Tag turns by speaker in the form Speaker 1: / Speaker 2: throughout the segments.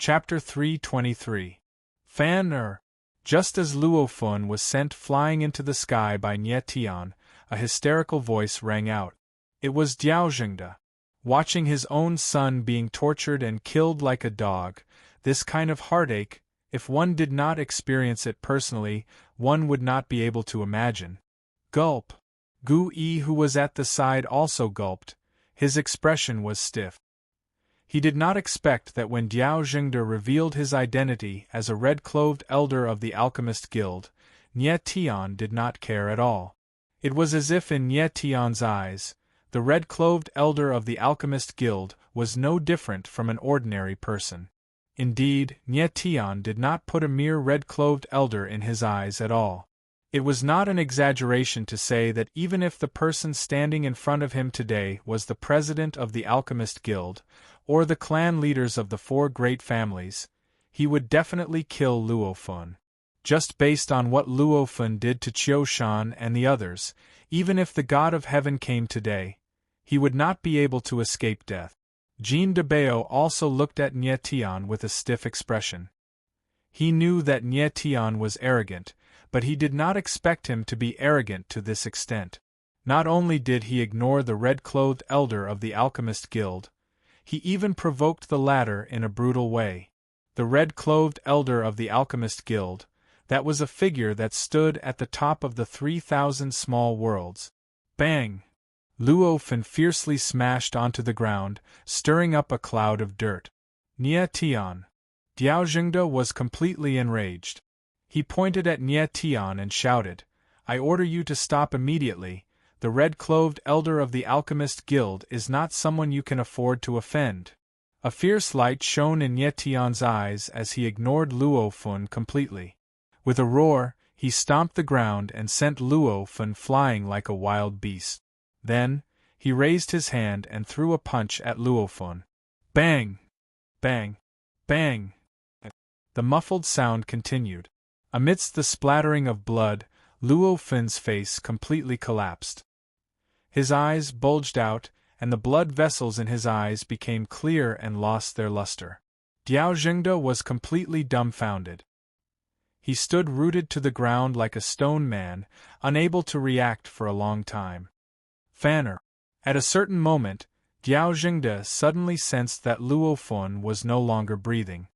Speaker 1: Chapter 323. Fan. Just as Luo Fun was sent flying into the sky by Nie Tian, a hysterical voice rang out. It was Diao Jingde. Watching his own son being tortured and killed like a dog, this kind of heartache, if one did not experience it personally, one would not be able to imagine. Gulp. Gu Yi, who was at the side, also gulped. His expression was stiff. He did not expect that when Diao Jingde revealed his identity as a red-clothed elder of the Alchemist Guild, Nie Tian did not care at all. It was as if in Nie Tian's eyes, the red-clothed elder of the Alchemist Guild was no different from an ordinary person. Indeed, Nie Tian did not put a mere red-clothed elder in his eyes at all. It was not an exaggeration to say that even if the person standing in front of him today was the president of the Alchemist Guild, or the clan leaders of the four great families, he would definitely kill Luo Fun. Just based on what Luo Fun did to Qiu Shan and the others, even if the God of Heaven came today, he would not be able to escape death. Jean de Bao also looked at Nie Tian with a stiff expression. He knew that Nie Tian was arrogant, but he did not expect him to be arrogant to this extent. Not only did he ignore the red-clothed elder of the Alchemist Guild, he even provoked the latter in a brutal way. The red-clothed elder of the Alchemist Guild, that was a figure that stood at the top of the 3,000 small worlds. Bang! Luo Fun fiercely smashed onto the ground, stirring up a cloud of dirt. Nie Tian. Diao Jingde was completely enraged. He pointed at Nie Tian and shouted, "I order you to stop immediately. The red-clothed elder of the Alchemist Guild is not someone you can afford to offend." A fierce light shone in Nie Tian's eyes as he ignored Luo Fun completely. With a roar, he stomped the ground and sent Luo Fun flying like a wild beast. Then, he raised his hand and threw a punch at Luo Fun. Bang! Bang! Bang! The muffled sound continued. Amidst the splattering of blood, Luo Fun's face completely collapsed. His eyes bulged out, and the blood vessels in his eyes became clear and lost their luster. Diao Jingde was completely dumbfounded. He stood rooted to the ground like a stone man, unable to react for a long time. Fanner. At a certain moment, Diao Jingde suddenly sensed that Luo Fun was no longer breathing.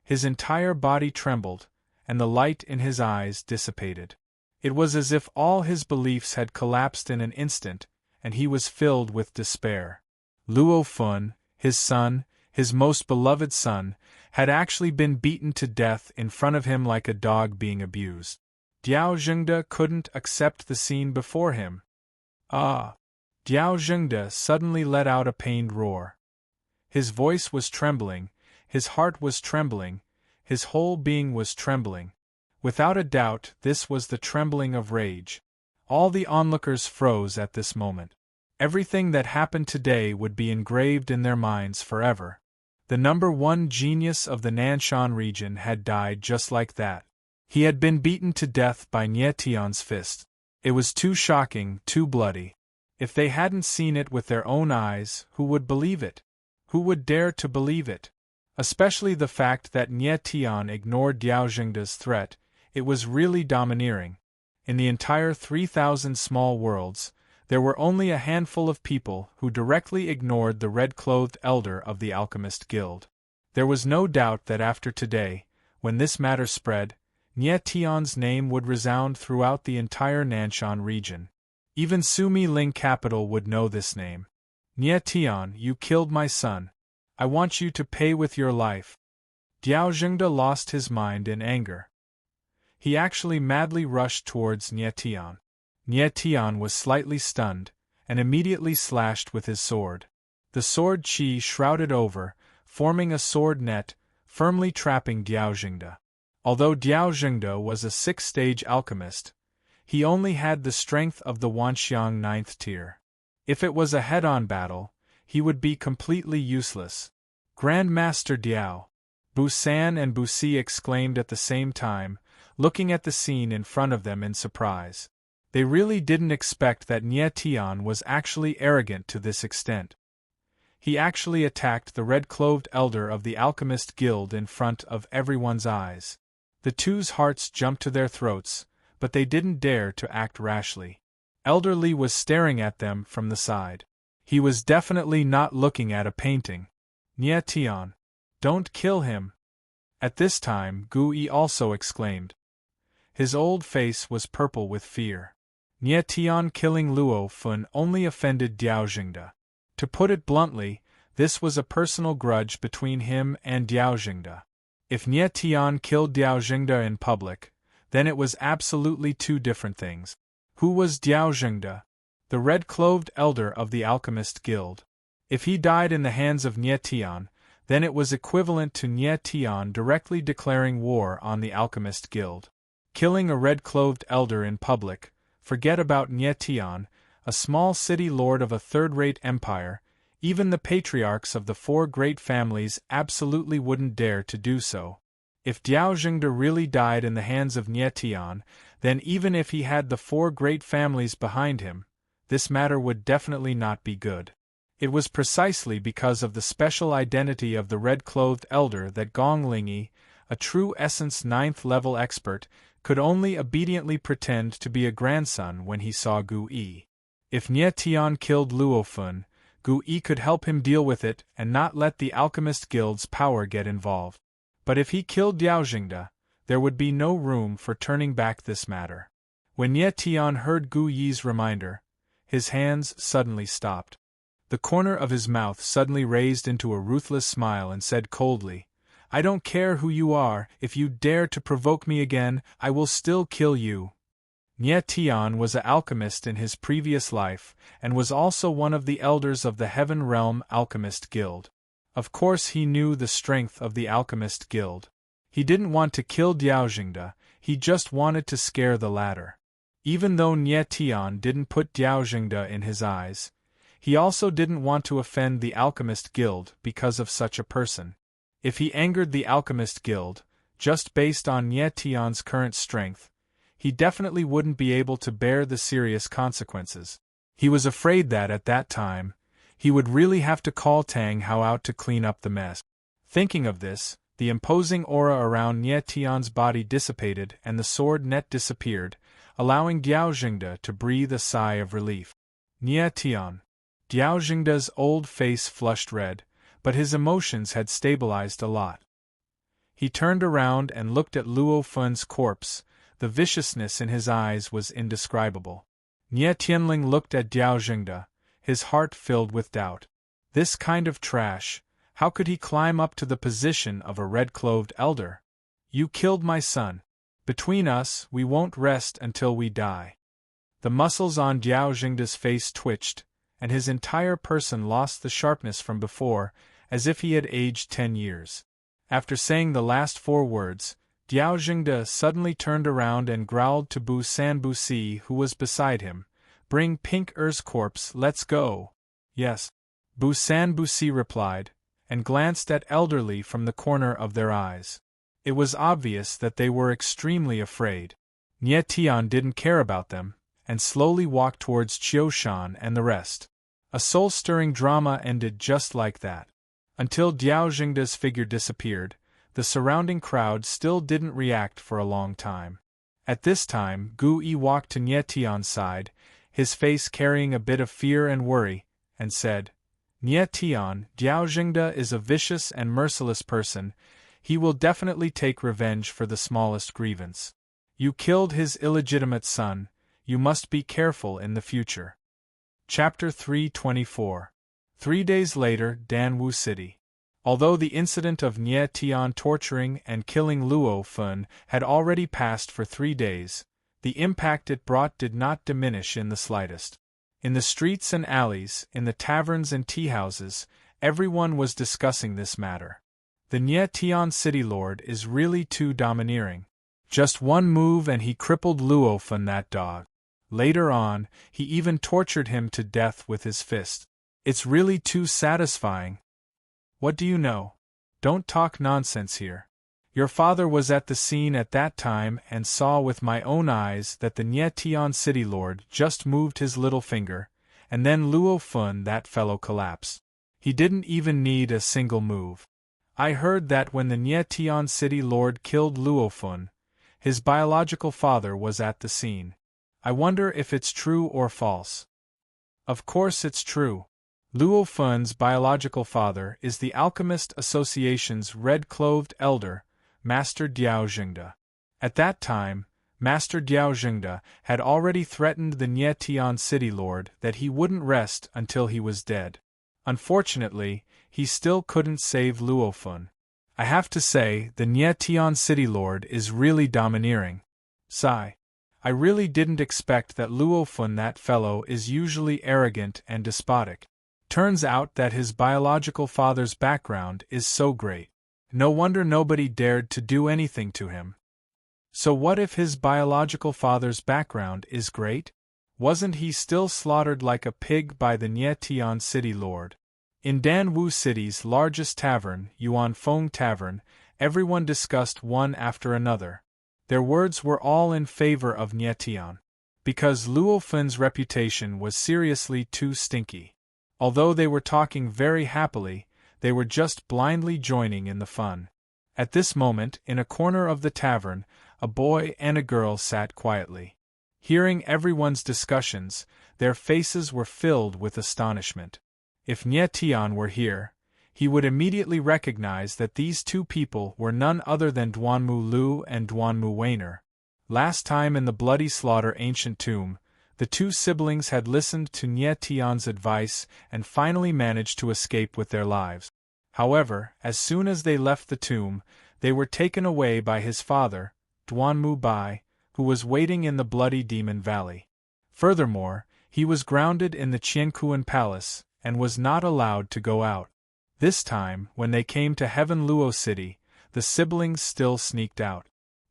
Speaker 1: His entire body trembled, and the light in his eyes dissipated. It was as if all his beliefs had collapsed in an instant, and he was filled with despair. Luo Fun, his son, his most beloved son, had actually been beaten to death in front of him like a dog being abused. Diao Jingde couldn't accept the scene before him. Ah! Diao Jingde suddenly let out a pained roar. His voice was trembling, his heart was trembling, his whole being was trembling. Without a doubt, this was the trembling of rage. All the onlookers froze at this moment. Everything that happened today would be engraved in their minds forever. The number one genius of the Nanshan region had died just like that. He had been beaten to death by Nie Tian's fist. It was too shocking, too bloody. If they hadn't seen it with their own eyes, who would believe it? Who would dare to believe it? Especially the fact that Nie Tian ignored Diao Jingde's threat. It was really domineering. In the entire 3,000 small worlds, there were only a handful of people who directly ignored the red-clothed elder of the Alchemist Guild. There was no doubt that after today, when this matter spread, Nie Tian's name would resound throughout the entire Nanshan region. Even Sumi Ling Capital would know this name. Nie Tian, you killed my son. I want you to pay with your life. Diao Jingde lost his mind in anger. He actually madly rushed towards Nie Tian. Nie Tian was slightly stunned, and immediately slashed with his sword. The sword qi shrouded over, forming a sword net, firmly trapping Diao Jingde. Although Diao Jingde was a 6th-stage alchemist, he only had the strength of the Wanxiang 9th tier. If it was a head-on battle, he would be completely useless. Grand Master Diao! Busan and Busi exclaimed at the same time, looking at the scene in front of them in surprise. They really didn't expect that Nie Tian was actually arrogant to this extent. He actually attacked the red-cloved elder of the Alchemist Guild in front of everyone's eyes. The two's hearts jumped to their throats, but they didn't dare to act rashly. Elder Li was staring at them from the side. He was definitely not looking at a painting. "Nie Tian, don't kill him!" At this time, Gu Yi also exclaimed. His old face was purple with fear. Nie Tian killing Luo Fun only offended Diao Jingde. To put it bluntly, this was a personal grudge between him and Diao Jingde. If Nie Tian killed Diao Jingde in public, then it was absolutely two different things. Who was Diao Jingde? The red-cloved elder of the Alchemist Guild. If he died in the hands of Nie Tian, then it was equivalent to Nie Tian directly declaring war on the Alchemist Guild. Killing a red-cloved elder in public, forget about Nie Tian, a small city lord of a third-rate empire, even the patriarchs of the four great families absolutely wouldn't dare to do so. If Diao Jingde really died in the hands of Nie Tian, then even if he had the four great families behind him, this matter would definitely not be good. It was precisely because of the special identity of the red-clothed elder that Gong Lingyi, a true essence 9th-level expert, could only obediently pretend to be a grandson when he saw Gu Yi. If Nie Tian killed Luo Fun, Gu Yi could help him deal with it and not let the Alchemist Guild's power get involved. But if he killed Diao Jingde, there would be no room for turning back this matter. When Nie Tian heard Gu Yi's reminder, his hands suddenly stopped. The corner of his mouth suddenly raised into a ruthless smile and said coldly, "I don't care who you are, if you dare to provoke me again, I will still kill you." Nie Tian was an alchemist in his previous life, and was also one of the elders of the Heaven Realm Alchemist Guild. Of course he knew the strength of the Alchemist Guild. He didn't want to kill Diao Jingde, he just wanted to scare the latter. Even though Nie Tian didn't put Diao Jingde in his eyes, he also didn't want to offend the Alchemist Guild because of such a person. If he angered the Alchemist Guild, just based on Nie Tian's current strength, he definitely wouldn't be able to bear the serious consequences. He was afraid that at that time, he would really have to call Tang Hao out to clean up the mess. Thinking of this, the imposing aura around Nie Tian's body dissipated and the sword net disappeared, allowing Diao Jingde to breathe a sigh of relief. Nie Tian. Diao Jingde's old face flushed red, but his emotions had stabilized a lot. He turned around and looked at Luo Fun's corpse. The viciousness in his eyes was indescribable. Nie Tianling looked at Diao Jingde, his heart filled with doubt. This kind of trash, how could he climb up to the position of a red-cloved elder? You killed my son. Between us, we won't rest until we die. The muscles on Diao Jingde's face twitched, and his entire person lost the sharpness from before, as if he had aged 10 years. After saying the last 4 words, Diao Jingde suddenly turned around and growled to Bu San Bu Si, who was beside him, "Bring Pink Er's corpse, let's go." "Yes," Bu San Bu Si replied, and glanced at Elder Li from the corner of their eyes. It was obvious that they were extremely afraid. Nie Tian didn't care about them, and slowly walked towards Qiu Shan and the rest. A soul-stirring drama ended just like that. Until Diao Jingde's figure disappeared, the surrounding crowd still didn't react for a long time. At this time, Gu Yi walked to Nie Tian's side, his face carrying a bit of fear and worry, and said, "Nie Tian, Diao Jingde is a vicious and merciless person. He will definitely take revenge for the smallest grievance. You killed his illegitimate son, you must be careful in the future." Chapter 324. 3 days later, Danwu City. Although the incident of Nie Tian torturing and killing Luo Fun had already passed for 3 days, the impact it brought did not diminish in the slightest. In the streets and alleys, in the taverns and tea-houses, everyone was discussing this matter. The Nie Tian city lord is really too domineering. Just one move and he crippled Luo Fun, that dog. Later on, he even tortured him to death with his fist. It's really too satisfying. What do you know? Don't talk nonsense here. Your father was at the scene at that time and saw with my own eyes that the Nie Tian city lord just moved his little finger, and then Luo Fun, that fellow, collapsed. He didn't even need a single move. I heard that when the Nye Tian city lord killed Luo Fun, his biological father was at the scene. I wonder if it's true or false. Of course it's true. Luo Fun's biological father is the Alchemist Association's red-clothed elder, Master Diao Jingde. At that time, Master Diao Jingde had already threatened the Nye Tian city lord that he wouldn't rest until he was dead. Unfortunately, he still couldn't save Luo Fun. I have to say, the Nye Tian city lord is really domineering. Sigh. I really didn't expect that Luo Fun, that fellow, is usually arrogant and despotic. Turns out that his biological father's background is so great. No wonder nobody dared to do anything to him. So what if his biological father's background is great? Wasn't he still slaughtered like a pig by the Nye Tian city lord? In Danwu City's largest tavern, Yuan Feng Tavern, everyone discussed one after another. Their words were all in favor of Nye Tian, because Luo Fun's reputation was seriously too stinky. Although they were talking very happily, they were just blindly joining in the fun. At this moment, in a corner of the tavern, a boy and a girl sat quietly. Hearing everyone's discussions, their faces were filled with astonishment. If Nye Tian were here, he would immediately recognize that these two people were none other than Duanmu Lu and Duanmu Weiner. Last time in the bloody slaughter ancient tomb, the two siblings had listened to Nye Tian's advice and finally managed to escape with their lives. However, as soon as they left the tomb, they were taken away by his father, Duanmu Bai, who was waiting in the bloody Demon Valley. Furthermore, he was grounded in the Qiankuan Palace and was not allowed to go out. This time, when they came to Heaven Luo City, the siblings still sneaked out.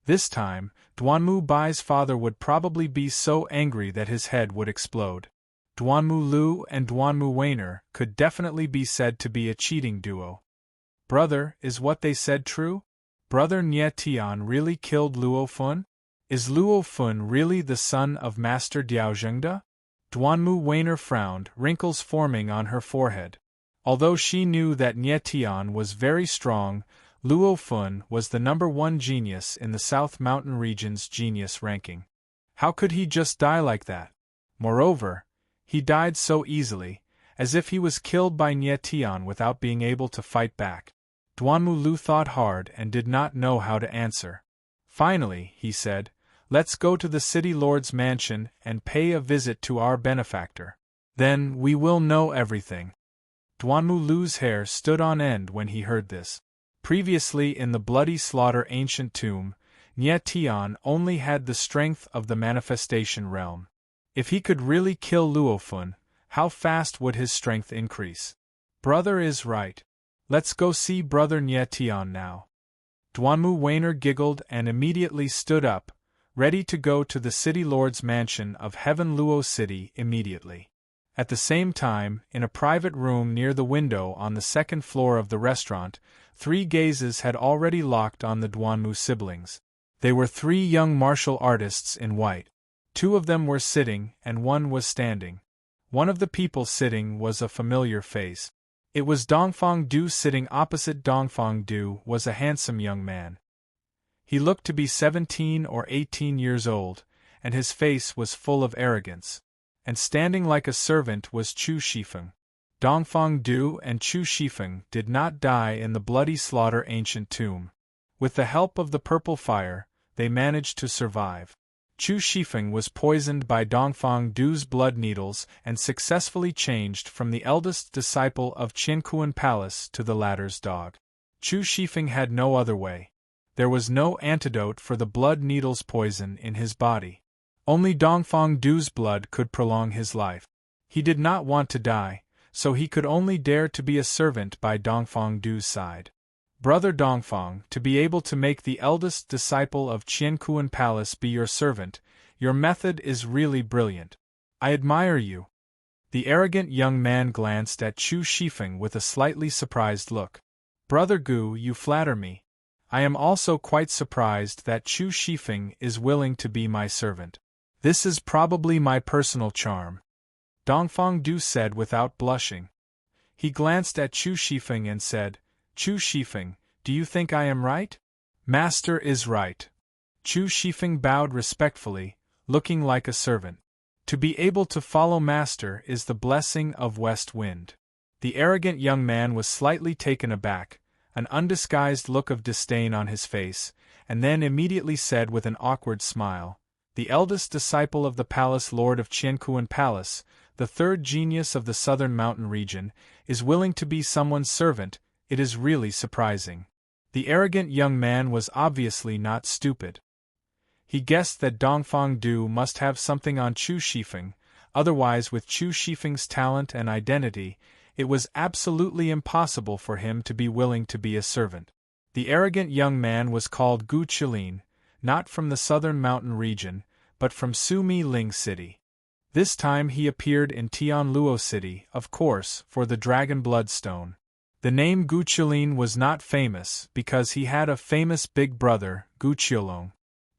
Speaker 1: This time, Duanmu Bai's father would probably be so angry that his head would explode. Duanmu Lu and Duanmu Weiner could definitely be said to be a cheating duo. Brother, is what they said true? Brother Nye Tian really killed Luo Fun? Is Luo Fun really the son of Master Diao Jingde? Duanmu Weiner frowned, wrinkles forming on her forehead. Although she knew that Nye Tian was very strong, Luo Fun was the #1 genius in the South Mountain region's genius ranking. How could he just die like that? Moreover, he died so easily, as if he was killed by Nye Tian without being able to fight back. Duanmu Lu thought hard and did not know how to answer. Finally, he said, "Let's go to the city lord's mansion and pay a visit to our benefactor. Then we will know everything." Duanmu Lu's hair stood on end when he heard this. Previously in the bloody slaughter ancient tomb, Nye Tian only had the strength of the manifestation realm. If he could really kill Luo Fun, how fast would his strength increase? Brother is right. Let's go see Brother Nye Tian now. Duanmu Weiner giggled and immediately stood up, ready to go to the city lord's mansion of Heaven Luo City immediately. At the same time, in a private room near the window on the second floor of the restaurant, 3 gazes had already locked on the Duanmu siblings. They were 3 young martial artists in white. 2 of them were sitting and 1 was standing. One of the people sitting was a familiar face. It was Dongfang Du. Sitting opposite Dongfang Du was a handsome young man. He looked to be 17 or 18 years old, and his face was full of arrogance. And standing like a servant was Chu Shifeng. Dongfang Du and Chu Shifeng did not die in the bloody slaughter ancient tomb. With the help of the purple fire, they managed to survive. Chu Shifeng was poisoned by Dongfang Du's blood needles and successfully changed from the eldest disciple of Qiankuan Palace to the latter's dog. Chu Shifeng had no other way. There was no antidote for the blood needles poison in his body. Only Dongfang Du's blood could prolong his life. He did not want to die, so he could only dare to be a servant by Dongfang Du's side. Brother Dongfang, to be able to make the eldest disciple of Qiankuan Palace be your servant, your method is really brilliant. I admire you. The arrogant young man glanced at Chu Shifeng with a slightly surprised look. Brother Gu, you flatter me. I am also quite surprised that Chu Shifeng is willing to be my servant. This is probably my personal charm. Dongfang Du said without blushing. He glanced at Chu Shifeng and said, "Chu Shifeng, do you think I am right?" "Master is right." Chu Shifeng bowed respectfully, looking like a servant. To be able to follow Master is the blessing of West Wind. The arrogant young man was slightly taken aback, an undisguised look of disdain on his face, and then immediately said with an awkward smile, "The eldest disciple of the palace lord of Qiankuan Palace, the third genius of the southern mountain region, is willing to be someone's servant. It is really surprising." The arrogant young man was obviously not stupid. He guessed that Dongfang Du must have something on Chu Shifeng, otherwise with Chu Shifeng's talent and identity, it was absolutely impossible for him to be willing to be a servant. The arrogant young man was called Gu Qilin, not from the southern mountain region, but from Sumi Ling City. This time he appeared in Tianluo City, of course, for the Dragon Blood Stone. The name Gu Qilin was not famous because he had a famous big brother, Gu Qiulong.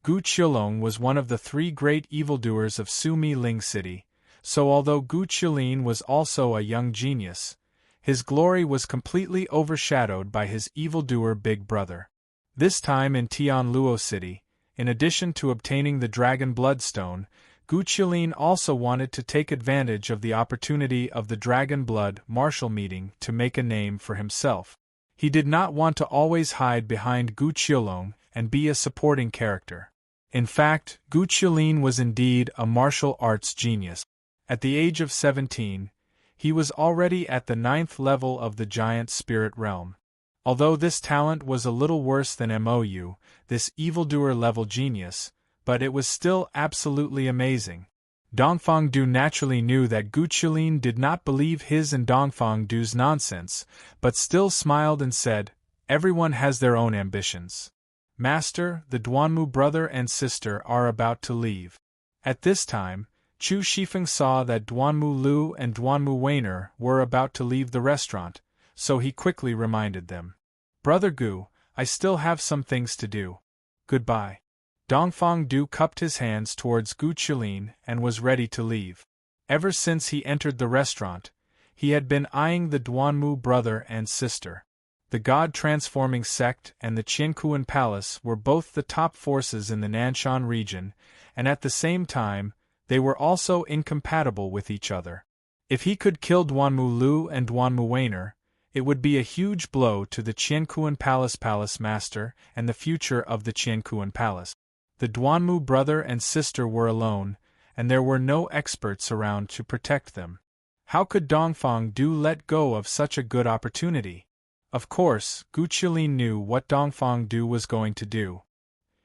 Speaker 1: Gu Qiulong was one of the three great evildoers of Sumi Ling City, so although Gu Qilin was also a young genius, his glory was completely overshadowed by his evildoer big brother. This time in Tianluo City, in addition to obtaining the Dragon Bloodstone, Gu Qilin also wanted to take advantage of the opportunity of the Dragon Blood Martial Meeting to make a name for himself. He did not want to always hide behind Gu Qiulong and be a supporting character. In fact, Gu Qilin was indeed a martial arts genius. At the age of 17, he was already at the 9th level of the giant spirit realm. Although this talent was a little worse than Mou, this evildoer-level genius, but it was still absolutely amazing. Dongfang Du naturally knew that Gu Qilin did not believe his and Dongfang Du's nonsense, but still smiled and said, "Everyone has their own ambitions. Master, the Duanmu brother and sister are about to leave." At this time, Chu Shifeng saw that Duanmu Lu and Duanmu Weiner were about to leave the restaurant, so he quickly reminded them. "Brother Gu, I still have some things to do. Goodbye." Dongfang Du cupped his hands towards Gu Qilin and was ready to leave. Ever since he entered the restaurant, he had been eyeing the Duanmu brother and sister. The God-transforming sect and the Qiankuan Palace were both the top forces in the Nanshan region, and at the same time, they were also incompatible with each other. If he could kill Duanmu Lu and Duanmu Weiner, it would be a huge blow to the Qiankuan Palace master and the future of the Qiankuan Palace. The Duanmu brother and sister were alone, and there were no experts around to protect them. How could Dongfang Du let go of such a good opportunity? Of course, Gu Qilin knew what Dongfang Du was going to do.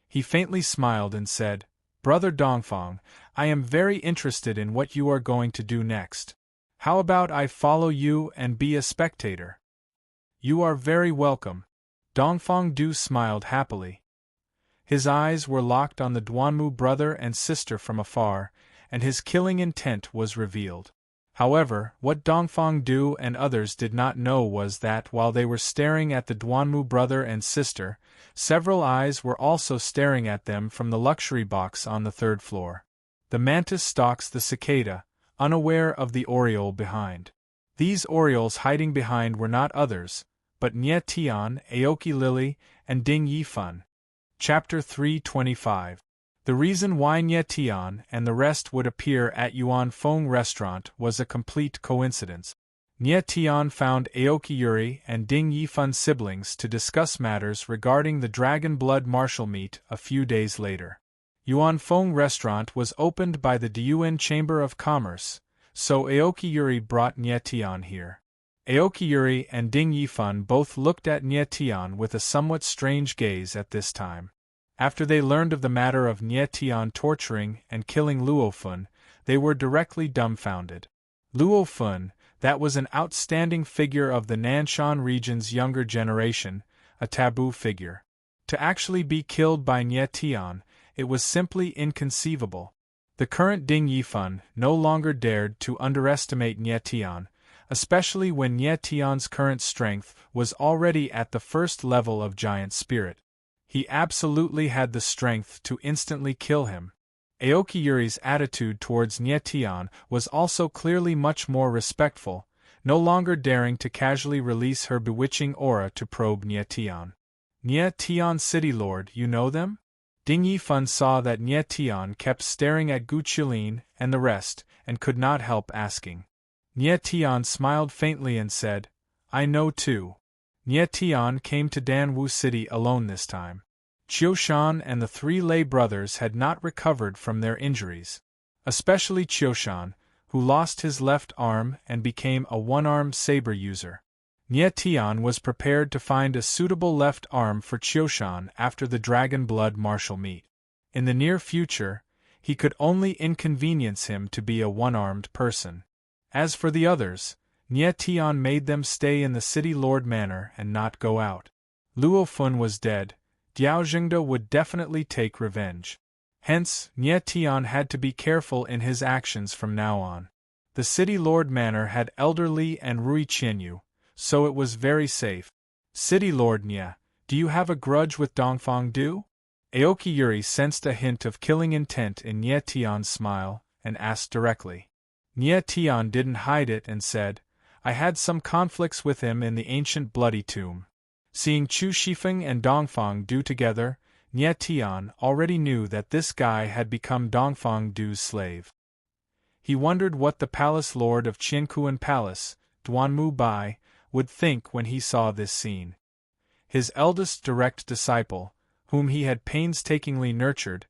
Speaker 1: He faintly smiled and said, "Brother Dongfang, I am very interested in what you are going to do next. How about I follow you and be a spectator?" "You are very welcome." Dongfang Du smiled happily. His eyes were locked on the Duanmu brother and sister from afar, and his killing intent was revealed. However, what Dongfang Du and others did not know was that while they were staring at the Duanmu brother and sister, several eyes were also staring at them from the luxury box on the 3rd floor. The mantis stalks the cicada, unaware of the oriole behind. These orioles hiding behind were not others, but Nye Tian, Aoki Lily, and Ding Yifan. Chapter 325. The reason why Nye Tian and the rest would appear at Yuan Feng restaurant was a complete coincidence. Nye Tian found Aoki Yuri and Ding Yifan siblings to discuss matters regarding the Dragon Blood Martial Meet a few days later. Yuan Feng restaurant was opened by the Diyuan Chamber of Commerce, so Aoki Yuri brought Nye Tian here. Aoki Yuri and Ding Yifan both looked at Nye Tian with a somewhat strange gaze at this time. After they learned of the matter of Nye Tian torturing and killing Luo Fun, they were directly dumbfounded. Luo Fun, that was an outstanding figure of the Nanshan region's younger generation, a taboo figure. To actually be killed by Nye Tian, it was simply inconceivable. The current Ding Yifan no longer dared to underestimate Nye Tian, especially when Nye Tian's current strength was already at the 1st level of giant spirit. He absolutely had the strength to instantly kill him. Aoki Yuri's attitude towards Nye Tian was also clearly much more respectful, no longer daring to casually release her bewitching aura to probe Nye Tian. Nye Tian City Lord, you know them? Ding Yifan saw that Nye Tian kept staring at Gu Qilin and the rest, and could not help asking. Nye Tian smiled faintly and said, I know too. Nye Tian came to Danwu City alone this time. Qiushan and the 3 lay brothers had not recovered from their injuries. Especially Qiushan, who lost his left arm and became a one-armed saber user. Nye Tian was prepared to find a suitable left arm for Qiushan after the Dragon Blood martial meet. In the near future, he could only inconvenience him to be a one-armed person. As for the others, Nye Tian made them stay in the City Lord Manor and not go out. Luo Fun was dead. Diao Jingde would definitely take revenge. Hence, Nye Tian had to be careful in his actions from now on. The City Lord Manor had Elder Li and Rui Qianyu, so it was very safe. City Lord Nye, do you have a grudge with Dongfang Du? Aoki Yuri sensed a hint of killing intent in Nye Tian's smile, and asked directly. Nye Tian didn't hide it and said, I had some conflicts with him in the ancient Bloody Tomb. Seeing Chu Shifeng and Dongfang Du together, Nye Tian already knew that this guy had become Dongfang Du's slave. He wondered what the palace lord of Qiankuan Palace, Duanmu Bai, would think when he saw this scene. His eldest direct disciple, whom he had painstakingly nurtured,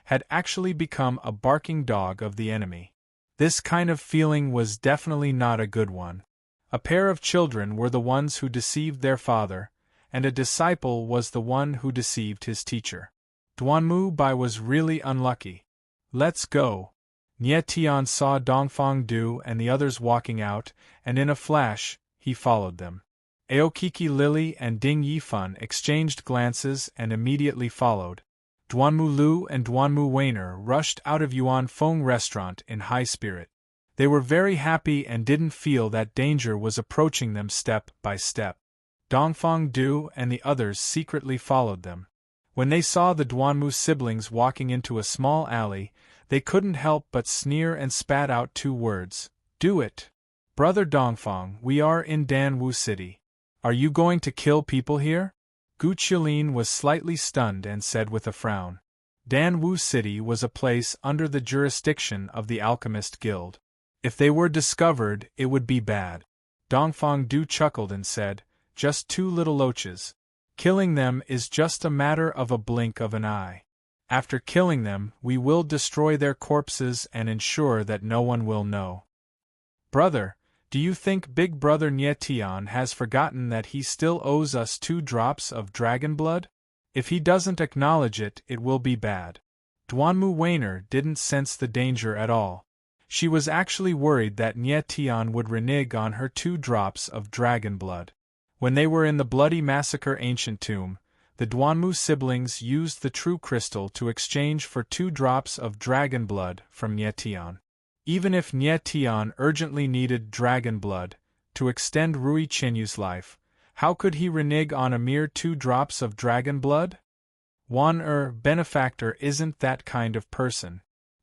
Speaker 1: had actually become a barking dog of the enemy. This kind of feeling was definitely not a good one. A pair of children were the ones who deceived their father, and a disciple was the one who deceived his teacher. Duanmu Bai was really unlucky. Let's go. Nye Tian saw Dongfang Du and the others walking out, and in a flash, he followed them. Aokiki Lily and Ding Yifan exchanged glances and immediately followed. Duanmu Lu and Duanmu Weiner rushed out of Yuan Feng restaurant in high spirit. They were very happy and didn't feel that danger was approaching them step by step. Dongfang Du and the others secretly followed them. When they saw the Duanmu siblings walking into a small alley, they couldn't help but sneer and spat out 2 words. Do it! Brother Dongfang, we are in Danwu City. Are you going to kill people here? Gu Qilin was slightly stunned and said with a frown. Danwu City was a place under the jurisdiction of the Alchemist Guild. If they were discovered, it would be bad. Dongfang Du chuckled and said, just 2 little loaches. Killing them is just a matter of a blink of an eye. After killing them, we will destroy their corpses and ensure that no one will know. Brother, do you think Big Brother Nye Tian has forgotten that he still owes us 2 drops of dragon blood? If he doesn't acknowledge it, it will be bad. Duanmu Weiner didn't sense the danger at all. She was actually worried that Nye Tian would renege on her 2 drops of dragon blood. When they were in the bloody massacre ancient tomb, the Duanmu siblings used the true crystal to exchange for 2 drops of dragon blood from Nye Tian. Even if Nye Tian urgently needed dragon blood to extend Rui Qianyu's life, how could he renege on a mere 2 drops of dragon blood? Benefactor isn't that kind of person.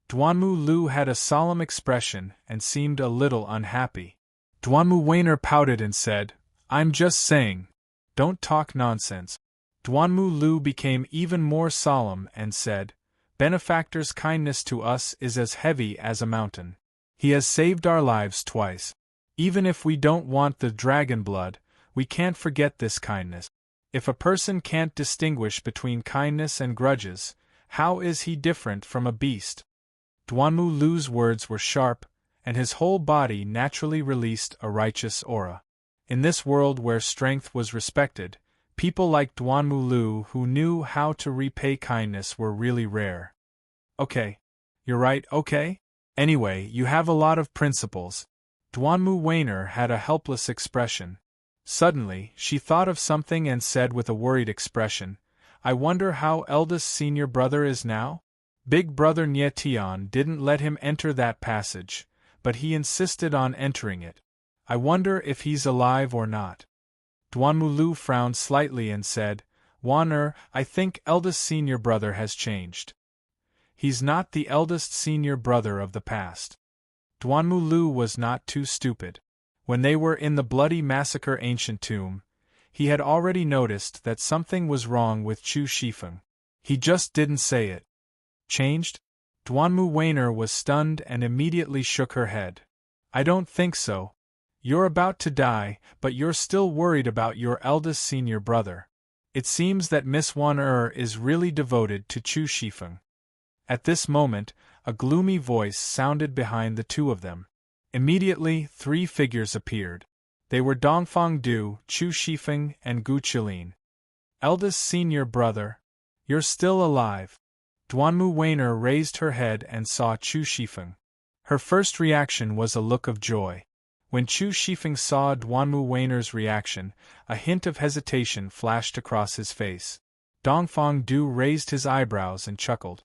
Speaker 1: Duanmu Lu had a solemn expression and seemed a little unhappy. Duanmu Weiner pouted and said, I'm just saying. Don't talk nonsense. Duanmu Lu became even more solemn and said, Benefactor's kindness to us is as heavy as a mountain. He has saved our lives twice. Even if we don't want the dragon blood, we can't forget this kindness. If a person can't distinguish between kindness and grudges, how is he different from a beast? Duanmu Lu's words were sharp, and his whole body naturally released a righteous aura. In this world where strength was respected, people like Duanmu Lu who knew how to repay kindness were really rare. Okay. You're right, okay? Anyway, you have a lot of principles. Duanmu Weiner had a helpless expression. Suddenly, she thought of something and said with a worried expression, I wonder how eldest senior brother is now? Big brother Nye Tian didn't let him enter that passage, but he insisted on entering it. I wonder if he's alive or not. Duanmu Lu frowned slightly and said, I think eldest senior brother has changed. He's not the eldest senior brother of the past. Duanmu Lu was not too stupid. When they were in the bloody massacre ancient tomb, he had already noticed that something was wrong with Chu Shifeng. He just didn't say it. Changed? Duanmu Weiner was stunned and immediately shook her head. I don't think so. You're about to die, but you're still worried about your eldest senior brother. It seems that Miss Wan is really devoted to Chu Shifeng. At this moment, a gloomy voice sounded behind the two of them. Immediately, 3 figures appeared. They were Dongfang Du, Chu Shifeng, and Gu Qilin. Eldest senior brother, you're still alive. Duanmu Weiner raised her head and saw Chu Shifeng. Her first reaction was a look of joy. When Chu Shifeng saw Duanmu Weiner's reaction, a hint of hesitation flashed across his face. Dongfang Du raised his eyebrows and chuckled.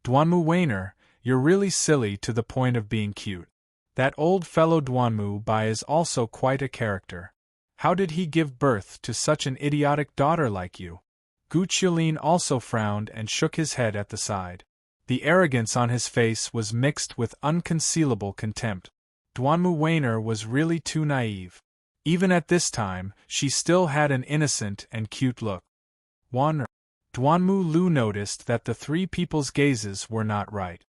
Speaker 1: Duanmu Weiner, you're really silly to the point of being cute. That old fellow Duanmu Bai is also quite a character. How did he give birth to such an idiotic daughter like you? Gu Qilin also frowned and shook his head at the side. The arrogance on his face was mixed with unconcealable contempt. Duanmu Weiner was really too naive. Even at this time, she still had an innocent and cute look. Duanmu Lu noticed that the 3 people's gazes were not right.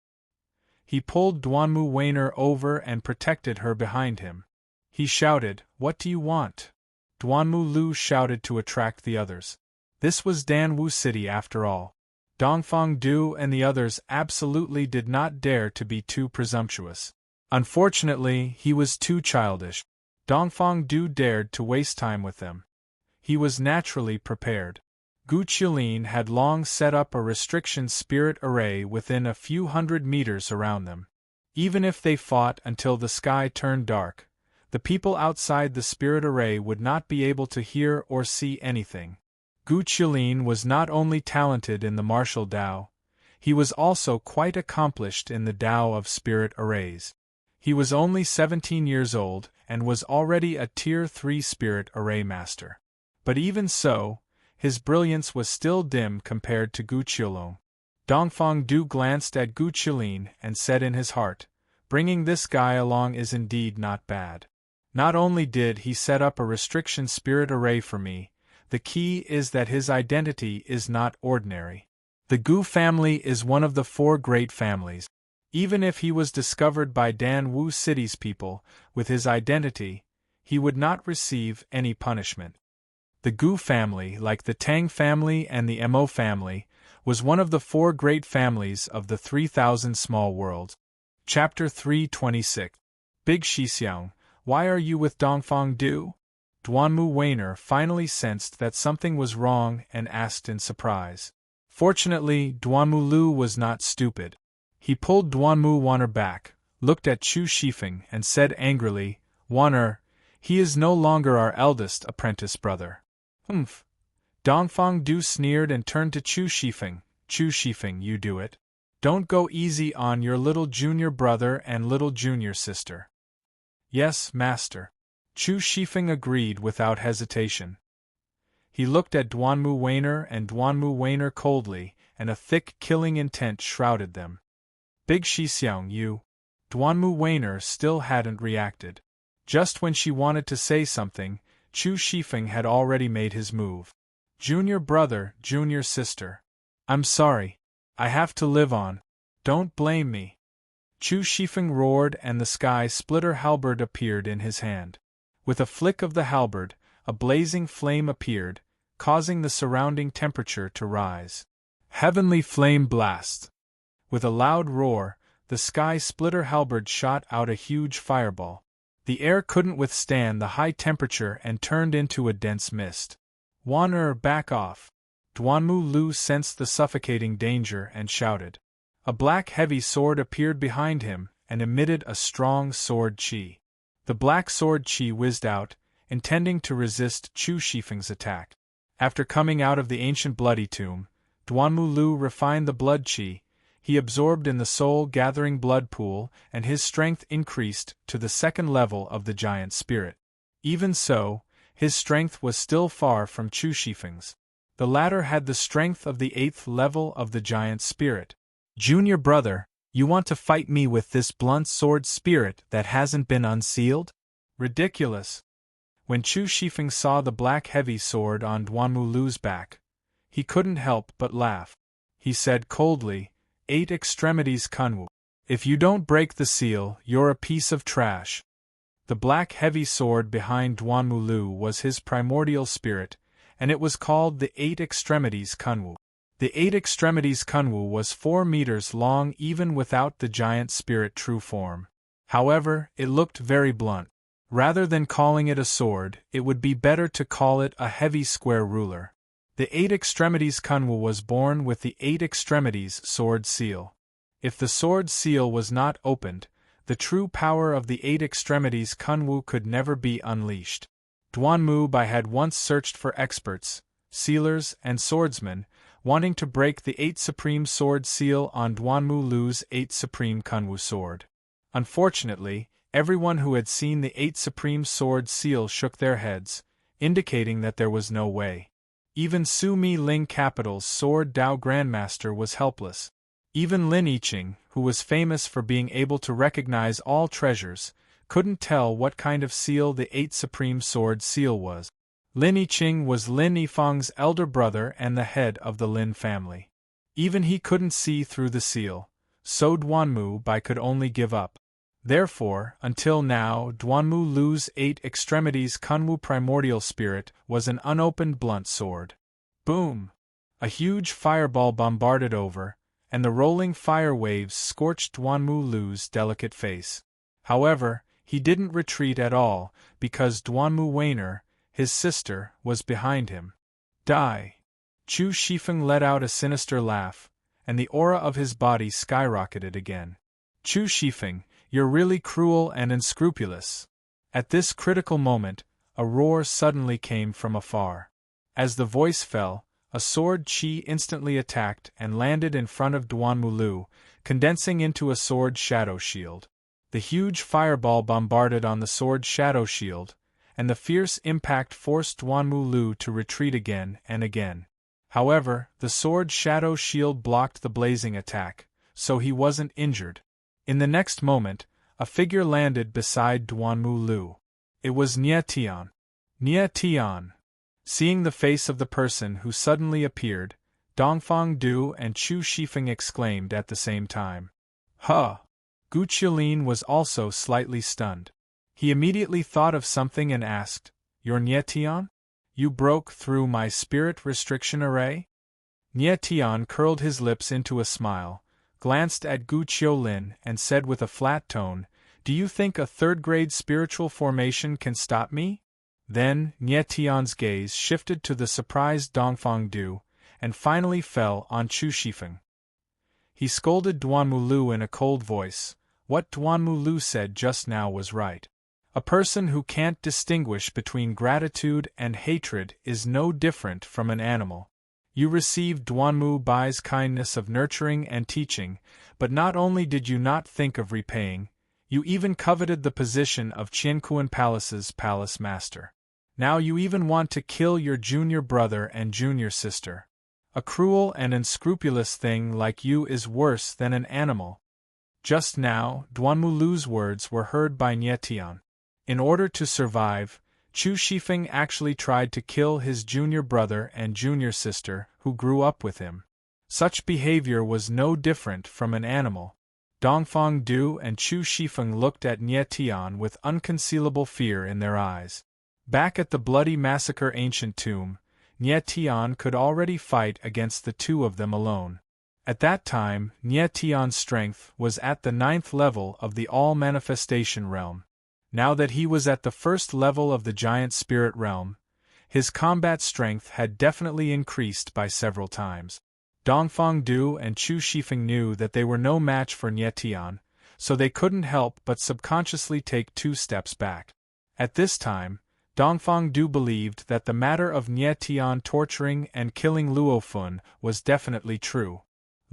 Speaker 1: He pulled Duanmu Weiner over and protected her behind him. He shouted, "What do you want?" Duanmu Lu shouted to attract the others. This was Danwu City after all. Dongfang Du and the others absolutely did not dare to be too presumptuous. Unfortunately, he was too childish. Dongfang Du dared to waste time with them. He was naturally prepared. Gu Qilin had long set up a restriction spirit array within a few hundred meters around them. Even if they fought until the sky turned dark, the people outside the spirit array would not be able to hear or see anything. Gu Qilin was not only talented in the martial Dao, he was also quite accomplished in the Dao of spirit arrays. He was only 17 years old and was already a Tier 3 spirit array master. But even so, his brilliance was still dim compared to Gu Qilin. Dongfang Du glanced at Gu Qilin and said in his heart, "Bringing this guy along is indeed not bad. Not only did he set up a restriction spirit array for me, the key is that his identity is not ordinary. The Gu family is one of the 4 great families. Even if he was discovered by Danwu City's people with his identity, he would not receive any punishment. The Gu family, like the Tang family and the Mo family, was one of the 4 great families of the 3,000 small worlds." Chapter 326. Big Shixiang, why are you with Dongfang Du? Duanmu Weiner finally sensed that something was wrong and asked in surprise. Fortunately, Duanmu Lu was not stupid. He pulled Duanmu Weiner back, looked at Chu Shifeng and said angrily, "Weiner, he is no longer our eldest apprentice brother." "Humph." Dongfang Du sneered and turned to Chu Shifeng. "Chu Shifeng, you do it. Don't go easy on your little junior brother and little junior sister." "Yes, master." Chu Shifeng agreed without hesitation. He looked at Duanmu Weiner and Duanmu Weiner coldly, and a thick killing intent shrouded them. "Big Shixiang, you." Duanmu Weiner still hadn't reacted. Just when she wanted to say something, Chu Shifeng had already made his move. "Junior brother, junior sister. I'm sorry. I have to live on. Don't blame me." Chu Shifeng roared and the sky splitter halberd appeared in his hand. With a flick of the halberd, a blazing flame appeared, causing the surrounding temperature to rise. Heavenly flame blast! With a loud roar, the sky splitter halberd shot out a huge fireball. The air couldn't withstand the high temperature and turned into a dense mist. "Weiner, back off!" Duanmu Lu sensed the suffocating danger and shouted. A black heavy sword appeared behind him and emitted a strong sword chi. The black sword chi whizzed out, intending to resist Chu Shifeng's attack. After coming out of the ancient bloody tomb, Duanmu Lu refined the blood chi. He absorbed in the soul-gathering blood pool, and his strength increased to the 2nd level of the giant spirit. Even so, his strength was still far from Chu Shifeng's. The latter had the strength of the 8th level of the giant spirit. "Junior brother, you want to fight me with this blunt sword spirit that hasn't been unsealed?" Ridiculous! When Chu Shifeng saw the black heavy sword on Duanmu Lu's back, he couldn't help but laugh. He said coldly, 8 extremities Kunwu. If you don't break the seal, you're a piece of trash. The black heavy sword behind Duanmu Lu was his primordial spirit, and it was called the 8 extremities Kunwu. The 8 extremities Kunwu was 4 meters long even without the giant spirit true form. However, it looked very blunt. Rather than calling it a sword, it would be better to call it a heavy square ruler. The 8 extremities Kunwu was born with the 8 extremities sword seal. If the sword seal was not opened, the true power of the 8 extremities Kunwu could never be unleashed. Duanmu Bai had once searched for experts, sealers, and swordsmen, wanting to break the 8 supreme sword seal on Duanmu Lu's 8 supreme Kunwu sword. Unfortunately, everyone who had seen the 8 supreme sword seal shook their heads, indicating that there was no way. Even Su Mi Ling Capital's sword Dao Grandmaster was helpless. Even Lin Yiqing, who was famous for being able to recognize all treasures, couldn't tell what kind of seal the 8 supreme sword seal was. Lin Yiqing was Lin Yifang's elder brother and the head of the Lin family. Even he couldn't see through the seal, so Duanmu Bai could only give up. Therefore, until now, Duanmu Lu's 8 extremities Kunwu primordial spirit was an unopened blunt sword. Boom! A huge fireball bombarded over, and the rolling fire waves scorched Duanmu Lu's delicate face. However, he didn't retreat at all, because Duanmu Weiner, his sister, was behind him. Die! Chu Shifeng let out a sinister laugh, and the aura of his body skyrocketed again. Chu Shifeng, you're really cruel and unscrupulous. At this critical moment, a roar suddenly came from afar. As the voice fell, a sword chi instantly attacked and landed in front of Duanmu Lu, condensing into a sword shadow shield. The huge fireball bombarded on the sword shadow shield, and the fierce impact forced Duanmu Lu to retreat again and again. However, the sword shadow shield blocked the blazing attack, so he wasn't injured. In the next moment, a figure landed beside Duanmu Lu. It was Nie Tian. Nie Tian. Seeing the face of the person who suddenly appeared, Dongfang Du and Chu Shifeng exclaimed at the same time. Huh! Gu Qiulin was also slightly stunned. He immediately thought of something and asked, You're Nie Tian? You broke through my spirit restriction array? Nie Tian curled his lips into a smile, glanced at Gu Qiulin and said with a flat tone, Do you think a third-grade spiritual formation can stop me? Then, Nie Tian's gaze shifted to the surprised Dongfang Du, and finally fell on Chu Shifeng. He scolded Duanmu Lu in a cold voice. What Duanmu Lu said just now was right. A person who can't distinguish between gratitude and hatred is no different from an animal. You received Duanmu Bai's kindness of nurturing and teaching, but not only did you not think of repaying, you even coveted the position of Qiankuan Palace's palace master. Now you even want to kill your junior brother and junior sister. A cruel and unscrupulous thing like you is worse than an animal. Just now, Duanmu Lu's words were heard by Nie Tian. In order to survive, Chu Shifeng actually tried to kill his junior brother and junior sister, who grew up with him. Such behavior was no different from an animal. Dongfang Du and Chu Shifeng looked at Nie Tian with unconcealable fear in their eyes. Back at the bloody massacre ancient tomb, Nie Tian could already fight against the two of them alone. At that time, Nie Tian's strength was at the 9th level of the All-Manifestation Realm. Now that he was at the 1st level of the Giant Spirit Realm, his combat strength had definitely increased by several times. Dongfang Du and Chu Shifeng knew that they were no match for Nie Tian, so they couldn't help but subconsciously take 2 steps back. At this time, Dongfang Du believed that the matter of Nie Tian torturing and killing Luo Fun was definitely true.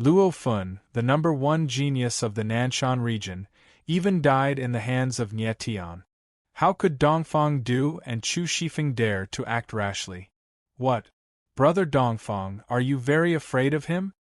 Speaker 1: Luo Fun, the number 1 genius of the Nanshan region, even died in the hands of Nie Tian. How could Dongfang Du and Chu Shifeng dare to act rashly? What? Brother Dongfang, are you very afraid of him?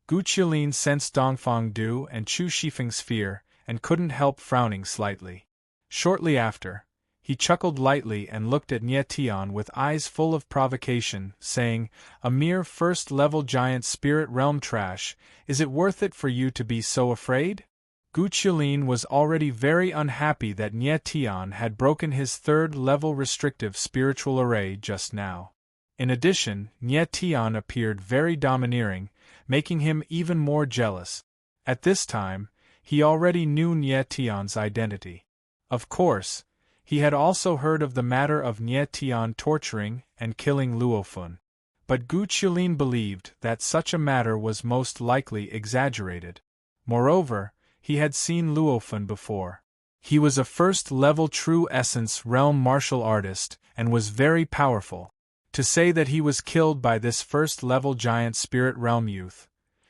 Speaker 1: Gu Qiulin sensed Dongfang Du and Chu Shifeng's fear, and couldn't help frowning slightly. Shortly after, He chuckled lightly and looked at Nye Tian with eyes full of provocation, saying, "A mere first-level giant spirit realm trash, is it worth it for you to be so afraid?" Gu Qilin was already very unhappy that Nye Tian had broken his third-level restrictive spiritual array just now. In addition, Nye Tian appeared very domineering, making him even more jealous. At this time, he already knew Nye Tian's identity. Of course, he had also heard of the matter of Nye Tian torturing and killing Luofun. But Gu Qilin believed that such a matter was most likely exaggerated. Moreover, he had seen Luofun before. He was a first-level true essence realm martial artist and was very powerful. To say that he was killed by this first-level giant spirit realm youth,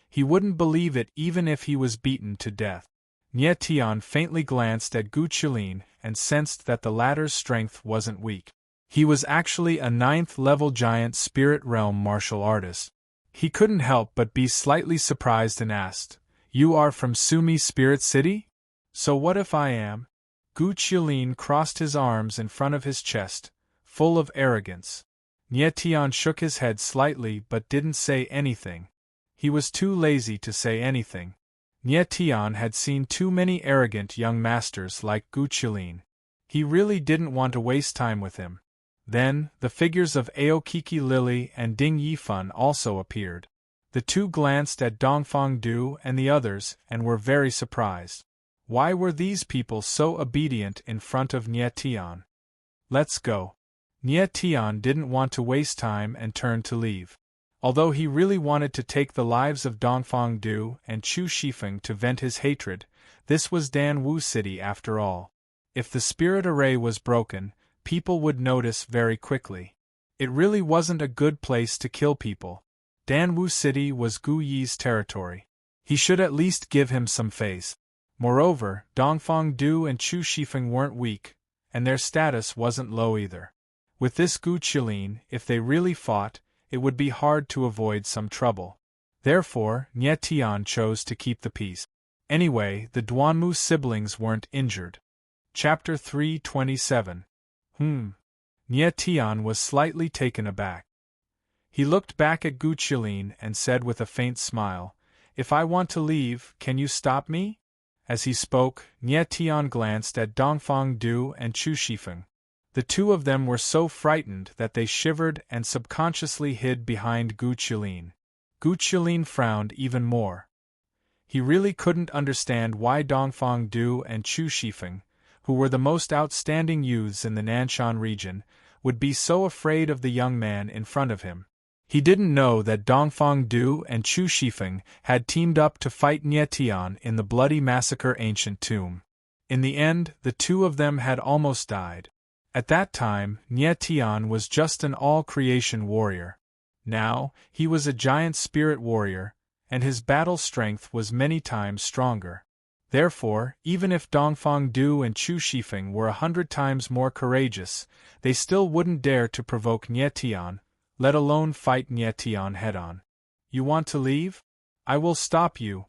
Speaker 1: he wouldn't believe it even if he was beaten to death. Nye Tian faintly glanced at Gu Qilin and sensed that the latter's strength wasn't weak. He was actually a 9th-level giant spirit realm martial artist. He couldn't help but be slightly surprised and asked, "You are from Sumi Spirit City? So what if I am?" Gu Qilin crossed his arms in front of his chest, full of arrogance. Nye Tian shook his head slightly but didn't say anything. He was too lazy to say anything. Nye Tian had seen too many arrogant young masters like Gu Qilin. He really didn't want to waste time with him. Then, the figures of Aokiki Lily and Ding Yifan also appeared. The two glanced at Dongfang Du and the others and were very surprised. Why were these people so obedient in front of Nye Tian? "Let's go." Nye Tian didn't want to waste time and turned to leave. Although he really wanted to take the lives of Dongfang Du and Chu Shifeng to vent his hatred, this was Dan Wu City after all. If the spirit array was broken, people would notice very quickly. It really wasn't a good place to kill people. Dan Wu City was Gu Yi's territory. He should at least give him some face. Moreover, Dongfang Du and Chu Shifeng weren't weak, and their status wasn't low either. With this Gu Qilin, if they really fought, it would be hard to avoid some trouble. Therefore, Nye Tian chose to keep the peace. Anyway, the Duanmu siblings weren't injured. Chapter 327. Nye Tian was slightly taken aback. He looked back at Gu Qilin and said with a faint smile, "If I want to leave, can you stop me?" As he spoke, Nye Tian glanced at Dongfang Du and Chu Shifeng. The two of them were so frightened that they shivered and subconsciously hid behind Gu Qilin. Gu Qilin frowned even more. He really couldn't understand why Dongfang Du and Chu Shifeng, who were the most outstanding youths in the Nanshan region, would be so afraid of the young man in front of him. He didn't know that Dongfang Du and Chu Shifeng had teamed up to fight Nye Tian in the bloody massacre ancient tomb. In the end, the two of them had almost died. At that time, Nye Tian was just an all-creation warrior. Now, he was a giant spirit warrior, and his battle strength was many times stronger. Therefore, even if Dongfang Du and Chu Shifeng were 100 times more courageous, they still wouldn't dare to provoke Nye Tian, let alone fight Nye Tian head-on. "You want to leave? I will stop you."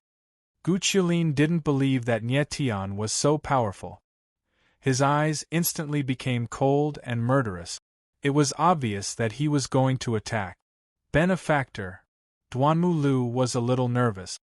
Speaker 1: Gu Qilin didn't believe that Nye Tian was so powerful. His eyes instantly became cold and murderous. It was obvious that he was going to attack. Benefactor. Duanmu Lu was a little nervous.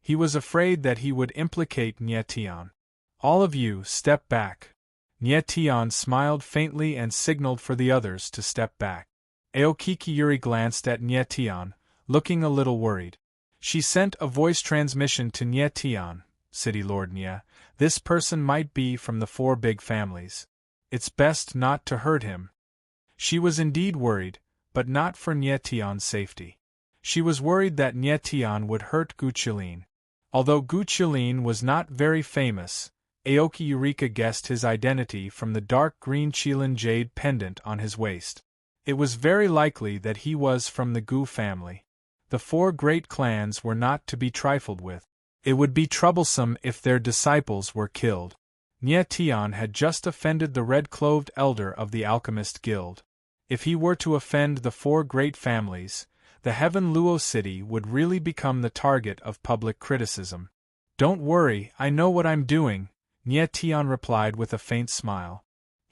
Speaker 1: He was afraid that he would implicate Nye Tian. "All of you, step back." Nye Tian smiled faintly and signaled for the others to step back. Aokiki Yuri glanced at Nye Tian, looking a little worried. She sent a voice transmission to Nye Tian, "City Lord Nye, this person might be from the 4 big families. It's best not to hurt him." She was indeed worried, but not for Nye Tian's safety. She was worried that Nye Tian would hurt Gu Qilin. Although Gu Qilin was not very famous, Aoki Eureka guessed his identity from the dark green Qilin jade pendant on his waist. It was very likely that he was from the Gu family. The 4 great clans were not to be trifled with. It would be troublesome if their disciples were killed. Nye Tian had just offended the red-cloved elder of the Alchemist Guild. If he were to offend the 4 great families, the Heaven Luo City would really become the target of public criticism. "Don't worry, I know what I'm doing," Nye Tian replied with a faint smile.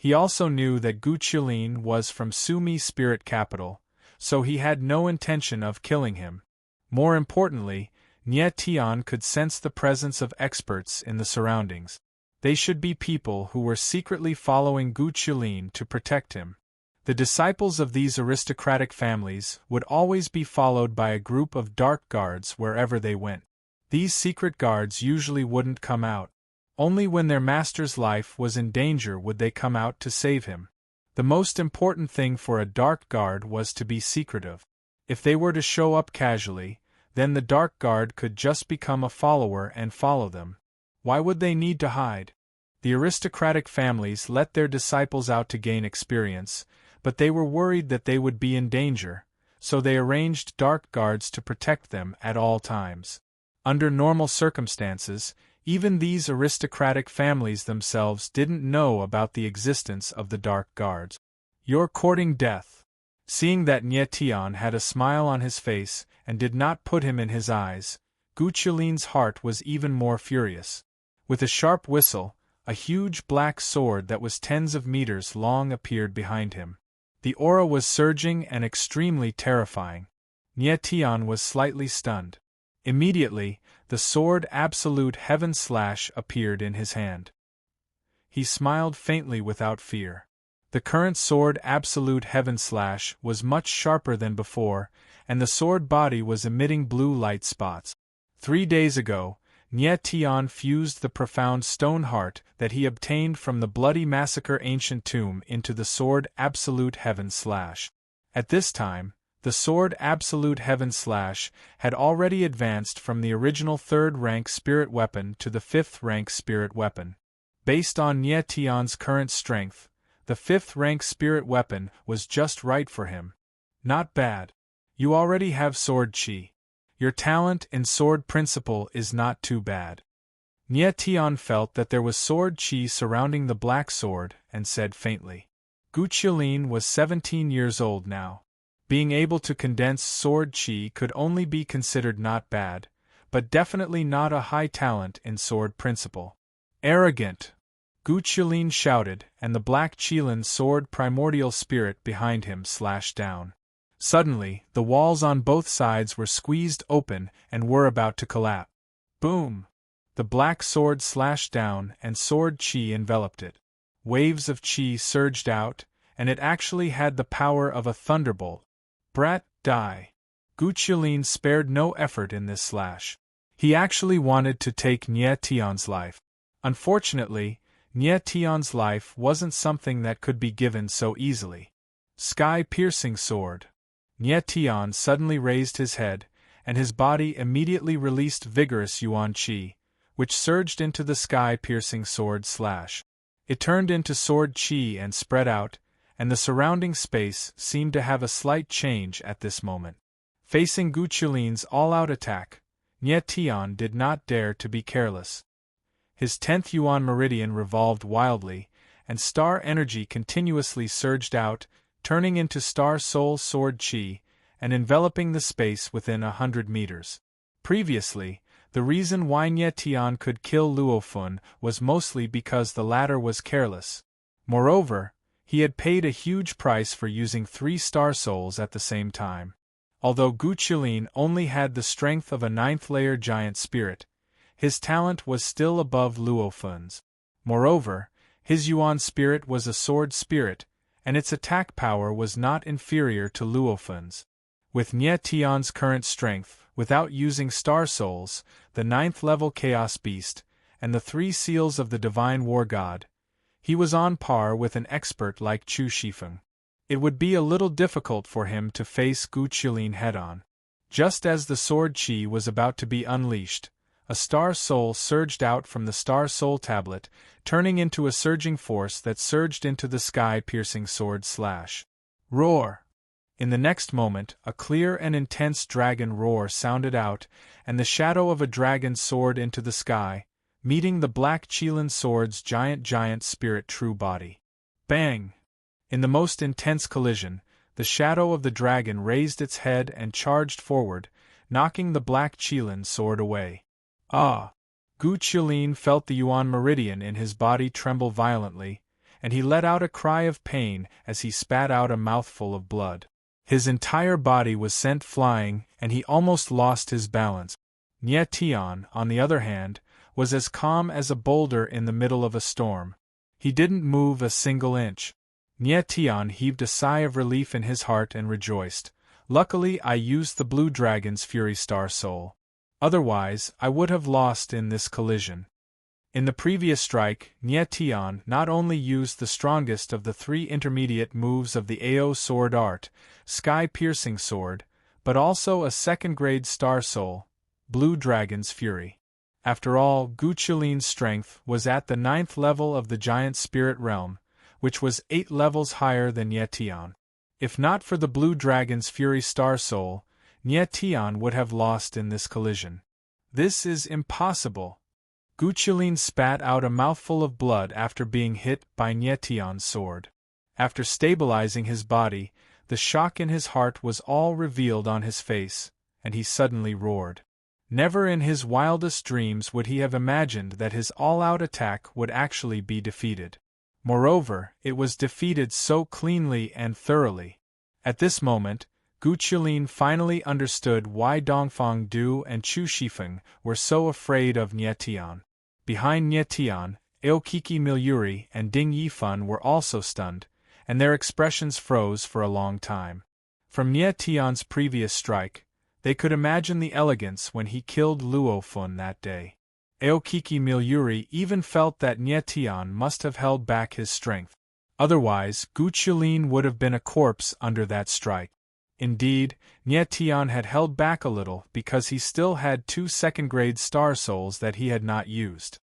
Speaker 1: He also knew that Gu Qilin was from Sumi spirit capital, so he had no intention of killing him. More importantly, Nie Tian could sense the presence of experts in the surroundings. They should be people who were secretly following Gu Qilin to protect him. The disciples of these aristocratic families would always be followed by a group of dark guards wherever they went. These secret guards usually wouldn't come out. Only when their master's life was in danger would they come out to save him. The most important thing for a dark guard was to be secretive. If they were to show up casually, then the dark guard could just become a follower and follow them. Why would they need to hide? The aristocratic families let their disciples out to gain experience, but they were worried that they would be in danger, so they arranged dark guards to protect them at all times. Under normal circumstances, even these aristocratic families themselves didn't know about the existence of the dark guards. "You're courting death." Seeing that Nie Tian had a smile on his face and did not put him in his eyes, Gu Qilin's heart was even more furious. With a sharp whistle, a huge black sword that was tens of meters long appeared behind him. The aura was surging and extremely terrifying. Nie Tian was slightly stunned. Immediately, the sword Absolute Heaven Slash appeared in his hand. He smiled faintly without fear. The current sword Absolute Heaven Slash was much sharper than before, and the sword body was emitting blue light spots. 3 days ago, Nie Tian fused the profound stone heart that he obtained from the Bloody Massacre ancient tomb into the sword Absolute Heaven Slash. At this time, the sword Absolute Heaven Slash had already advanced from the original 3rd rank spirit weapon to the 5th rank spirit weapon. Based on Nie Tian's current strength, the 5th rank spirit weapon was just right for him. Not bad. You already have sword chi. Your talent in sword principle is not too bad. Nie Tian felt that there was sword chi surrounding the black sword and said faintly. Gu Qilin was 17 years old now. Being able to condense sword chi could only be considered not bad, but definitely not a high talent in sword principle. Arrogant! Gu Qilin shouted, and the black Qilin sword primordial spirit behind him slashed down. Suddenly, the walls on both sides were squeezed open and were about to collapse. Boom! The black sword slashed down and sword chi enveloped it. Waves of chi surged out, and it actually had the power of a thunderbolt. Brat, die! Gu Qilin spared no effort in this slash. He actually wanted to take Nie Tian's life. Unfortunately, Nie Tian's life wasn't something that could be given so easily. Sky-piercing sword. Nie Tian suddenly raised his head, and his body immediately released vigorous yuan qi, which surged into the sky-piercing sword slash. It turned into sword chi and spread out, and the surrounding space seemed to have a slight change at this moment. Facing Gu Qilin's all-out attack, Nie Tian did not dare to be careless. His 10th yuan meridian revolved wildly, and star energy continuously surged out, turning into Star Soul Sword Chi, and enveloping the space within 100 meters. Previously, the reason why Nie Tian could kill Luofun was mostly because the latter was careless. Moreover, he had paid a huge price for using 3 Star Souls at the same time. Although Gu Qilin only had the strength of a 9th-layer giant spirit, his talent was still above Luofun's. Moreover, his Yuan spirit was a sword spirit, and its attack power was not inferior to Luofun's. With Nie Tian's current strength, without using Star Souls, the 9th-level Chaos Beast, and the 3 seals of the Divine War God, he was on par with an expert like Chu Shifeng. It would be a little difficult for him to face Gu Qilin head-on. Just as the sword chi was about to be unleashed, a Star Soul surged out from the Star Soul tablet, turning into a surging force that surged into the sky-piercing sword slash. Roar! In the next moment, a clear and intense dragon roar sounded out, and the shadow of a dragon soared into the sky, meeting the black Qilin sword's giant spirit true body. Bang! In the most intense collision, the shadow of the dragon raised its head and charged forward, knocking the black Qilin sword away. Ah! Gu Qilin felt the Yuan meridian in his body tremble violently, and he let out a cry of pain as he spat out a mouthful of blood. His entire body was sent flying, and he almost lost his balance. Nye Tian, on the other hand, was as calm as a boulder in the middle of a storm. He didn't move a single inch. Nye Tian heaved a sigh of relief in his heart and rejoiced. Luckily, I used the Blue Dragon's Fury Star Soul. Otherwise, I would have lost in this collision. In the previous strike, Nye Tian not only used the strongest of the 3 intermediate moves of the AO Sword Art, Sky-Piercing Sword, but also a second-grade Star Soul, Blue Dragon's Fury. After all, Gu Qilin's strength was at the 9th level of the Giant Spirit Realm, which was 8 levels higher than Nye Tian. If not for the Blue Dragon's Fury Star Soul, Nye Tian would have lost in this collision. This is impossible. Gu Qilin spat out a mouthful of blood after being hit by Nye Tian's sword. After stabilizing his body, the shock in his heart was all revealed on his face, and he suddenly roared. Never in his wildest dreams would he have imagined that his all-out attack would actually be defeated. Moreover, it was defeated so cleanly and thoroughly. At this moment, Gu Qilin finally understood why Dongfang Du and Chu Shifeng were so afraid of Nye Tian. Behind Nye Tian, Aokiki Milyuri and Ding Yifan were also stunned, and their expressions froze for a long time. From Nye Tian's previous strike, they could imagine the elegance when he killed Luofun that day. Aokiki Milyuri even felt that Nye Tian must have held back his strength. Otherwise, Gu Qilin would have been a corpse under that strike. Indeed, Nye Tian had held back a little because he still had 2 second-grade Star Souls that he had not used.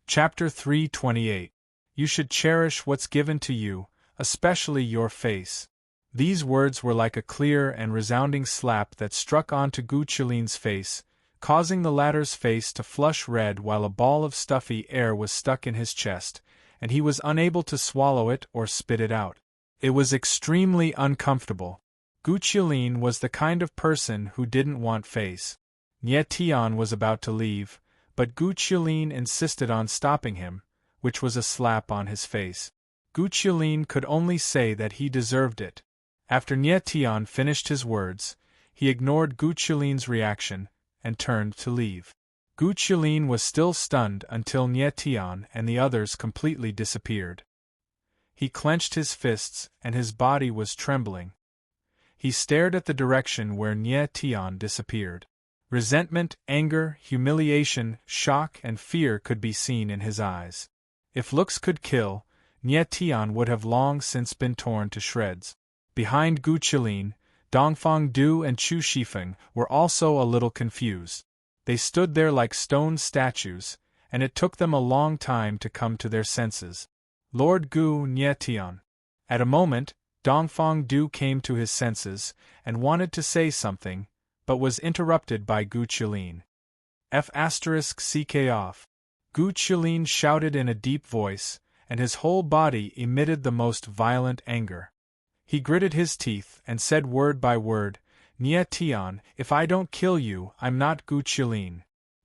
Speaker 1: Chapter 328. You should cherish what's given to you, especially your face. These words were like a clear and resounding slap that struck onto Gu Qilin's face, causing the latter's face to flush red while a ball of stuffy air was stuck in his chest, and he was unable to swallow it or spit it out. It was extremely uncomfortable. Gu Qilin was the kind of person who didn't want face. Nye Tian was about to leave, but Gu Qilin insisted on stopping him, which was a slap on his face. Gu Qilin could only say that he deserved it. After Nye Tian finished his words, he ignored Gu Qilin's reaction and turned to leave. Gu Qilin was still stunned until Nye Tian and the others completely disappeared. He clenched his fists and his body was trembling. He stared at the direction where Nye Tian disappeared. Resentment, anger, humiliation, shock, and fear could be seen in his eyes. If looks could kill, Nye Tian would have long since been torn to shreds. Behind Gu Qilin, Dongfang Du and Chu Shifeng were also a little confused. They stood there like stone statues, and it took them a long time to come to their senses. Lord Gu Nye Tian. At a moment, Dongfang Du came to his senses and wanted to say something, but was interrupted by Gu Qilin. F***ck off. Gu Qilin shouted in a deep voice, and his whole body emitted the most violent anger. He gritted his teeth and said word by word, Nye Tian, if I don't kill you, I'm not Gu Qilin.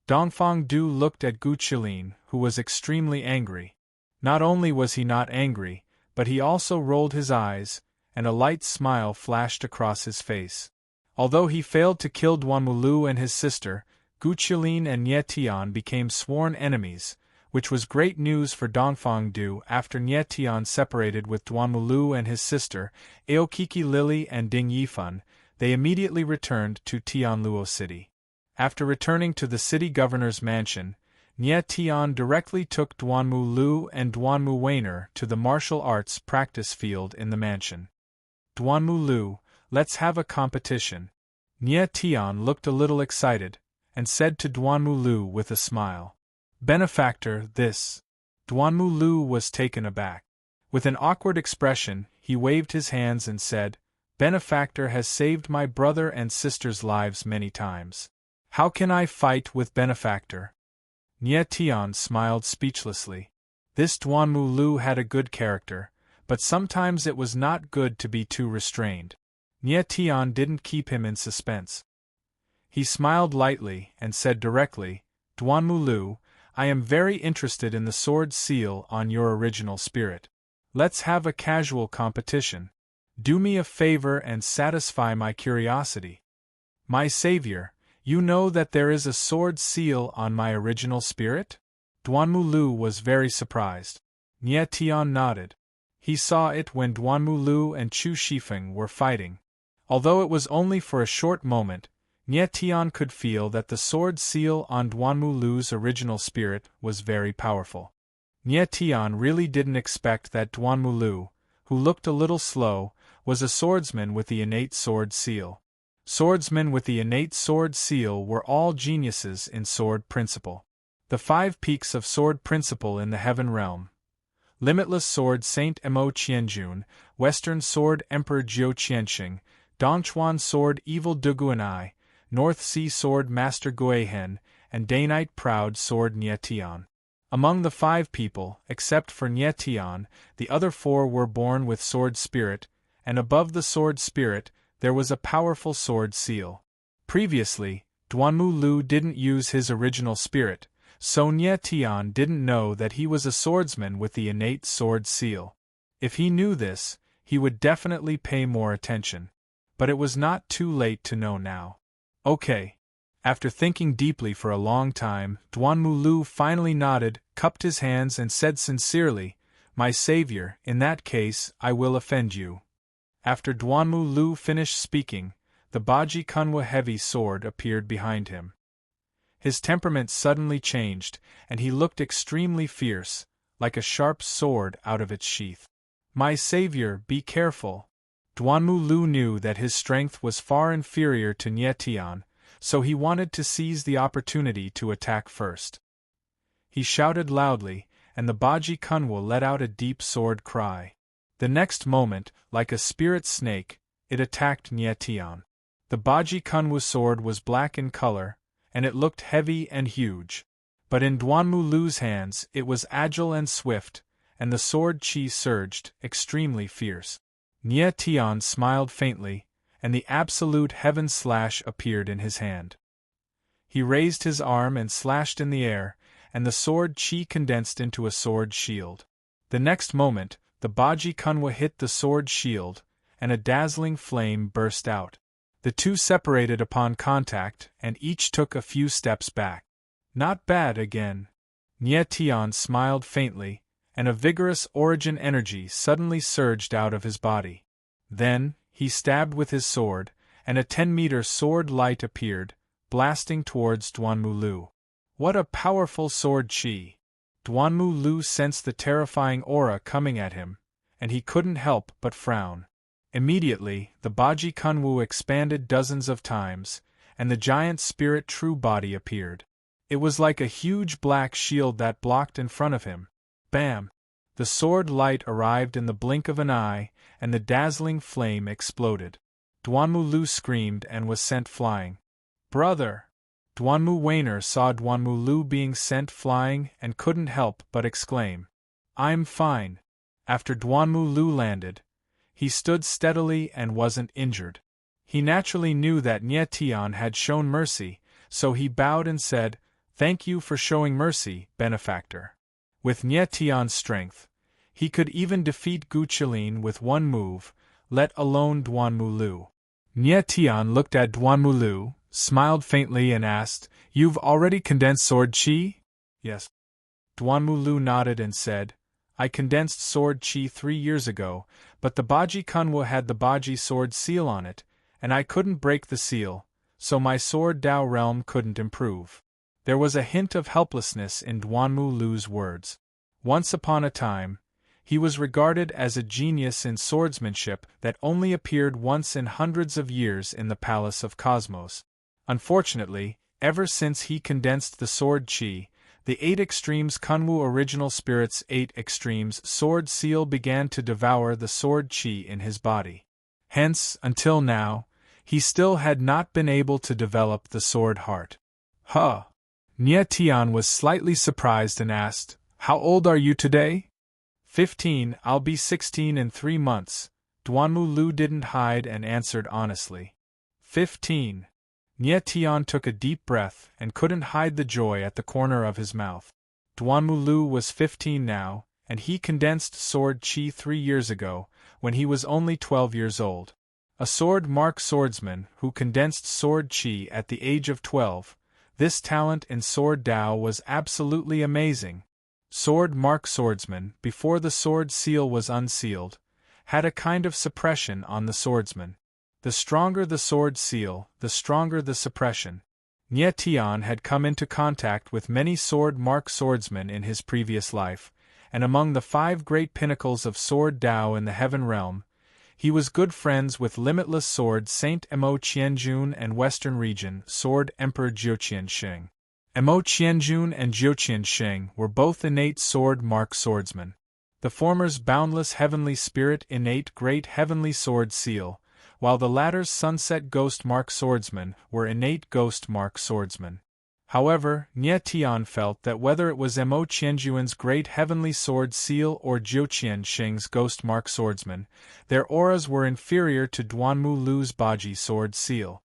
Speaker 1: Dongfang Du looked at Gu Qilin, who was extremely angry. Not only was he not angry, but he also rolled his eyes, and a light smile flashed across his face. Although he failed to kill Duanmulu and his sister, Gu Qilin and Nye Tian became sworn enemies, which was great news for Dongfang Du after Nye Tian separated with Duanmulu and his sister, Aokiki Lily and Ding Yifan. They immediately returned to Tianluo City. After returning to the city governor's mansion, Nye Tian directly took Duanmulu and Duanmu Weiner to the martial arts practice field in the mansion. Duanmulu, let's have a competition. Nye Tian looked a little excited, and said to Duanmulu with a smile. Benefactor, this. Duanmulu was taken aback. With an awkward expression, he waved his hands and said, Benefactor has saved my brother and sister's lives many times. How can I fight with Benefactor? Nye Tian smiled speechlessly. This Duanmulu had a good character, but sometimes it was not good to be too restrained. Nye Tian didn't keep him in suspense. He smiled lightly and said directly, Duanmulu, I am very interested in the sword seal on your original spirit. Let's have a casual competition. Do me a favor and satisfy my curiosity. My savior, you know that there is a sword seal on my original spirit? Duanmu was very surprised. Nie Tian nodded. He saw it when Duanmu and Chu Shifeng were fighting. Although it was only for a short moment, Nie Tian could feel that the sword seal on Duanmu's original spirit was very powerful. Nie Tian really didn't expect that Duanmu, who looked a little slow, was a swordsman with the innate sword seal. Swordsmen with the innate sword seal were all geniuses in sword principle. The 5 peaks of sword principle in the heaven realm. Limitless Sword Saint Mo Qianjun, Western Sword Emperor Jiu Qianxing, Dongchuan Sword Evil Duguanai, North Sea Sword Master Guihen, and Danite Proud Sword Nie Tian. Among the 5 people, except for Nie Tian, the other 4 were born with sword spirit, and above the sword spirit, there was a powerful sword seal. Previously, Duanmu didn't use his original spirit, so Nie Tian didn't know that he was a swordsman with the innate sword seal. If he knew this, he would definitely pay more attention. But it was not too late to know now. Okay. After thinking deeply for a long time, Duanmu finally nodded, cupped his hands and said sincerely, "My savior, in that case, I will offend you." After Duanmu finished speaking, the Baji Kunwa heavy sword appeared behind him. His temperament suddenly changed, and he looked extremely fierce, like a sharp sword out of its sheath. "My savior, be careful." Duanmu knew that his strength was far inferior to Nie Tian, so he wanted to seize the opportunity to attack first. He shouted loudly, and the Baji Kunwa let out a deep sword cry. The next moment, like a spirit snake, it attacked Nie Tian. The Baji Kunwa sword was black in color, and it looked heavy and huge. But in Duanmu's hands it was agile and swift, and the sword chi surged, extremely fierce. Nie Tian smiled faintly, and the absolute heaven slash appeared in his hand. He raised his arm and slashed in the air, and the sword chi condensed into a sword shield. The next moment, the Baji Kunwa hit the sword shield, and a dazzling flame burst out. The two separated upon contact, and each took a few steps back. "Not bad again." Nie Tian smiled faintly, and a vigorous origin energy suddenly surged out of his body. Then, he stabbed with his sword, and a 10-meter sword light appeared, blasting towards Duanmu. What a powerful sword chi! Duanmu sensed the terrifying aura coming at him, and he couldn't help but frown. Immediately, the Baji Kunwu expanded dozens of times, and the giant spirit true body appeared. It was like a huge black shield that blocked in front of him. Bam! The sword light arrived in the blink of an eye, and the dazzling flame exploded. Duanmu screamed and was sent flying. "Brother!" Duanmu Wainer saw Duanmu being sent flying and couldn't help but exclaim, "I'm fine." After Duanmu landed, he stood steadily and wasn't injured. He naturally knew that Nie Tian had shown mercy, so he bowed and said, "Thank you for showing mercy, benefactor." With Nie Tian's strength, he could even defeat Gu Qilin with one move, let alone Duanmu. Nie Tian looked at Duanmu, smiled faintly and asked, "You've already condensed sword chi?" "Yes." Duanmu nodded and said, "I condensed sword chi 3 years ago, but the Baji Kunwa had the Baji sword seal on it, and I couldn't break the seal, so my sword Dao realm couldn't improve." There was a hint of helplessness in Duanmu's words. Once upon a time, he was regarded as a genius in swordsmanship that only appeared once in hundreds of years in the Palace of Cosmos. Unfortunately, ever since he condensed the sword chi, the 8 Extremes Kunwu Original Spirit's 8 Extremes sword seal began to devour the sword chi in his body. Hence, until now, he still had not been able to develop the sword heart. "Huh!" Nie Tian was slightly surprised and asked, "How old are you today?" 15, I'll be 16 in 3 months, Duanmu didn't hide and answered honestly. 15. Nie Tian took a deep breath and couldn't hide the joy at the corner of his mouth. Duanmu was 15 now, and he condensed sword chi 3 years ago, when he was only 12 years old. A sword mark swordsman who condensed sword chi at the age of 12. This talent in sword Dao was absolutely amazing. Sword mark swordsman, before the sword seal was unsealed, had a kind of suppression on the swordsman. The stronger the sword seal, the stronger the suppression. Nie Tian had come into contact with many sword mark swordsmen in his previous life, and among the 5 great pinnacles of sword Dao in the heaven realm, he was good friends with limitless sword Saint Mo Qianjun and Western region sword Emperor Jiuqian Sheng. Mo Qianjun and Jiuqian Sheng were both innate sword mark swordsmen. The former's boundless heavenly spirit innate great heavenly sword seal, while the latter's sunset ghost mark swordsmen were innate ghost mark swordsmen. However, Nie Tian felt that whether it was Mo Qianjuan's great heavenly sword seal or Jiuqian Sheng's ghost mark swordsman, their auras were inferior to Duanmu Lu's Baji sword seal.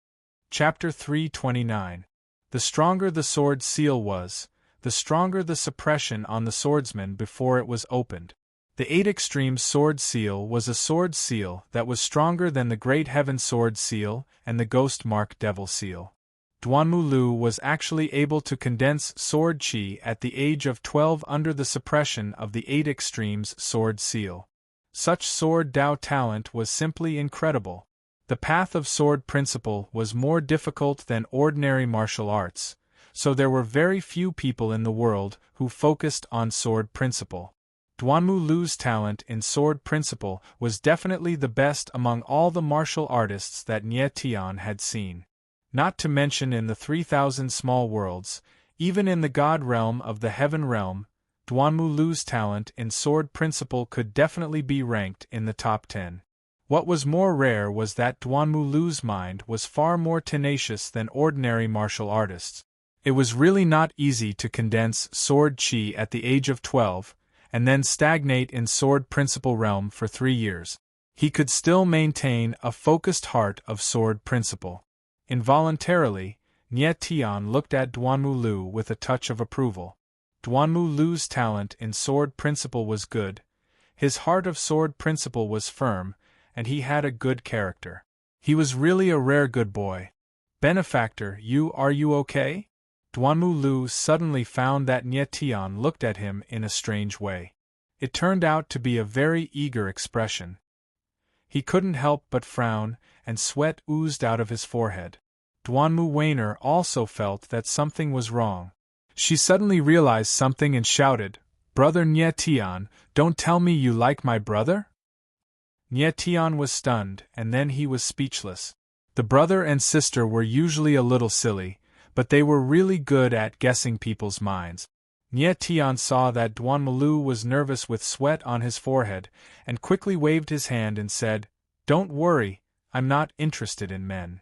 Speaker 1: Chapter 329. The stronger the sword seal was, the stronger the suppression on the swordsman before it was opened. The 8 Extremes sword seal was a sword seal that was stronger than the Great Heaven sword seal and the Ghost Mark Devil seal. Duanmu Lu was actually able to condense sword chi at the age of 12 under the suppression of the 8 Extremes sword seal. Such sword Dao talent was simply incredible. The path of sword principle was more difficult than ordinary martial arts, so there were very few people in the world who focused on sword principle. Duanmu Lu's talent in sword principle was definitely the best among all the martial artists that Nie Tian had seen. Not to mention in the 3,000 small worlds, even in the god realm of the heaven realm, Duanmu Lu's talent in sword principle could definitely be ranked in the top 10. What was more rare was that Duanmu Lu's mind was far more tenacious than ordinary martial artists. It was really not easy to condense sword chi at the age of 12, and then stagnate in sword principle realm for 3 years. He could still maintain a focused heart of sword principle. Involuntarily, Nie Tian looked at Duanmu Lu with a touch of approval. Duanmu Lu's talent in sword principle was good, his heart of sword principle was firm, and he had a good character. He was really a rare good boy. Benefactor, are you okay? Duanmu Lu suddenly found that Nie Tian looked at him in a strange way. It turned out to be a very eager expression. He couldn't help but frown, and sweat oozed out of his forehead. Duanmu Weiner also felt that something was wrong. She suddenly realized something and shouted, "Brother Nie Tian, don't tell me you like my brother?" Nie Tian was stunned, and then he was speechless. The brother and sister were usually a little silly, but they were really good at guessing people's minds. Nie Tian saw that Duanmu Lu was nervous with sweat on his forehead, and quickly waved his hand and said, "Don't worry, I'm not interested in men."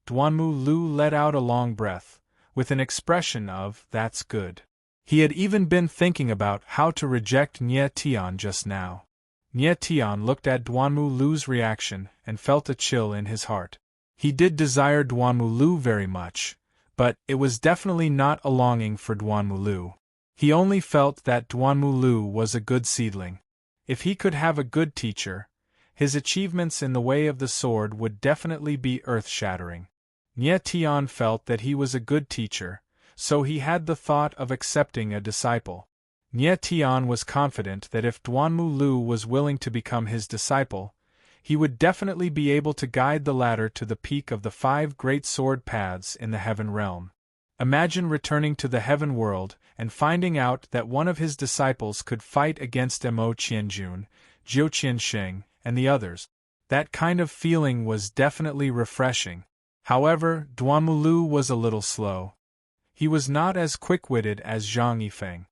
Speaker 1: Duanmu Lu let out a long breath, with an expression of, "That's good." He had even been thinking about how to reject Nie Tian just now. Nie Tian looked at Duanmu Lu's reaction and felt a chill in his heart. He did desire Duanmu Lu very much, but it was definitely not a longing for Duanmu Lu. He only felt that Duanmu Lu was a good seedling. If he could have a good teacher, his achievements in the way of the sword would definitely be earth-shattering. Nie Tian felt that he was a good teacher, so he had the thought of accepting a disciple. Nie Tian was confident that if Duanmu Lu was willing to become his disciple, he would definitely be able to guide the latter to the peak of the 5 great sword paths in the heaven realm. Imagine returning to the heaven world and finding out that one of his disciples could fight against Mo Qianjun, Jiuqian Sheng, and the others. That kind of feeling was definitely refreshing. However, Duanmu Lu was a little slow. He was not as quick-witted as Zhang Yifeng.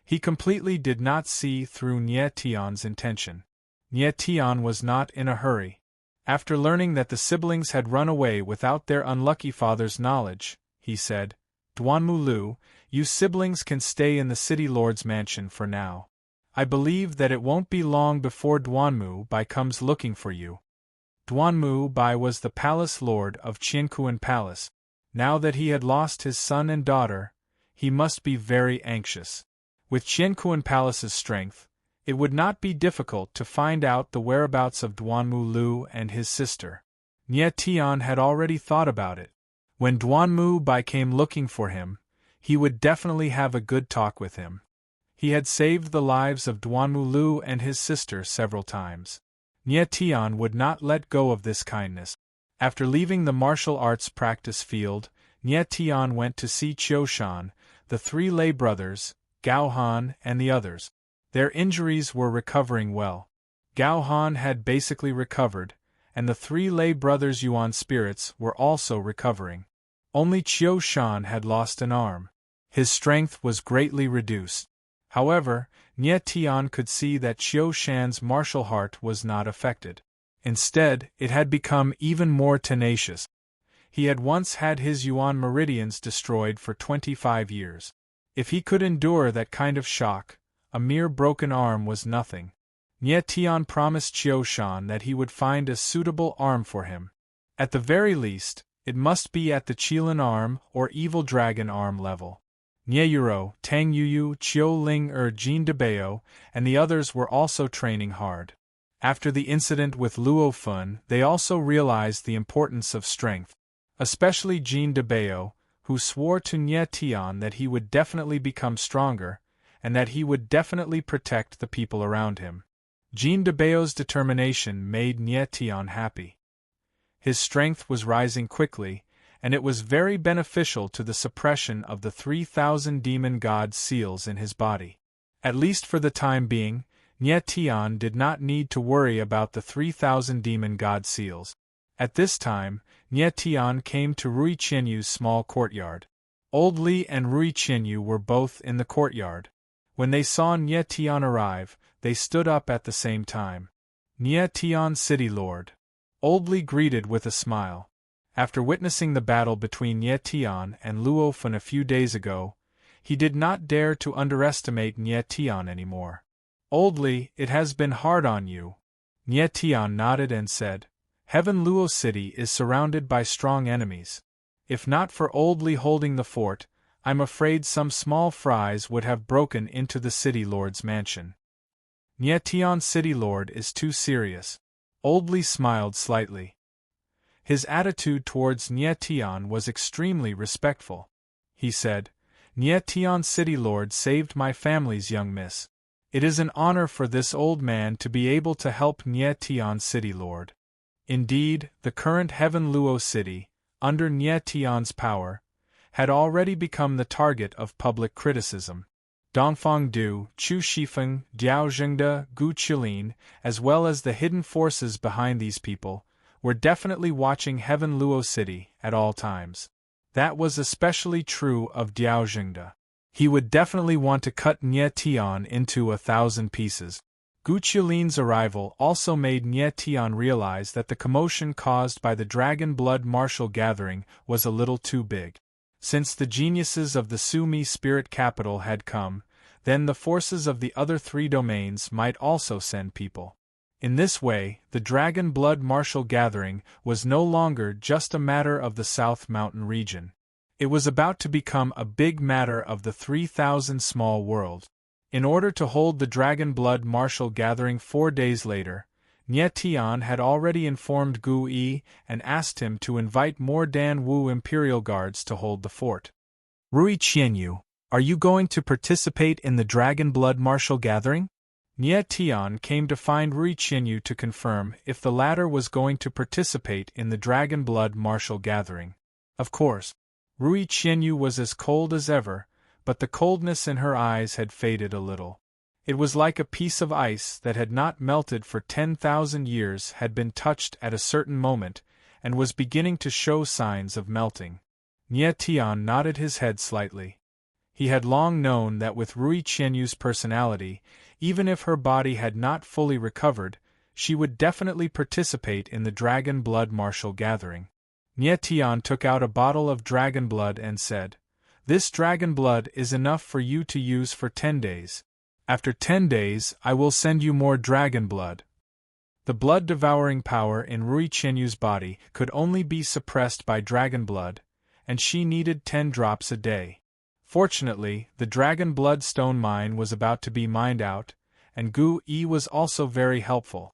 Speaker 1: He completely did not see through Nie Tian's intention. Nie Tian was not in a hurry. After learning that the siblings had run away without their unlucky father's knowledge, he said, "Duanmu Lu, you siblings can stay in the city lord's mansion for now. I believe that it won't be long before Duanmu Bai comes looking for you." Duanmu Bai was the palace lord of Qiankuan Palace. Now that he had lost his son and daughter, he must be very anxious. With Qianquan Palace's strength, it would not be difficult to find out the whereabouts of Duanmu Lu and his sister. Nie Tian had already thought about it. When Duanmu Bai came looking for him, he would definitely have a good talk with him. He had saved the lives of Duanmu Lu and his sister several times. Nie Tian would not let go of this kindness. After leaving the martial arts practice field, Nie Tian went to see Qiu Shan, the three lay brothers, Gao Han and the others. Their injuries were recovering well. Gao Han had basically recovered, and the three lay brothers' Yuan spirits were also recovering. Only Qiu Shan had lost an arm. His strength was greatly reduced. However, Nie Tian could see that Qiu Shan's martial heart was not affected. Instead, it had become even more tenacious. He had once had his Yuan meridians destroyed for 25 years. If he could endure that kind of shock, a mere broken arm was nothing. Nie Tian promised Qiu Shan that he would find a suitable arm for him. At the very least, it must be at the Qilin arm or evil dragon arm level. Nie Yuro, Tang Yuyu, Qiu Ling Jin Debao, and the others were also training hard. After the incident with Luo Fun, they also realized the importance of strength. Especially Jin Debao, who swore to Nie Tian that he would definitely become stronger, and that he would definitely protect the people around him. Jin Debao's determination made Nie Tian happy. His strength was rising quickly, and it was very beneficial to the suppression of the 3,000 demon god seals in his body. At least for the time being, Nie Tian did not need to worry about the 3,000 demon god seals. At this time, Nie Tian came to Rui Qianyu's small courtyard. Old Li and Rui Qianyu were both in the courtyard. When they saw Nie Tian arrive, they stood up at the same time. Nie Tian, City Lord. Old Li greeted with a smile. After witnessing the battle between Nie Tian and Luo Fun a few days ago, he did not dare to underestimate Nie Tian anymore. Old Li, it has been hard on you. Nie Tian nodded and said, Heaven Luo City is surrounded by strong enemies. If not for Old Li holding the fort, I'm afraid some small fries would have broken into the City Lord's mansion. Nie Tian, City Lord, is too serious. Old Li smiled slightly. His attitude towards Nie Tian was extremely respectful. He said, Nie Tian, City Lord, saved my family's young miss. It is an honor for this old man to be able to help Nie Tian, City Lord. Indeed, the current Heaven Luo City, under Nie Tian's power, had already become the target of public criticism. Dongfang Du, Chu Shifeng, Diao Zhengde, Gu Qilin, as well as the hidden forces behind these people, were definitely watching Heaven Luo City at all times. That was especially true of Diao Zhengde. He would definitely want to cut Nie Tian into 1,000 pieces. Gu Qilin's arrival also made Nie Tian realize that the commotion caused by the Dragon Blood Martial Gathering was a little too big. Since the geniuses of the Su-Mi Spirit Capital had come, then the forces of the other three domains might also send people. In this way, the Dragon Blood Martial Gathering was no longer just a matter of the South Mountain region. It was about to become a big matter of the 3,000 small world. In order to hold the Dragon Blood Martial Gathering 4 days later, Nie Tian had already informed Gu Yi and asked him to invite more Dan Wu Imperial Guards to hold the fort. Rui Qianyu, are you going to participate in the Dragon Blood Martial Gathering? Nie Tian came to find Rui Qianyu to confirm if the latter was going to participate in the Dragon Blood Martial Gathering. Of course, Rui Qianyu was as cold as ever, but the coldness in her eyes had faded a little. It was like a piece of ice that had not melted for 10,000 years had been touched at a certain moment, and was beginning to show signs of melting. Nie Tian nodded his head slightly. He had long known that with Rui Qianyu's personality, even if her body had not fully recovered, she would definitely participate in the Dragon Blood Martial Gathering. Nie Tian took out a bottle of dragon blood and said, "This dragon blood is enough for you to use for 10 days. After 10 days, I will send you more dragon blood." The blood-devouring power in Rui Qianyu's body could only be suppressed by dragon blood, and she needed 10 drops a day. Fortunately, the dragon blood stone mine was about to be mined out, and Gu Yi was also very helpful.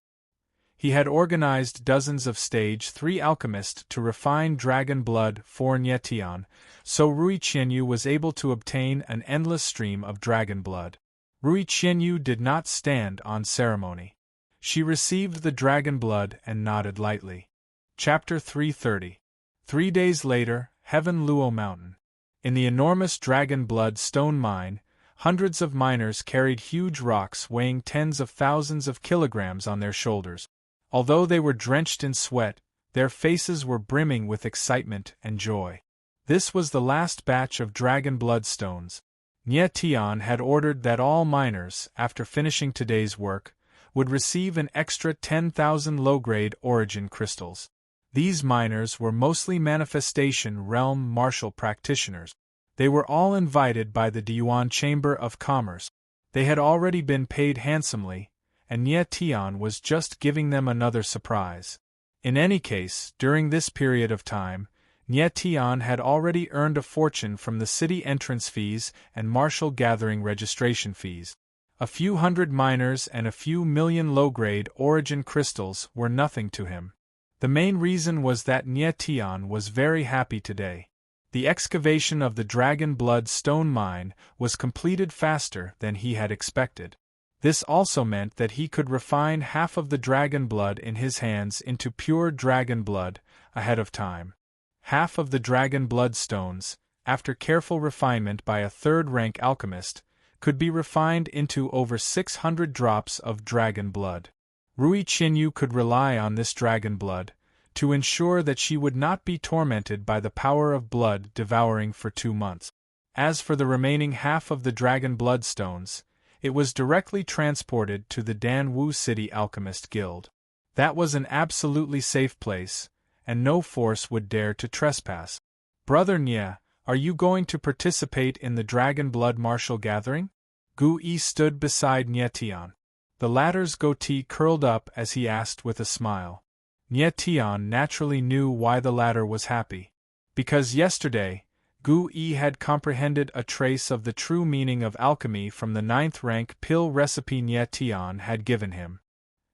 Speaker 1: He had organized dozens of Stage 3 alchemists to refine dragon blood for Nietian, so Rui Qianyu was able to obtain an endless stream of dragon blood. Rui Qianyu did not stand on ceremony. She received the dragon blood and nodded lightly. Chapter 330. 3 days later, Heaven Luo Mountain. In the enormous dragon blood stone mine, hundreds of miners carried huge rocks weighing tens of thousands of kilograms on their shoulders. Although they were drenched in sweat, their faces were brimming with excitement and joy. This was the last batch of dragon blood stones. Nietian had ordered that all miners, after finishing today's work, would receive an extra 10,000 low-grade origin crystals. These miners were mostly Manifestation Realm martial practitioners. They were all invited by the Deyuan Chamber of Commerce. They had already been paid handsomely, and Nietian was just giving them another surprise. In any case, during this period of time, Nietian had already earned a fortune from the city entrance fees and martial gathering registration fees. A few hundred miners and a few million low-grade origin crystals were nothing to him. The main reason was that Nietian was very happy today. The excavation of the dragon blood stone mine was completed faster than he had expected. This also meant that he could refine half of the dragon blood in his hands into pure dragon blood ahead of time. Half of the dragon blood stones, after careful refinement by a third-rank alchemist, could be refined into over 600 drops of dragon blood. Rui Qianyu could rely on this dragon blood to ensure that she would not be tormented by the power of blood devouring for 2 months. As for the remaining half of the dragon blood stones, it was directly transported to the Danwu City Alchemist Guild. That was an absolutely safe place, and no force would dare to trespass. Brother Nye, are you going to participate in the dragon blood martial gathering? Gu Yi stood beside Nietian. The latter's goatee curled up as he asked with a smile. Nietian naturally knew why the latter was happy. Because yesterday, Gu Yi had comprehended a trace of the true meaning of alchemy from the 9th-rank pill recipe Nietian had given him.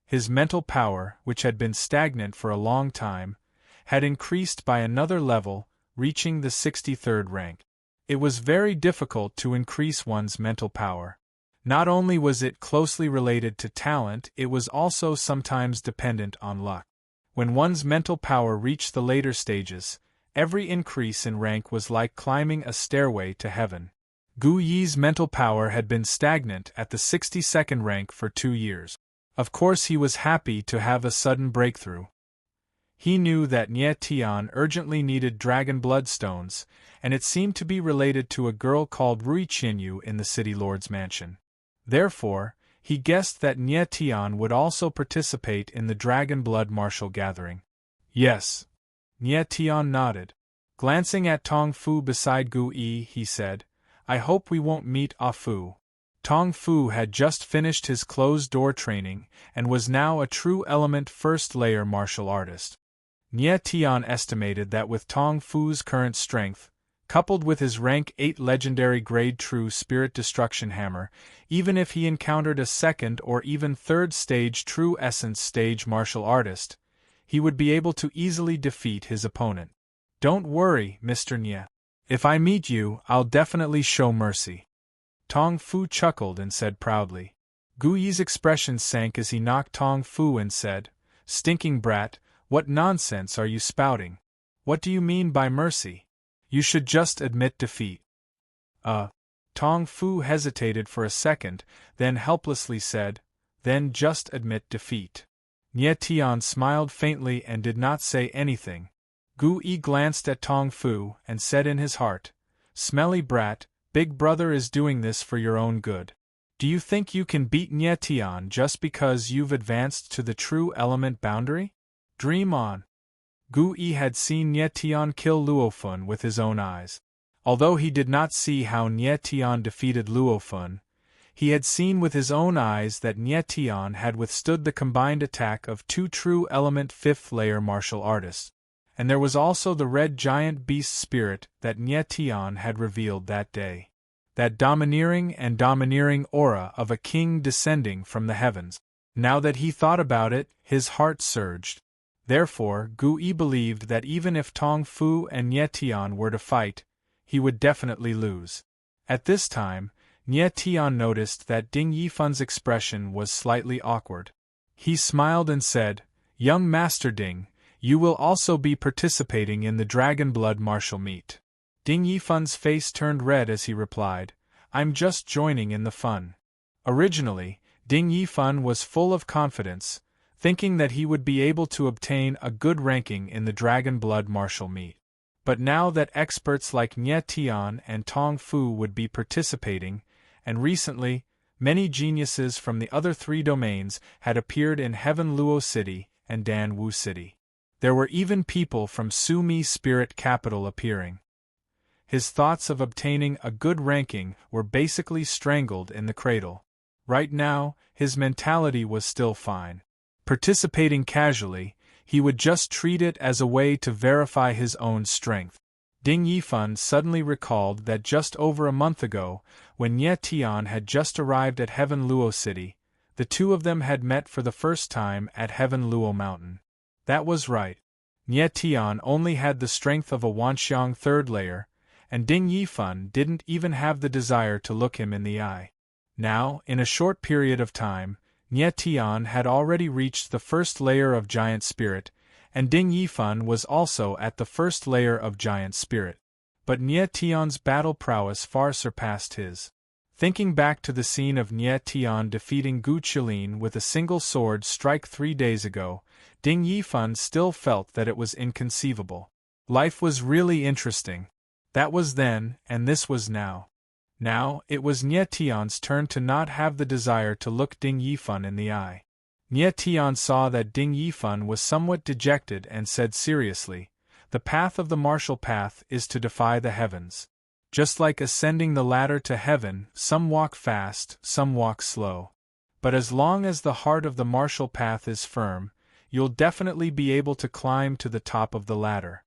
Speaker 1: His mental power, which had been stagnant for a long time, had increased by another level, reaching the 63rd rank. It was very difficult to increase one's mental power. Not only was it closely related to talent, it was also sometimes dependent on luck. When one's mental power reached the later stages, every increase in rank was like climbing a stairway to heaven. Gu Yi's mental power had been stagnant at the 62nd rank for 2 years. Of course he was happy to have a sudden breakthrough. He knew that Nietian urgently needed dragon blood stones, and it seemed to be related to a girl called Rui Qianyu in the city lord's mansion. Therefore, he guessed that Nietian would also participate in the dragon blood martial gathering. Yes. Nietian nodded. Glancing at Tong Fu beside Gu Yi, he said, I hope we won't meet Ah Fu. Tong Fu had just finished his closed-door training and was now a true element first-layer martial artist. Nietian estimated that with Tong Fu's current strength, coupled with his rank 8 legendary grade true spirit destruction hammer, even if he encountered a 2nd or even 3rd stage true essence stage martial artist, he would be able to easily defeat his opponent. Don't worry, Mr. Nye. If I meet you, I'll definitely show mercy. Tong Fu chuckled and said proudly. Gu Yi's expression sank as he knocked Tong Fu and said, Stinking brat, what nonsense are you spouting? What do you mean by mercy? You should just admit defeat. Tong Fu hesitated for a second, then helplessly said, Then just admit defeat. Nietian smiled faintly and did not say anything. Gu Yi glanced at Tong Fu and said in his heart, Smelly brat, Big Brother is doing this for your own good. Do you think you can beat Nietian just because you've advanced to the true element boundary? Dream on. Gu Yi had seen Nietian kill Luofun with his own eyes. Although he did not see how Nietian defeated Luofun, he had seen with his own eyes that Nietian had withstood the combined attack of 2 true element 5th-layer martial artists. And there was also the red giant beast spirit that Nietian had revealed that day. that domineering aura of a king descending from the heavens. Now that he thought about it, his heart surged. Therefore, Gu Yi believed that even if Tong Fu and Nie Tian were to fight, he would definitely lose. At this time, Nie Tian noticed that Ding Yifan's expression was slightly awkward. He smiled and said, "Young Master Ding, you will also be participating in the Dragon Blood martial meet." Ding Yifan's face turned red as he replied, "I'm just joining in the fun." Originally, Ding Yifan was full of confidence, thinking that he would be able to obtain a good ranking in the Dragon Blood martial meet. But now that experts like Nie Tian and Tong Fu would be participating, and recently, many geniuses from the other three domains had appeared in Heaven Luo City and Dan Wu City. There were even people from Su Mi Spirit Capital appearing. His thoughts of obtaining a good ranking were basically strangled in the cradle. Right now, his mentality was still fine. Participating casually, he would just treat it as a way to verify his own strength. Ding Yifan suddenly recalled that just over a month ago, when Nie Tian had just arrived at Heaven Luo City, the two of them had met for the first time at Heaven Luo Mountain. That was right. Nie Tian only had the strength of a Wanxiang third layer, and Ding Yifan didn't even have the desire to look him in the eye. Now, in a short period of time, Nie Tian had already reached the first layer of Giant Spirit, and Ding Yifan was also at the first layer of Giant Spirit. But Nie Tian's battle prowess far surpassed his. Thinking back to the scene of Nie Tian defeating Gu Qilin with a single sword strike 3 days ago, Ding Yifan still felt that it was inconceivable. Life was really interesting. That was then, and this was now. Now, it was Nie Tian's turn to not have the desire to look Ding Yifan in the eye. Nie Tian saw that Ding Yifan was somewhat dejected and said seriously, "The path of the martial path is to defy the heavens. Just like ascending the ladder to heaven, some walk fast, some walk slow. But as long as the heart of the martial path is firm, you'll definitely be able to climb to the top of the ladder."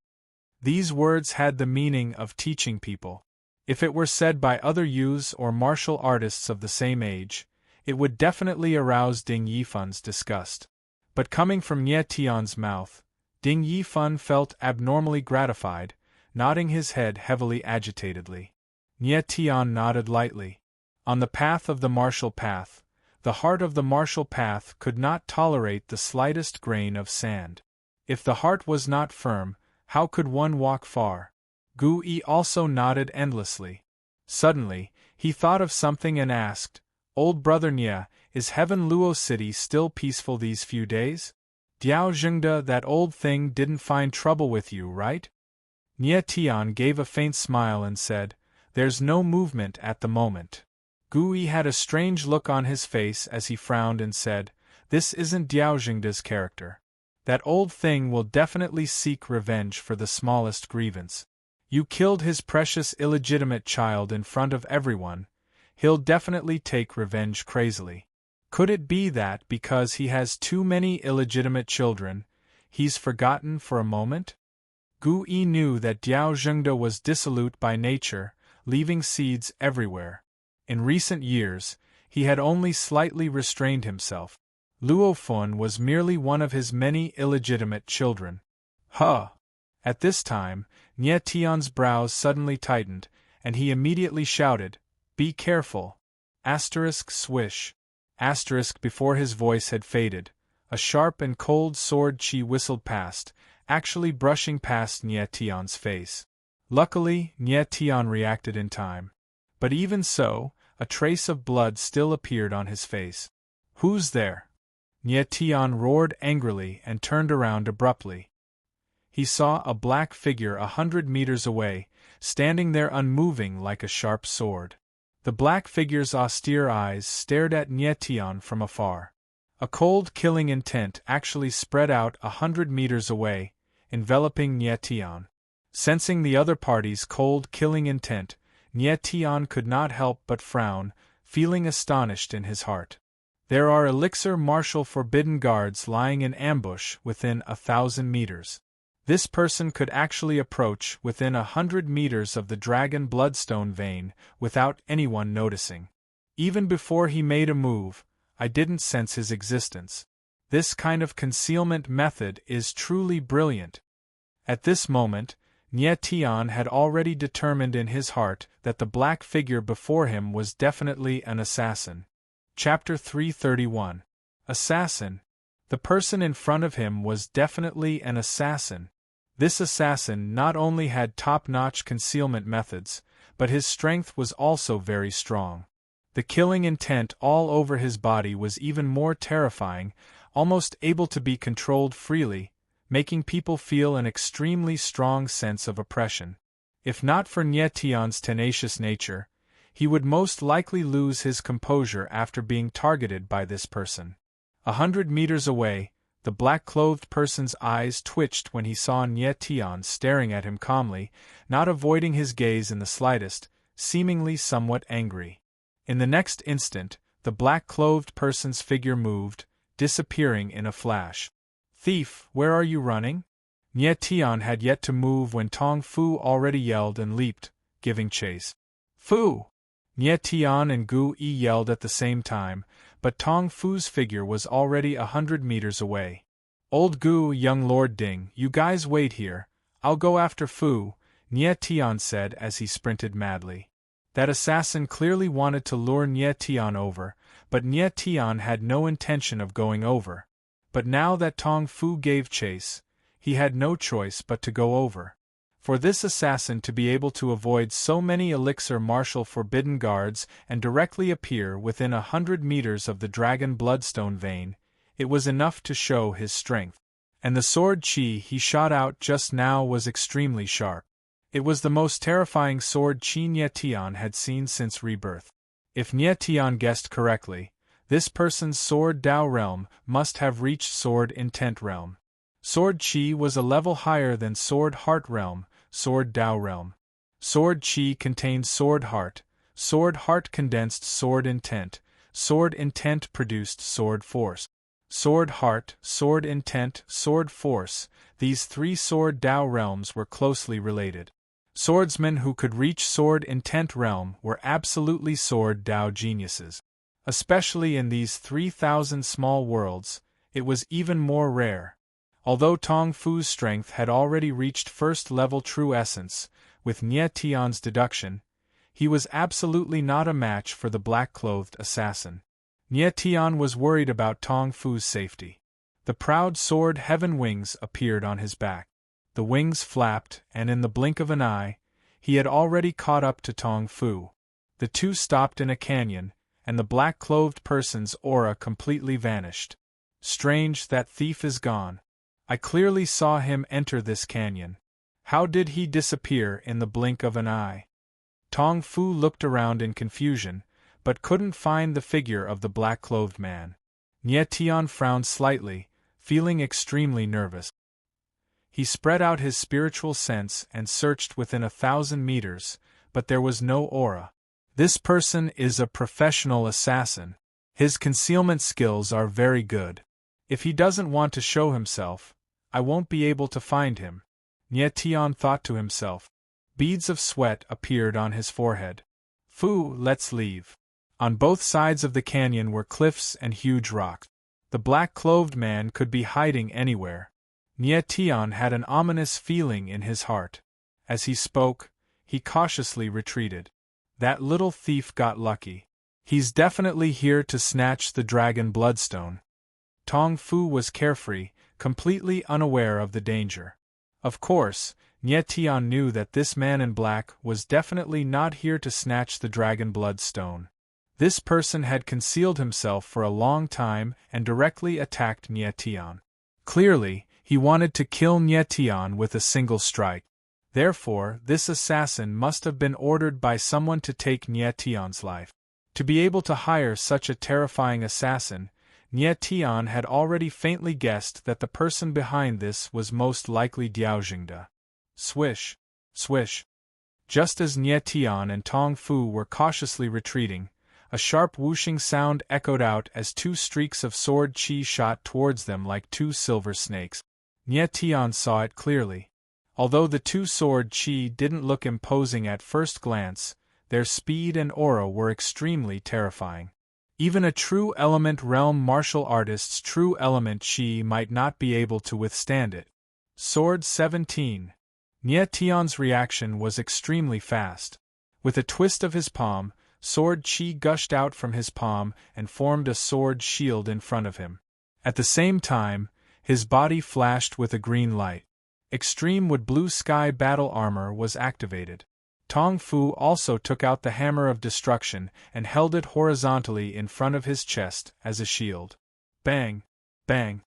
Speaker 1: These words had the meaning of teaching people. If it were said by other youths or martial artists of the same age, it would definitely arouse Ding Yifan's disgust. But coming from Nie Tian's mouth, Ding Yifan felt abnormally gratified, nodding his head heavily agitatedly. Nie Tian nodded lightly. On the path of the martial path, the heart of the martial path could not tolerate the slightest grain of sand. If the heart was not firm, how could one walk far? Gu Yi also nodded endlessly. Suddenly, he thought of something and asked, "Old brother Nie, is Heaven Luo City still peaceful these few days? Diao Zhengde, that old thing, didn't find trouble with you, right?" Nie Tian gave a faint smile and said, "There's no movement at the moment." Gu Yi had a strange look on his face as he frowned and said, "This isn't Diao Zhengde's character. That old thing will definitely seek revenge for the smallest grievance. You killed his precious illegitimate child in front of everyone. He'll definitely take revenge crazily. Could it be that because he has too many illegitimate children, he's forgotten for a moment?" Gu Yi knew that Diao Zhengde was dissolute by nature, leaving seeds everywhere. In recent years, he had only slightly restrained himself. Luo Fun was merely one of his many illegitimate children. Huh! At this time, Nie Tian's brows suddenly tightened, and he immediately shouted, "Be careful!" Swish. Before his voice had faded, a sharp and cold sword chi whistled past, actually brushing past Nie Tian's face. Luckily, Nie Tian reacted in time. But even so, a trace of blood still appeared on his face. "Who's there?" Nie Tian roared angrily and turned around abruptly. He saw a black figure 100 meters away, standing there unmoving like a sharp sword. The black figure's austere eyes stared at Nie Tian from afar. A cold killing intent actually spread out 100 meters away, enveloping Nie Tian. Sensing the other party's cold killing intent, Nie Tian could not help but frown, feeling astonished in his heart. There are elixir martial forbidden guards lying in ambush within 1,000 meters. This person could actually approach within 100 meters of the dragon bloodstone vein without anyone noticing. Even before he made a move, I didn't sense his existence. This kind of concealment method is truly brilliant. At this moment, Nye Tian had already determined in his heart that the black figure before him was definitely an assassin. Chapter 331. Assassin. The person in front of him was definitely an assassin. This assassin not only had top-notch concealment methods, but his strength was also very strong. The killing intent all over his body was even more terrifying, almost able to be controlled freely, making people feel an extremely strong sense of oppression. If not for Nye Tian's tenacious nature, he would most likely lose his composure after being targeted by this person. 100 meters away, the black-clothed person's eyes twitched when he saw Nye Tian staring at him calmly, not avoiding his gaze in the slightest, seemingly somewhat angry. In the next instant, the black-clothed person's figure moved, disappearing in a flash. "Thief, where are you running?" Nye Tian had yet to move when Tong Fu already yelled and leaped, giving chase. "Fu!" Nye Tian and Gu Yi yelled at the same time, but Tong Fu's figure was already 100 meters away. "Old Gu, young Lord Ding, you guys wait here, I'll go after Fu," Nye Tian said as he sprinted madly. That assassin clearly wanted to lure Nye Tian over, but Nye Tian had no intention of going over. But now that Tong Fu gave chase, he had no choice but to go over. For this assassin to be able to avoid so many elixir martial forbidden guards and directly appear within 100 meters of the dragon bloodstone vein, it was enough to show his strength. And the sword chi he shot out just now was extremely sharp. It was the most terrifying sword chi Nye Tian had seen since rebirth. If Nye Tian guessed correctly, this person's Sword Dao realm must have reached Sword Intent realm. Sword Chi was a level higher than Sword Heart realm, Sword Dao realm. Sword Chi contained Sword Heart condensed Sword Intent produced Sword Force. Sword Heart, Sword Intent, Sword Force, these three Sword Dao realms were closely related. Swordsmen who could reach Sword Intent realm were absolutely Sword Dao geniuses. Especially in these 3,000 small worlds, it was even more rare. Although Tong Fu's strength had already reached first-level true essence, with Nye Tian's deduction, he was absolutely not a match for the black-clothed assassin. Nye Tian was worried about Tong Fu's safety. The proud sword heaven wings appeared on his back. The wings flapped, and in the blink of an eye, he had already caught up to Tong Fu. The two stopped in a canyon, and the black-clothed person's aura completely vanished. Strange, that thief is gone. I clearly saw him enter this canyon. How did he disappear in the blink of an eye? Tong Fu looked around in confusion, but couldn't find the figure of the black-clothed man. Nye Tian frowned slightly, feeling extremely nervous. He spread out his spiritual sense and searched within 1,000 meters, but there was no aura. This person is a professional assassin. His concealment skills are very good. If he doesn't want to show himself, I won't be able to find him, Nye Tian thought to himself. Beads of sweat appeared on his forehead. Fu, let's leave. On both sides of the canyon were cliffs and huge rocks. The black-clothed man could be hiding anywhere. Nye Tian had an ominous feeling in his heart. As he spoke, he cautiously retreated. That little thief got lucky. He's definitely here to snatch the dragon bloodstone. Tong Fu was carefree, completely unaware of the danger. Of course, Nye Tian knew that this man in black was definitely not here to snatch the dragon bloodstone. This person had concealed himself for a long time and directly attacked Nye Tian. Clearly, he wanted to kill Nye Tian with a single strike. Therefore, this assassin must have been ordered by someone to take Nye Tian's life. To be able to hire such a terrifying assassin, Nye Tian had already faintly guessed that the person behind this was most likely Diao Jingde. Swish, swish. Just as Nye Tian and Tong Fu were cautiously retreating, a sharp whooshing sound echoed out as two streaks of sword chi shot towards them like two silver snakes. Nie Tian saw it clearly. Although the two-sword chi didn't look imposing at first glance, their speed and aura were extremely terrifying. Even a true element realm martial artist's true element chi might not be able to withstand it. Sword 17. Nie Tian's reaction was extremely fast. With a twist of his palm, sword chi gushed out from his palm and formed a sword shield in front of him. At the same time, his body flashed with a green light. Extreme Wood Blue Sky battle armor was activated. Tong Fu also took out the Hammer of Destruction and held it horizontally in front of his chest as a shield. Bang! Bang!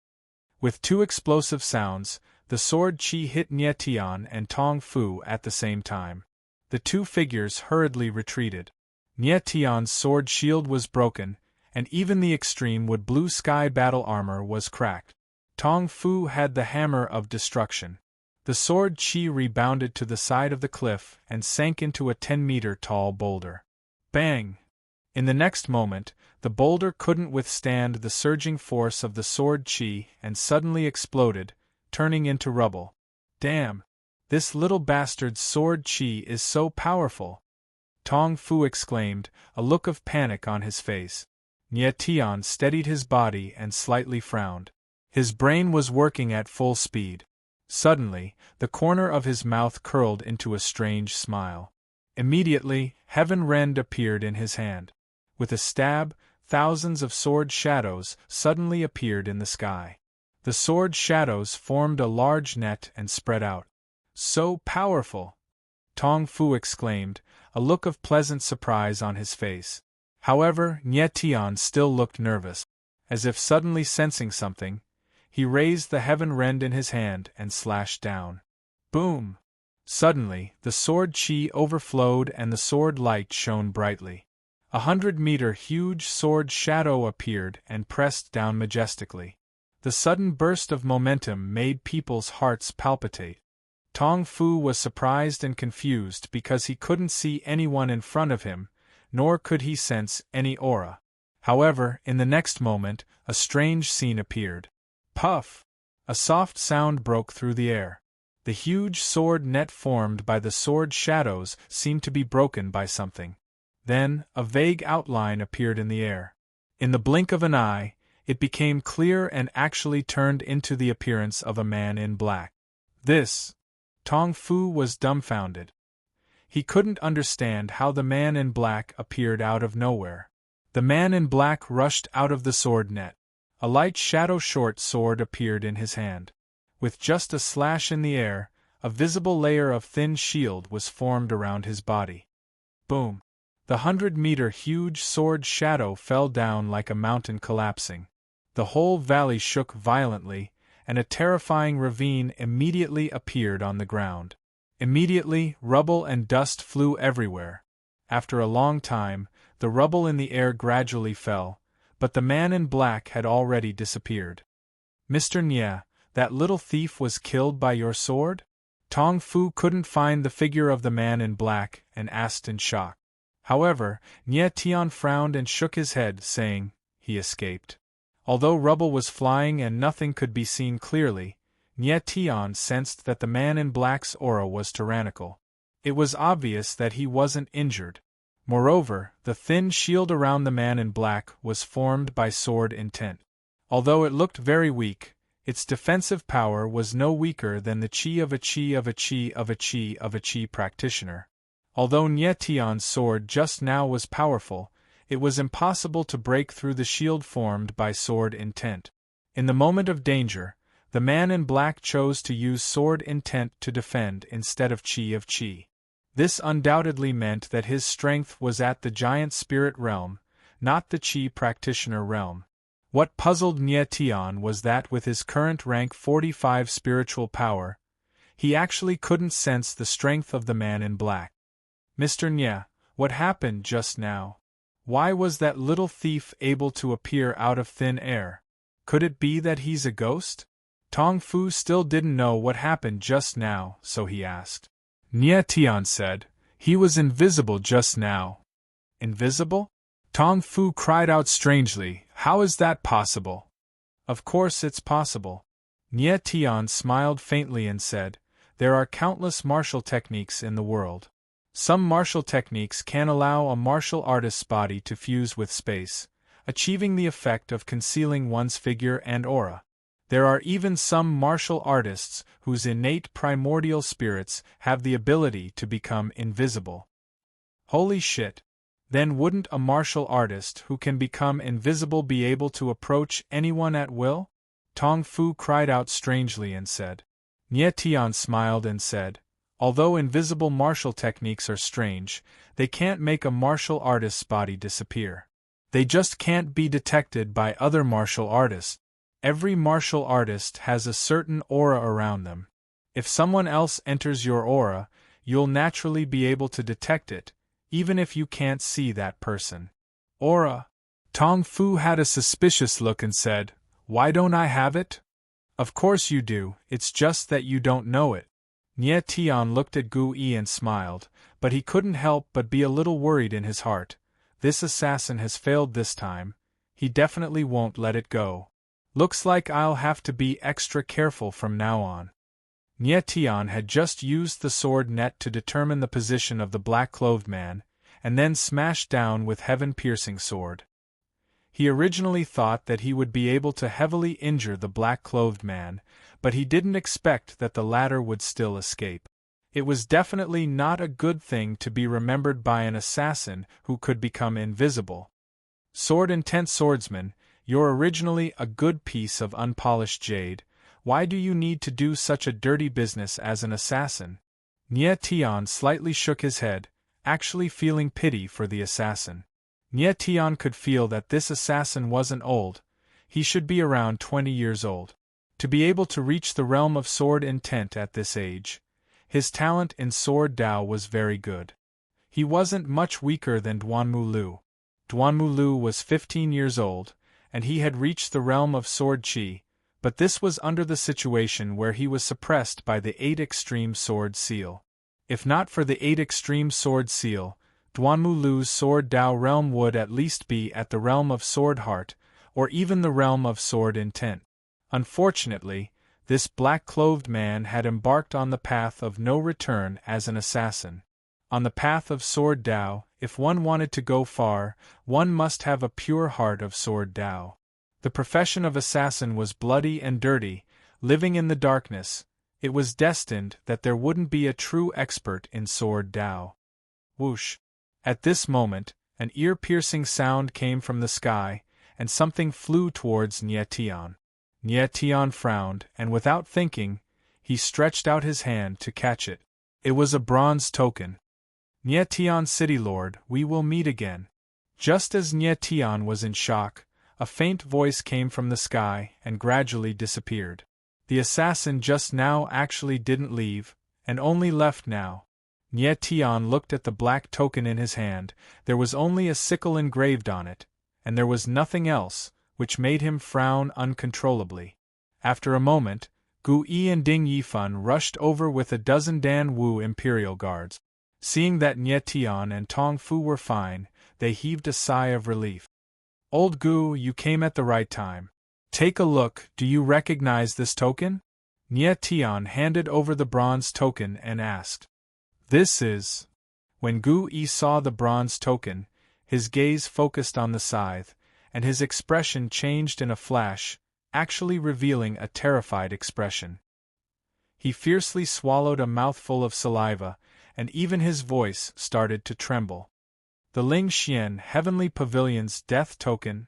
Speaker 1: With two explosive sounds, the sword chi hit Nie Tian and Tong Fu at the same time. The two figures hurriedly retreated. Nie Tian's sword shield was broken, and even the Extreme Wood Blue Sky battle armor was cracked. Tong Fu had the Hammer of Destruction. The sword chi rebounded to the side of the cliff and sank into a 10-meter-tall boulder. Bang! In the next moment, the boulder couldn't withstand the surging force of the sword chi and suddenly exploded, turning into rubble. Damn! This little bastard's sword chi is so powerful! Tong Fu exclaimed, a look of panic on his face. Nie Tian steadied his body and slightly frowned. His brain was working at full speed. Suddenly, the corner of his mouth curled into a strange smile. Immediately, Heaven Rend appeared in his hand. With a stab, thousands of sword shadows suddenly appeared in the sky. The sword shadows formed a large net and spread out. So powerful! Tong Fu exclaimed, a look of pleasant surprise on his face. However, Nie Tian still looked nervous. As if suddenly sensing something, he raised the Heaven Rend in his hand and slashed down. Boom! Suddenly, the sword chi overflowed and the sword light shone brightly. 100-meter huge sword shadow appeared and pressed down majestically. The sudden burst of momentum made people's hearts palpitate. Tong Fu was surprised and confused because he couldn't see anyone in front of him, nor could he sense any aura. However, in the next moment, a strange scene appeared. Puff! A soft sound broke through the air. The huge sword net formed by the sword shadows seemed to be broken by something. Then, a vague outline appeared in the air. In the blink of an eye, it became clear and actually turned into the appearance of a man in black. This! Tong Fu was dumbfounded. He couldn't understand how the man in black appeared out of nowhere. The man in black rushed out of the sword net. A light shadow short sword appeared in his hand. With just a slash in the air, a visible layer of thin shield was formed around his body. Boom! The 100-meter huge sword shadow fell down like a mountain collapsing. The whole valley shook violently, and a terrifying ravine immediately appeared on the ground. Immediately, rubble and dust flew everywhere. After a long time, the rubble in the air gradually fell, but the man in black had already disappeared. Mr. Nie, that little thief was killed by your sword? Tong Fu couldn't find the figure of the man in black and asked in shock. However, Nie Tian frowned and shook his head, saying, he escaped. Although rubble was flying and nothing could be seen clearly, Nie Tian sensed that the man in black's aura was tyrannical. It was obvious that he wasn't injured. Moreover, the thin shield around the man in black was formed by sword intent. Although it looked very weak, its defensive power was no weaker than the chi of a chi of a chi of a chi of a chi practitioner. Although Nie Tian's sword just now was powerful, it was impossible to break through the shield formed by sword intent. In the moment of danger, the man in black chose to use sword intent to defend instead of chi of chi. This undoubtedly meant that his strength was at the giant spirit realm, not the chi practitioner realm. What puzzled Nie Tian was that with his current rank 45 spiritual power, he actually couldn't sense the strength of the man in black. Mr. Nie, what happened just now? Why was that little thief able to appear out of thin air? Could it be that he's a ghost? Tong Fu still didn't know what happened just now, so he asked. Nie Tian said, he was invisible just now. Invisible? Tong Fu cried out strangely, how is that possible? Of course it's possible. Nie Tian smiled faintly and said, "There are countless martial techniques in the world. Some martial techniques can allow a martial artist's body to fuse with space, achieving the effect of concealing one's figure and aura. There are even some martial artists whose innate primordial spirits have the ability to become invisible." Holy shit! Then wouldn't a martial artist who can become invisible be able to approach anyone at will? Tong Fu cried out strangely and said. Nie Tian smiled and said, "Although invisible martial techniques are strange, they can't make a martial artist's body disappear. They just can't be detected by other martial artists. Every martial artist has a certain aura around them. If someone else enters your aura, you'll naturally be able to detect it, even if you can't see that person." Aura? Tong Fu had a suspicious look and said, "Why don't I have it?" "Of course you do, it's just that you don't know it." Nie Tian looked at Gu Yi and smiled, but he couldn't help but be a little worried in his heart. This assassin has failed this time. He definitely won't let it go. Looks like I'll have to be extra careful from now on. Nie Tian had just used the sword net to determine the position of the black-clothed man, and then smashed down with heaven-piercing sword. He originally thought that he would be able to heavily injure the black-clothed man, but he didn't expect that the latter would still escape. It was definitely not a good thing to be remembered by an assassin who could become invisible. Sword-intent swordsman, you're originally a good piece of unpolished jade. Why do you need to do such a dirty business as an assassin? Nie Tian slightly shook his head, actually feeling pity for the assassin. Nie Tian could feel that this assassin wasn't old. He should be around 20 years old. To be able to reach the realm of sword intent at this age. His talent in sword Dao was very good. He wasn't much weaker than Duanmu Lu. Duanmu Lu was 15 years old, and he had reached the realm of sword Qi, but this was under the situation where he was suppressed by the 8 extreme sword seal. If not for the 8 extreme sword seal, Duanmu Lu's sword Dao realm would at least be at the realm of sword heart, or even the realm of sword intent. Unfortunately, this black-clothed man had embarked on the path of no return as an assassin. On the path of sword Dao, if one wanted to go far, one must have a pure heart of sword Dao. The profession of assassin was bloody and dirty, living in the darkness. It was destined that there wouldn't be a true expert in sword Dao. Whoosh! At this moment, an ear-piercing sound came from the sky, and something flew towards Nie Tian. Nie Tian frowned, and without thinking, he stretched out his hand to catch it. It was a bronze token. Nie Tian City Lord, we will meet again. Just as Nie Tian was in shock, a faint voice came from the sky and gradually disappeared. The assassin just now actually didn't leave, and only left now. Nie Tian looked at the black token in his hand. There was only a sickle engraved on it, and there was nothing else, which made him frown uncontrollably. After a moment, Gu Yi and Ding Yifan rushed over with a dozen Dan Wu Imperial Guards. Seeing that Nie Tian and Tong Fu were fine, they heaved a sigh of relief. "Old Gu, you came at the right time. Take a look, do you recognize this token?" Nie Tian handed over the bronze token and asked. "This is..." When Gu Yi saw the bronze token, his gaze focused on the scythe, and his expression changed in a flash, actually revealing a terrified expression. He fiercely swallowed a mouthful of saliva, and even his voice started to tremble. The Ling Xian Heavenly Pavilion's Death Token.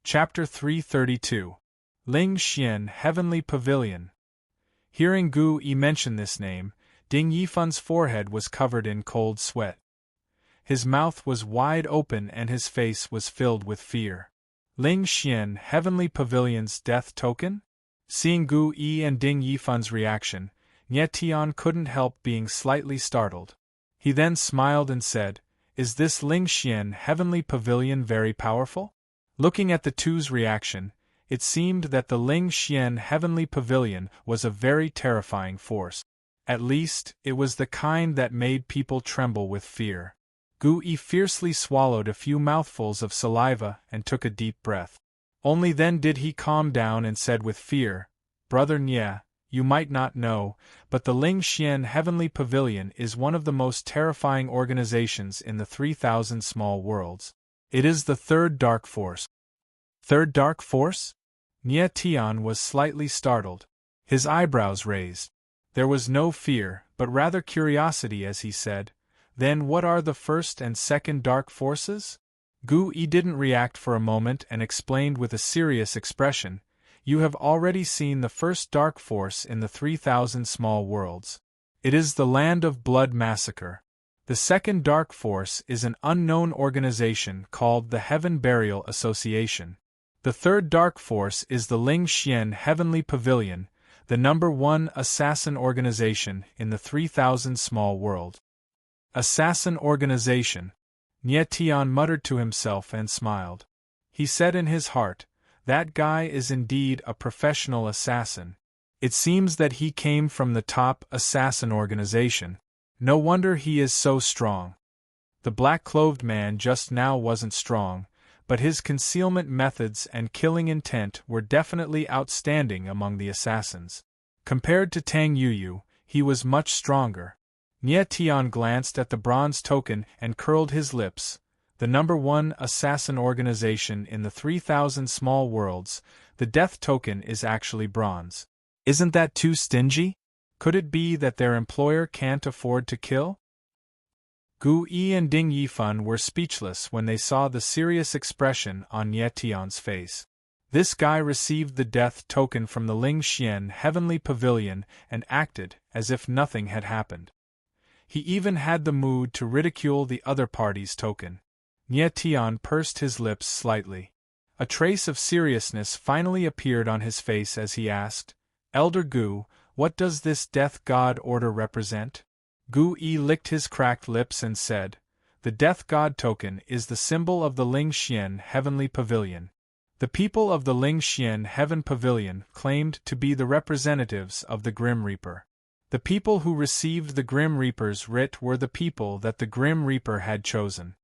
Speaker 1: Chapter 332. Ling Xian Heavenly Pavilion. Hearing Gu Yi mention this name, Ding Yifan's forehead was covered in cold sweat. His mouth was wide open and his face was filled with fear. Ling Xian Heavenly Pavilion's Death Token? Seeing Gu Yi and Ding Yifan's reaction, Nie Tian couldn't help being slightly startled. He then smiled and said, "Is this Ling Xian Heavenly Pavilion very powerful?" Looking at the two's reaction, it seemed that the Ling Xian Heavenly Pavilion was a very terrifying force. At least, it was the kind that made people tremble with fear. Gu Yi fiercely swallowed a few mouthfuls of saliva and took a deep breath. Only then did he calm down and said with fear, Brother Nye, you might not know, but the Ling Xian Heavenly Pavilion is one of the most terrifying organizations in the 3,000 small worlds. It is the third dark force. Third dark force? Nye Tian was slightly startled. His eyebrows raised. There was no fear, but rather curiosity as he said, "Then what are the first and second dark forces?" Gu Yi didn't react for a moment and explained with a serious expression, "You have already seen the first dark force in the 3,000 small worlds. It is the Land of Blood Massacre. The second dark force is an unknown organization called the Heaven Burial Association. The third dark force is the Ling Xian Heavenly Pavilion, the #1 assassin organization in the 3,000 small world." Assassin organization. Nye Tian muttered to himself and smiled. He said in his heart, "That guy is indeed a professional assassin. It seems that he came from the top assassin organization. No wonder he is so strong." The black-clothed man just now wasn't strong, but his concealment methods and killing intent were definitely outstanding among the assassins. Compared to Tang Yuyu, he was much stronger. Nye Tian glanced at the bronze token and curled his lips. The #1 assassin organization in the 3,000 small worlds, the death token is actually bronze. Isn't that too stingy? Could it be that their employer can't afford to kill? Gu Yi and Ding Yifan were speechless when they saw the serious expression on Nye Tian's face. This guy received the death token from the Ling Xian Heavenly Pavilion and acted as if nothing had happened. He even had the mood to ridicule the other party's token. Nye Tian pursed his lips slightly. A trace of seriousness finally appeared on his face as he asked, "Elder Gu, what does this death god order represent?" Gu Yi licked his cracked lips and said, "The death god token is the symbol of the Ling Xian Heavenly Pavilion. The people of the Ling Xian Heaven Pavilion claimed to be the representatives of the Grim Reaper. The people who received the Grim Reaper's writ were the people that the Grim Reaper had chosen.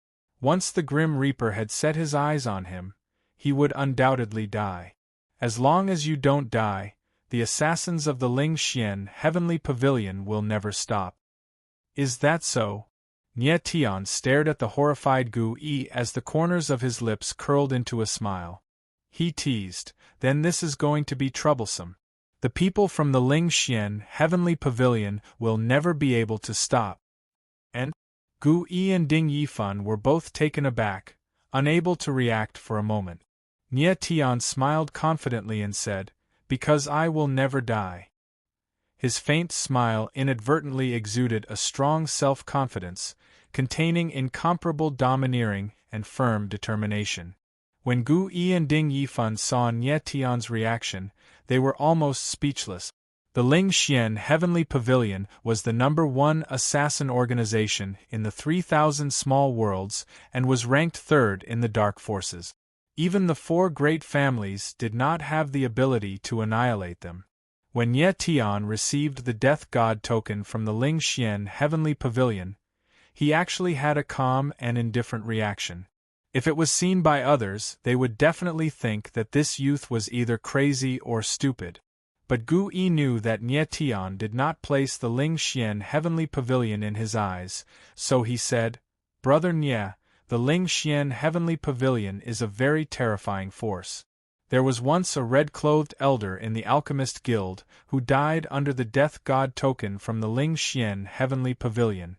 Speaker 1: Once the Grim Reaper had set his eyes on him, he would undoubtedly die. As long as you don't die, the assassins of the Ling Xian Heavenly Pavilion will never stop." "Is that so?" Nye Tian stared at the horrified Gu Yi as the corners of his lips curled into a smile. He teased, "Then this is going to be troublesome. The people from the Ling Xian Heavenly Pavilion will never be able to stop." And Gu Yi and Ding Yifan were both taken aback, unable to react for a moment. Nye Tian smiled confidently and said, "Because I will never die." His faint smile inadvertently exuded a strong self-confidence, containing incomparable domineering and firm determination. When Gu Yi and Ding Yifan saw Nye Tian's reaction, they were almost speechless. The Ling Xian Heavenly Pavilion was the #1 assassin organization in the 3,000 small worlds and was ranked third in the dark forces. Even the 4 great families did not have the ability to annihilate them. When Nye Tian received the death god token from the Ling Xian Heavenly Pavilion, he actually had a calm and indifferent reaction. If it was seen by others, they would definitely think that this youth was either crazy or stupid. But Gu Yi knew that Nye Tian did not place the Ling Xian Heavenly Pavilion in his eyes, so he said, "Brother Nye, the Ling Xian Heavenly Pavilion is a very terrifying force. There was once a red-clothed elder in the Alchemist Guild who died under the death god token from the Ling Xian Heavenly Pavilion."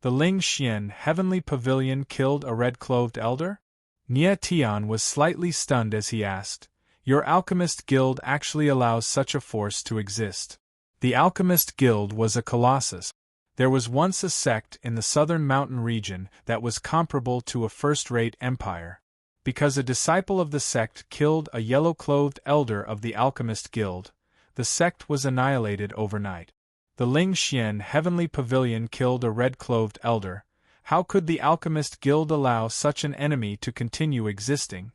Speaker 1: The Ling Xian Heavenly Pavilion killed a red-clothed elder? Nye Tian was slightly stunned as he asked, "Your Alchemist Guild actually allows such a force to exist?" The Alchemist Guild was a colossus. There was once a sect in the southern mountain region that was comparable to a first-rate empire. Because a disciple of the sect killed a yellow-clothed elder of the Alchemist Guild, the sect was annihilated overnight. The Ling Xian Heavenly Pavilion killed a red-clothed elder. How could the Alchemist Guild allow such an enemy to continue existing?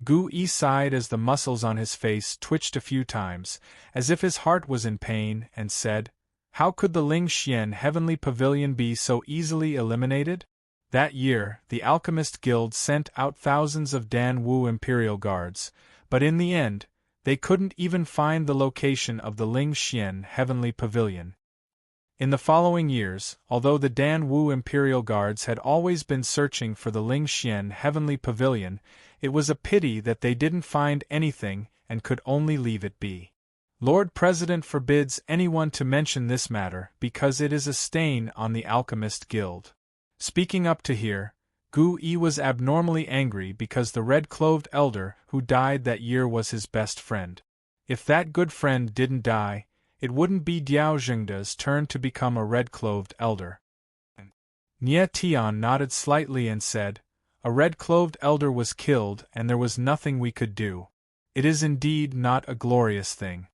Speaker 1: Gu Yi sighed as the muscles on his face twitched a few times, as if his heart was in pain, and said, "How could the Ling Xian Heavenly Pavilion be so easily eliminated?" That year, the Alchemist Guild sent out thousands of Dan Wu Imperial Guards, but in the end, They couldn't even find the location of the Ling Xian Heavenly Pavilion. In the following years, although the Dan Wu Imperial Guards had always been searching for the Ling Xian Heavenly Pavilion, it was a pity that they didn't find anything and could only leave it be. Lord President forbids anyone to mention this matter because it is a stain on the Alchemist Guild. Speaking up to here, Gu Yi was abnormally angry because the red-clothed elder who died that year was his best friend. If that good friend didn't die, it wouldn't be Diao Zhengda's turn to become a red-clothed elder. Nie Tian nodded slightly and said, "A red-clothed elder was killed and there was nothing we could do. It is indeed not a glorious thing."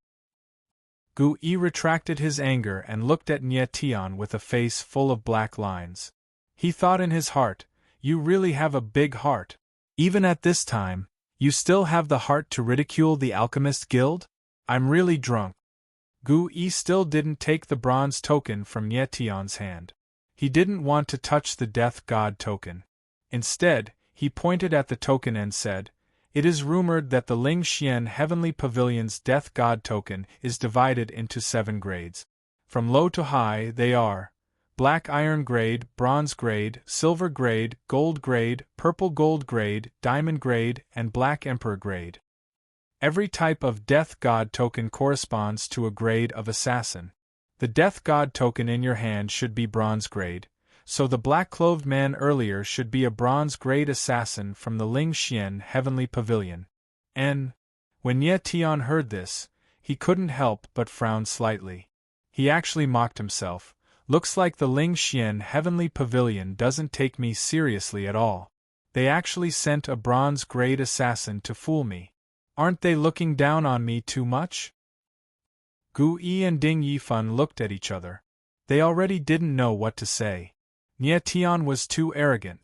Speaker 1: Gu Yi retracted his anger and looked at Nie Tian with a face full of black lines. He thought in his heart, "You really have a big heart. Even at this time, you still have the heart to ridicule the Alchemist Guild? I'm really drunk." Gu Yi still didn't take the bronze token from Nie Tian's hand. He didn't want to touch the Death God token. Instead, he pointed at the token and said, "It is rumored that the Ling Xian Heavenly Pavilion's Death God token is divided into 7 grades. From low to high they are Black Iron Grade, Bronze Grade, Silver Grade, Gold Grade, Purple Gold Grade, Diamond Grade, and Black Emperor Grade. Every type of Death God token corresponds to a grade of Assassin. The Death God token in your hand should be Bronze Grade, so the black-clothed man earlier should be a Bronze Grade Assassin from the Ling Xian Heavenly Pavilion." And, when Nie Tian heard this, he couldn't help but frown slightly. He actually mocked himself. "Looks like the Ling Xian Heavenly Pavilion doesn't take me seriously at all. They actually sent a Bronze Grade Assassin to fool me. Aren't they looking down on me too much?" Gu Yi and Ding Yifan looked at each other. They already didn't know what to say. Nie Tian was too arrogant.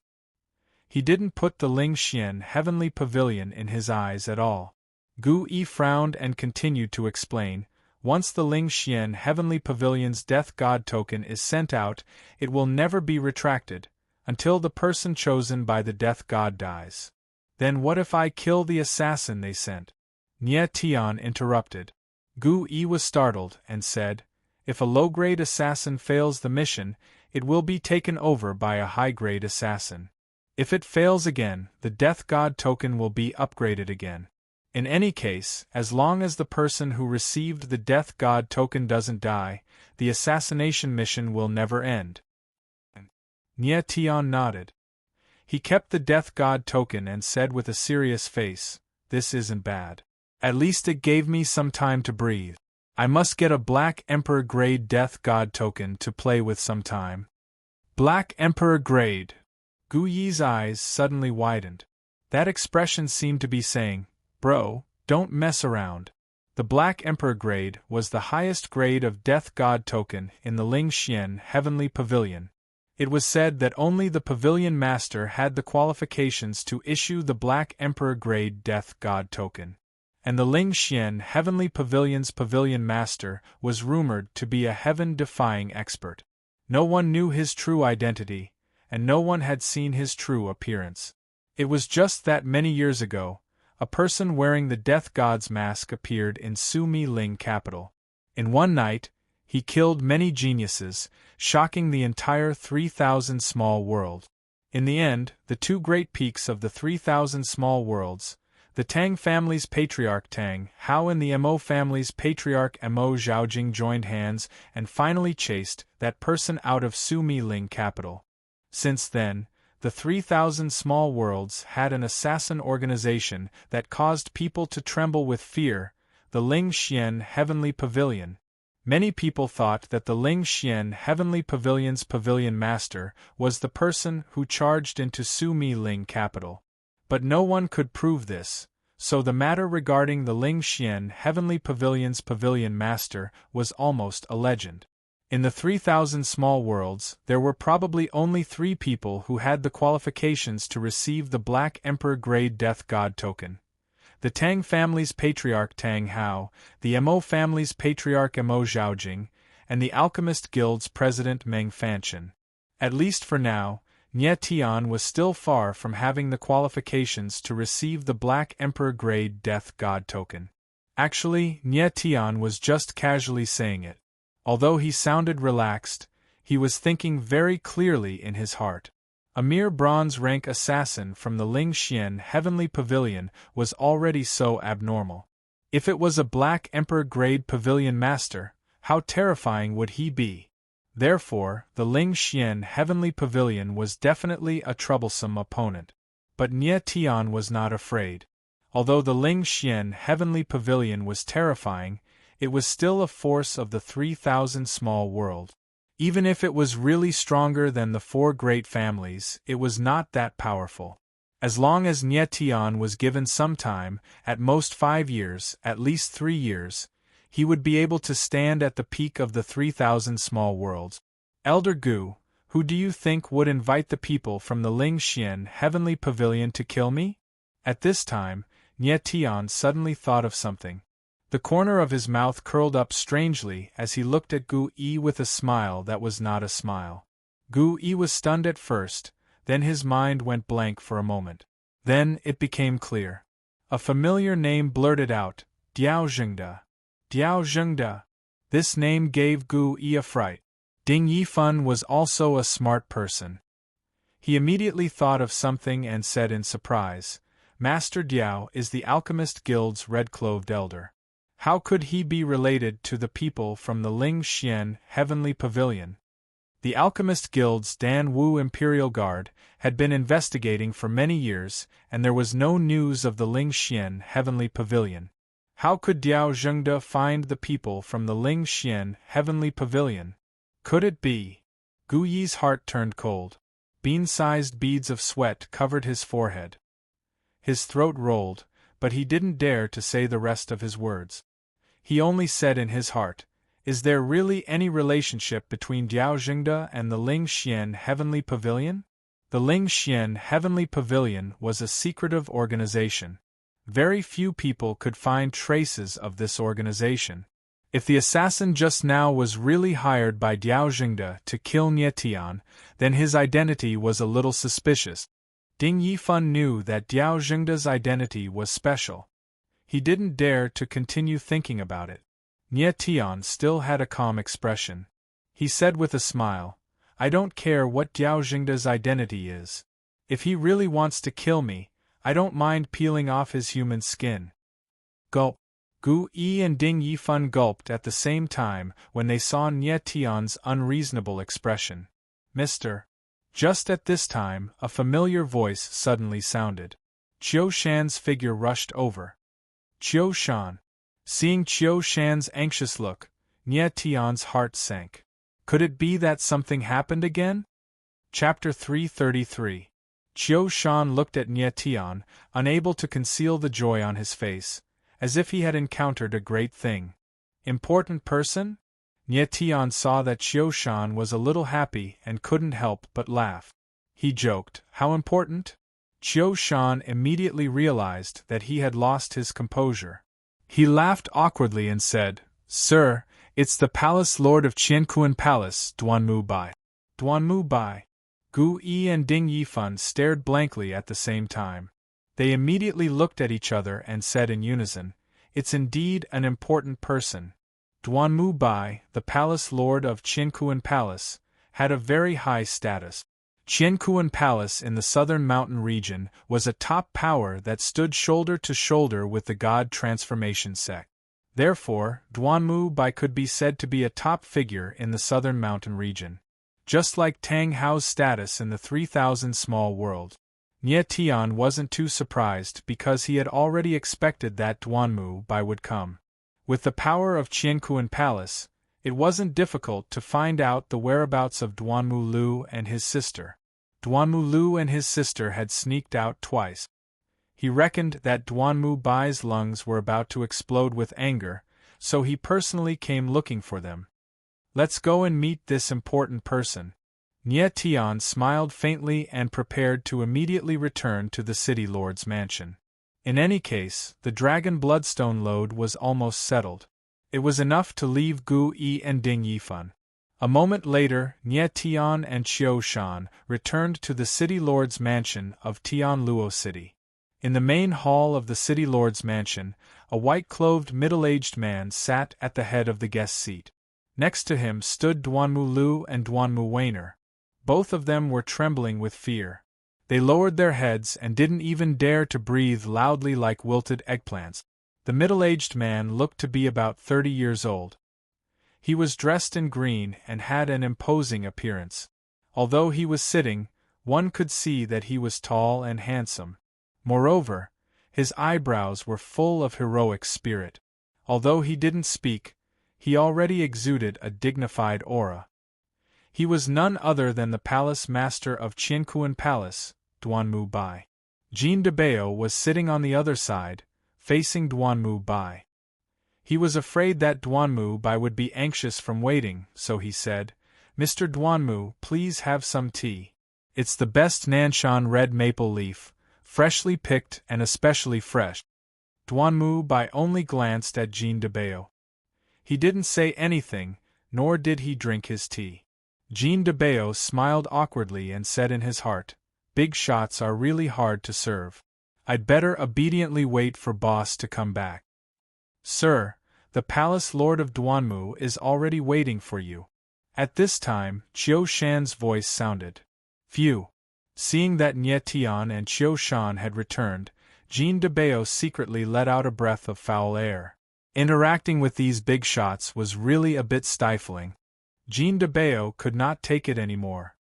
Speaker 1: He didn't put the Ling Xian Heavenly Pavilion in his eyes at all. Gu Yi frowned and continued to explain, "Once the Ling Xian Heavenly Pavilion's Death God token is sent out, it will never be retracted, until the person chosen by the Death God dies." "Then what if I kill the assassin they sent?" Nie Tian interrupted. Gu Yi was startled and said, "If a low-grade assassin fails the mission, it will be taken over by a high-grade assassin. If it fails again, the Death God token will be upgraded again. In any case, as long as the person who received the Death God token doesn't die, the assassination mission will never end." Nie Tian nodded. He kept the Death God token and said with a serious face, "This isn't bad. At least it gave me some time to breathe. I must get a Black Emperor Grade Death God token to play with sometime." Black Emperor Grade. Gu Yi's eyes suddenly widened. That expression seemed to be saying, "Bro, don't mess around." The Black Emperor Grade was the highest grade of Death God token in the Ling Xian Heavenly Pavilion. It was said that only the Pavilion Master had the qualifications to issue the Black Emperor Grade Death God token. And the Ling Xian Heavenly Pavilion's Pavilion Master was rumored to be a heaven-defying expert. No one knew his true identity, and no one had seen his true appearance. It was just that many years ago, a person wearing the Death God's mask appeared in Sumi Ling capital. In one night, he killed many geniuses, shocking the entire 3,000 small world. In the end, the 2 great peaks of the 3,000 small worlds, the Tang family's patriarch Tang Hao and the Mo family's patriarch Mo Zhaojing joined hands and finally chased that person out of Sumi Ling capital. Since then, the 3,000 small worlds had an assassin organization that caused people to tremble with fear, the Ling Xian Heavenly Pavilion. Many people thought that the Ling Xian Heavenly Pavilion's Pavilion Master was the person who charged into Sumi Ling capital. But no one could prove this, so the matter regarding the Ling Xian Heavenly Pavilion's Pavilion Master was almost a legend. In the 3,000 small worlds, there were probably only 3 people who had the qualifications to receive the Black Emperor Grade Death God token. The Tang family's patriarch Tang Hao, the Mo family's patriarch Mo Zhaojing, and the Alchemist Guild's president Meng Fanchen. At least for now, Nie Tian was still far from having the qualifications to receive the Black Emperor Grade Death God token. Actually, Nye Tian was just casually saying it. Although he sounded relaxed, he was thinking very clearly in his heart. A mere bronze-rank assassin from the Ling Xian Heavenly Pavilion was already so abnormal. If it was a Black Emperor-grade pavilion master, how terrifying would he be? Therefore, the Ling Xian Heavenly Pavilion was definitely a troublesome opponent. But Nye Tian was not afraid. Although the Ling Xian Heavenly Pavilion was terrifying, it was still a force of the 3,000 small world. Even if it was really stronger than the 4 great families, it was not that powerful. As long as Nye Tian was given some time, at most 5 years, at least 3 years, he would be able to stand at the peak of the 3,000 small worlds. Elder Gu, who do you think would invite the people from the Ling Xian Heavenly Pavilion to kill me? At this time, Nye Tian suddenly thought of something. The corner of his mouth curled up strangely as he looked at Gu Yi with a smile that was not a smile. Gu Yi was stunned at first, then his mind went blank for a moment. Then it became clear. A familiar name blurted out, Diao Zhengde. Diao Zhengde. This name gave Gu Yi a fright. Ding Yifan was also a smart person. He immediately thought of something and said in surprise, Master Diao is the Alchemist Guild's red-cloved elder. How could he be related to the people from the Ling Xian Heavenly Pavilion? The Alchemist Guild's Dan Wu Imperial Guard had been investigating for many years, and there was no news of the Ling Xian Heavenly Pavilion. How could Diao Zhengde find the people from the Ling Xian Heavenly Pavilion? Could it be? Gu Yi's heart turned cold. Bean-sized beads of sweat covered his forehead. His throat rolled, but he didn't dare to say the rest of his words. He only said in his heart, Is there really any relationship between Diao Zhengde and the Ling Xian Heavenly Pavilion? The Ling Xian Heavenly Pavilion was a secretive organization. Very few people could find traces of this organization. If the assassin just now was really hired by Diao Zhengde to kill Nye Tian, then his identity was a little suspicious. Ding Yifan knew that Diao Zhengde's identity was special. He didn't dare to continue thinking about it. Nye Tian still had a calm expression. He said with a smile, I don't care what Diao Zhengde's identity is. If he really wants to kill me, I don't mind peeling off his human skin. Gulp. Gu Yi and Ding Yifan gulped at the same time when they saw Nye Tian's unreasonable expression. Mr. Just at this time, a familiar voice suddenly sounded. Qiu Shan's figure rushed over. Qiu Shan. Seeing Qiu Shan's anxious look, Nye Tian's heart sank. Could it be that something happened again? Chapter 333. Qiu Shan looked at Nye Tian, unable to conceal the joy on his face, as if he had encountered a great thing. Important person? Nye Tian saw that Qiu Shan was a little happy and couldn't help but laugh. He joked, How important? Qiu Shan immediately realized that he had lost his composure. He laughed awkwardly and said, Sir, it's the Palace Lord of Qiankuan Palace, Duanmu Bai. Duanmu Bai. Gu Yi and Ding Yifan stared blankly at the same time. They immediately looked at each other and said in unison, It's indeed an important person. Duanmu Bai, the Palace Lord of Qiankuan Palace, had a very high status. Qiankuan Palace in the southern mountain region was a top power that stood shoulder to shoulder with the God Transformation sect. Therefore, Duanmu Bai could be said to be a top figure in the southern mountain region. Just like Tang Hao's status in the 3,000 small world. Nye Tian wasn't too surprised because he had already expected that Duanmu Bai would come. With the power of Qiankuan Palace, it wasn't difficult to find out the whereabouts of Duanmu Lu and his sister. Duanmu Lu and his sister had sneaked out twice. He reckoned that Duanmu Bai's lungs were about to explode with anger, so he personally came looking for them. Let's go and meet this important person. Nye Tian smiled faintly and prepared to immediately return to the city lord's mansion. In any case, the dragon bloodstone load was almost settled. It was enough to leave Gu Yi and Ding Yifan. A moment later, Nye Tian and Qiu Shan returned to the city lord's mansion of Tianluo City. In the main hall of the city lord's mansion, a white-clothed middle-aged man sat at the head of the guest seat. Next to him stood Duanmu Lu and Duanmu Wainer. Both of them were trembling with fear. They lowered their heads and didn't even dare to breathe loudly like wilted eggplants. The middle-aged man looked to be about 30 years old. He was dressed in green and had an imposing appearance. Although he was sitting, one could see that he was tall and handsome. Moreover, his eyebrows were full of heroic spirit. Although he didn't speak, he already exuded a dignified aura. He was none other than the palace master of Qiankuan Palace, Duanmu Bai. Jean de Bao was sitting on the other side, facing Duanmu Bai. He was afraid that Duanmu Bai would be anxious from waiting, so he said, "Mr. Duanmu, please have some tea. It's the best Nanshan red maple leaf, freshly picked and especially fresh." Duanmu Bai only glanced at Jean de Bao. He didn't say anything, nor did he drink his tea. Jean de Bao smiled awkwardly and said in his heart, "Big shots are really hard to serve. I'd better obediently wait for boss to come back." "Sir, the palace lord of Duanmu is already waiting for you." At this time, Qiu Shan's voice sounded. Phew! Seeing that Nye Tian and Qiu Shan had returned, Jean de Bao secretly let out a breath of foul air. Interacting with these big shots was really a bit stifling. Jean de Bao could not take it anymore.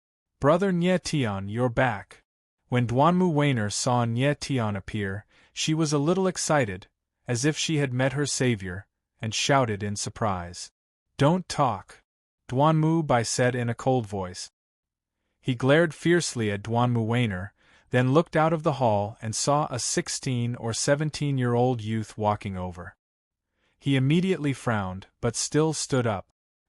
Speaker 1: "Brother Nye Tian, you're back." When Duanmu Wainer saw Nye Tian appear, she was a little excited, as if she had met her savior, and shouted in surprise. "Don't talk," Duanmu Bai said in a cold voice. He glared fiercely at Duanmu Wainer, then looked out of the hall and saw a 16 or 17-year-old youth walking over. He immediately frowned, but still stood up.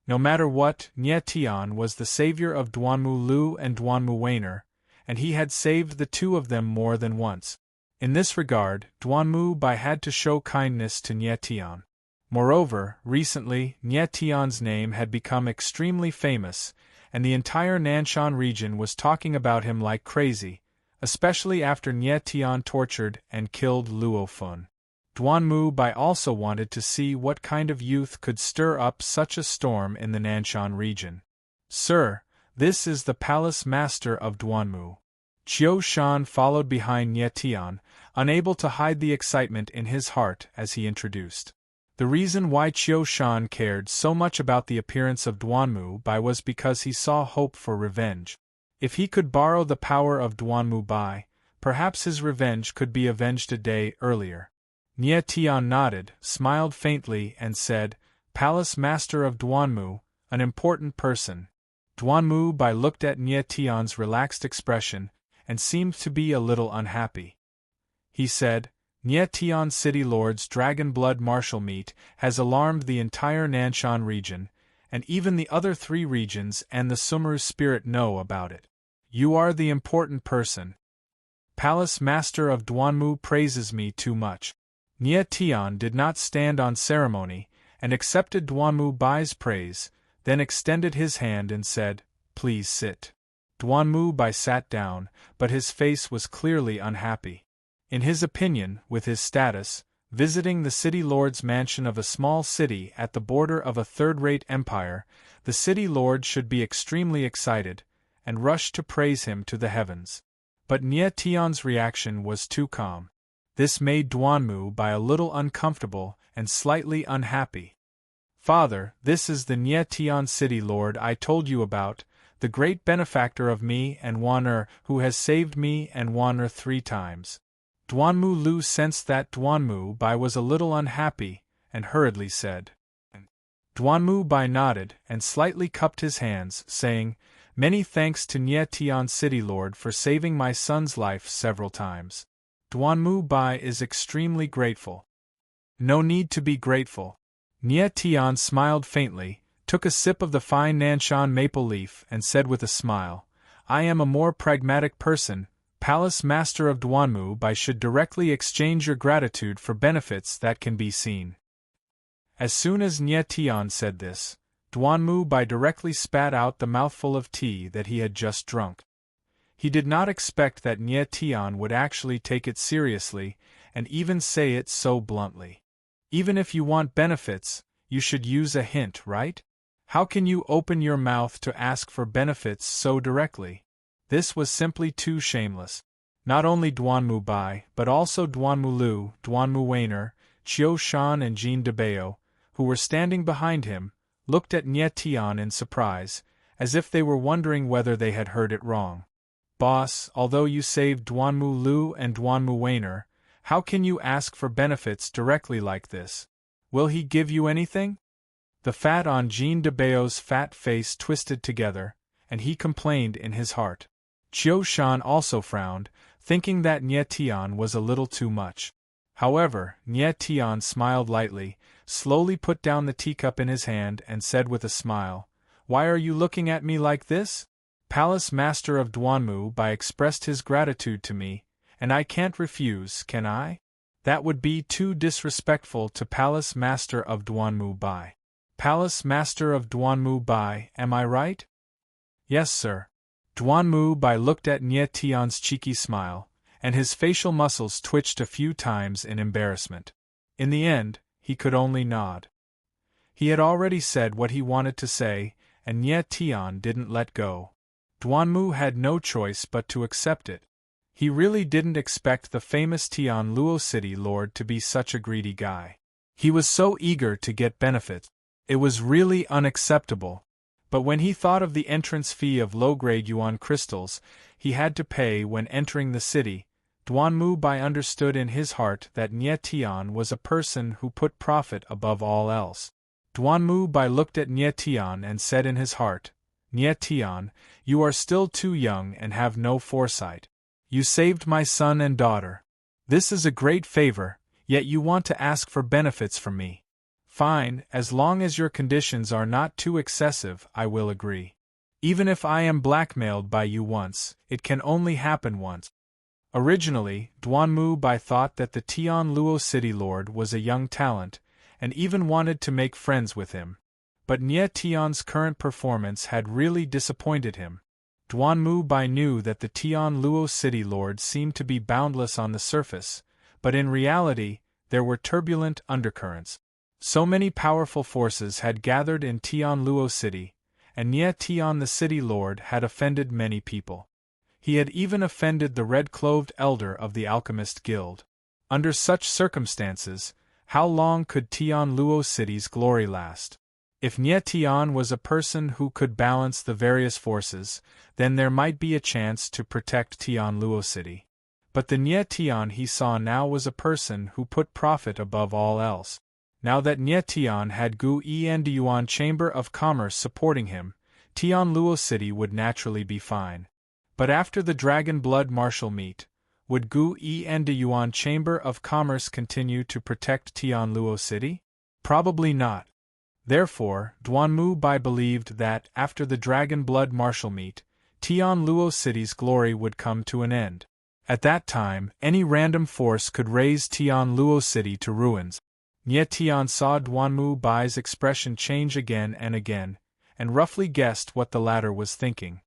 Speaker 1: No matter what, Nye Tian was the savior of Duanmu Lu and Duanmu Wainer, and he had saved the two of them more than once. In this regard, Duanmu Bai had to show kindness to Nye Tian. Moreover, recently, Nye Tian's name had become extremely famous, and the entire Nanshan region was talking about him like crazy, especially after Nye Tian tortured and killed Luo Fun. Duanmu Bai also wanted to see what kind of youth could stir up such a storm in the Nanshan region. "Sir, this is the palace master of Duanmu." Qiu Shan followed behind Nye Tian, unable to hide the excitement in his heart as he introduced. The reason why Qiu Shan cared so much about the appearance of Duanmu Bai was because he saw hope for revenge. If he could borrow the power of Duanmu Bai, perhaps his revenge could be avenged a day earlier. Nye Tian nodded, smiled faintly and said, "Palace Master of Duanmu, an important person." Duanmu Bai looked at Nye Tian's relaxed expression, and seemed to be a little unhappy. He said, "Nye Tian City Lord's dragon blood martial meat has alarmed the entire Nanshan region, and even the other 3 regions and the Sumeru spirit know about it. You are the important person. Palace Master of Duanmu praises me too much." Nye Tian did not stand on ceremony, and accepted Duanmu Bai's praise, then extended his hand and said, "Please sit." Duanmu Bai sat down, but his face was clearly unhappy. In his opinion, with his status, visiting the city lord's mansion of a small city at the border of a third-rate empire, the city lord should be extremely excited, and rush to praise him to the heavens. But Nye Tian's reaction was too calm. This made Duanmu Bai a little uncomfortable and slightly unhappy. "Father, this is the Nye Tian city lord I told you about, the great benefactor of me and Waner, who has saved me and Waner 3 times. Duanmu Lu sensed that Duanmu Bai was a little unhappy, and hurriedly said. Duanmu Bai nodded and slightly cupped his hands, saying, "Many thanks to Nye Tian city lord for saving my son's life several times. Duanmu Bai is extremely grateful." "No need to be grateful." Nye Tian smiled faintly, took a sip of the fine Nanshan maple leaf, and said with a smile, "I am a more pragmatic person. Palace Master of Duanmu Bai should directly exchange your gratitude for benefits that can be seen." As soon as Nye Tian said this, Duanmu Bai directly spat out the mouthful of tea that he had just drunk. He did not expect that Nye Tian would actually take it seriously, and even say it so bluntly. Even if you want benefits, you should use a hint, right? How can you open your mouth to ask for benefits so directly? This was simply too shameless. Not only Duanmu Bai, but also Duanmu Lu, Duanmu Weiner, Qiu Shan and Jean de Bao, who were standing behind him, looked at Nye Tian in surprise, as if they were wondering whether they had heard it wrong. Boss, although you saved Duanmu Lu and Duanmu Weiner, how can you ask for benefits directly like this? Will he give you anything? The fat on Jean de Bao's fat face twisted together, and he complained in his heart. Qiu Shan also frowned, thinking that Nye Tian was a little too much. However, Nye Tian smiled lightly, slowly put down the teacup in his hand and said with a smile, "Why are you looking at me like this? Palace Master of Duanmu Bai expressed his gratitude to me, and I can't refuse, can I? That would be too disrespectful to Palace Master of Duanmu Bai. Palace Master of Duanmu Bai, am I right?" "Yes, sir." Duanmu Bai looked at Nye Tian's cheeky smile, and his facial muscles twitched a few times in embarrassment. In the end, he could only nod. He had already said what he wanted to say, and Nye Tian didn't let go. Duanmu had no choice but to accept it. He really didn't expect the famous Tian Luo City Lord to be such a greedy guy. He was so eager to get benefits. It was really unacceptable. But when he thought of the entrance fee of low-grade yuan crystals he had to pay when entering the city, Duanmu Bai understood in his heart that Nye Tian was a person who put profit above all else. Duanmu Bai looked at Nye Tian and said in his heart, "Nye Tian, you are still too young and have no foresight. You saved my son and daughter. This is a great favor, yet you want to ask for benefits from me. Fine, as long as your conditions are not too excessive, I will agree. Even if I am blackmailed by you once, it can only happen once." Originally, Duanmu Bai thought that the Tian Luo City Lord was a young talent, and even wanted to make friends with him. But Nye Tian's current performance had really disappointed him. Duanmu Bai knew that the Tian Luo City Lord seemed to be boundless on the surface, but in reality, there were turbulent undercurrents. So many powerful forces had gathered in Tian Luo City, and Nye Tian the City Lord had offended many people. He had even offended the red-cloved elder of the Alchemist Guild. Under such circumstances, how long could Tian Luo City's glory last? If Nye Tian was a person who could balance the various forces, then there might be a chance to protect Tian Luo City. But the Nye Tian he saw now was a person who put profit above all else. Now that Nye Tian had Gu En de Yuan Chamber of Commerce supporting him, Tian Luo City would naturally be fine. But after the Dragon Blood Martial meet, would Gu En de Yuan Chamber of Commerce continue to protect Tian Luo City? Probably not. Therefore, Duanmu Bai believed that, after the Dragon Blood Martial meet, Tian Luo City's glory would come to an end. At that time, any random force could raise Tian Luo City to ruins. Nye Tian saw Duanmu Bai's expression change again, and roughly guessed what the latter was thinking.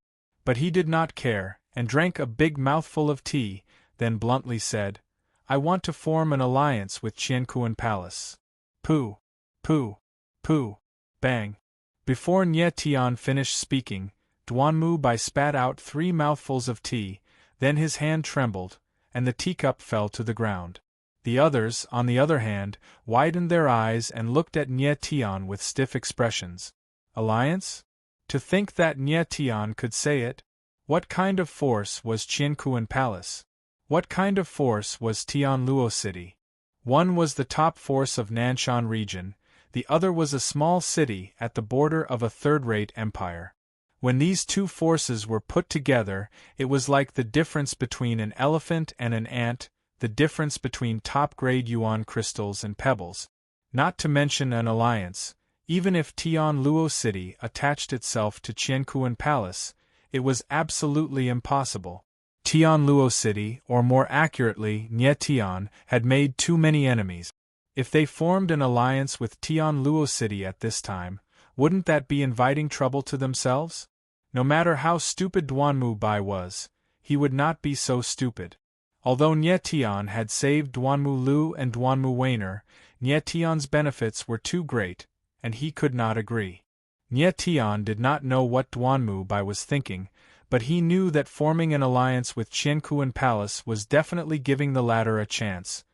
Speaker 1: But he did not care, and drank a big mouthful of tea, then bluntly said, "I want to form an alliance with Qiankuan Palace." Pooh! Pooh! Pooh! Bang! Before Nye Tian finished speaking, Duanmu Bai spat out 3 mouthfuls of tea, then his hand trembled, and the teacup fell to the ground. The others, on the other hand, widened their eyes and looked at Nye Tian with stiff expressions. Alliance? To think that Nye Tian could say it? What kind of force was Qiankuan Palace? What kind of force was Tian Luo City? One was the top force of Nanshan region, the other was a small city at the border of a third-rate empire. When these two forces were put together, it was like the difference between an elephant and an ant, the difference between top-grade yuan crystals and pebbles. Not to mention an alliance, even if Tian Luo City attached itself to Qiankuan Palace, it was absolutely impossible. Tian Luo City, or more accurately Nye Tian, had made too many enemies. If they formed an alliance with Tian Luo City at this time, wouldn't that be inviting trouble to themselves? No matter how stupid Duanmu Bai was, he would not be so stupid. Although Nye Tian had saved Duanmu Lu and Duanmu Wainer, Nye Tian's benefits were too great, and he could not agree. Nye Tian did not know what Duanmu Bai was thinking, but he knew that forming an alliance with Qiankuan Palace was definitely giving the latter a chance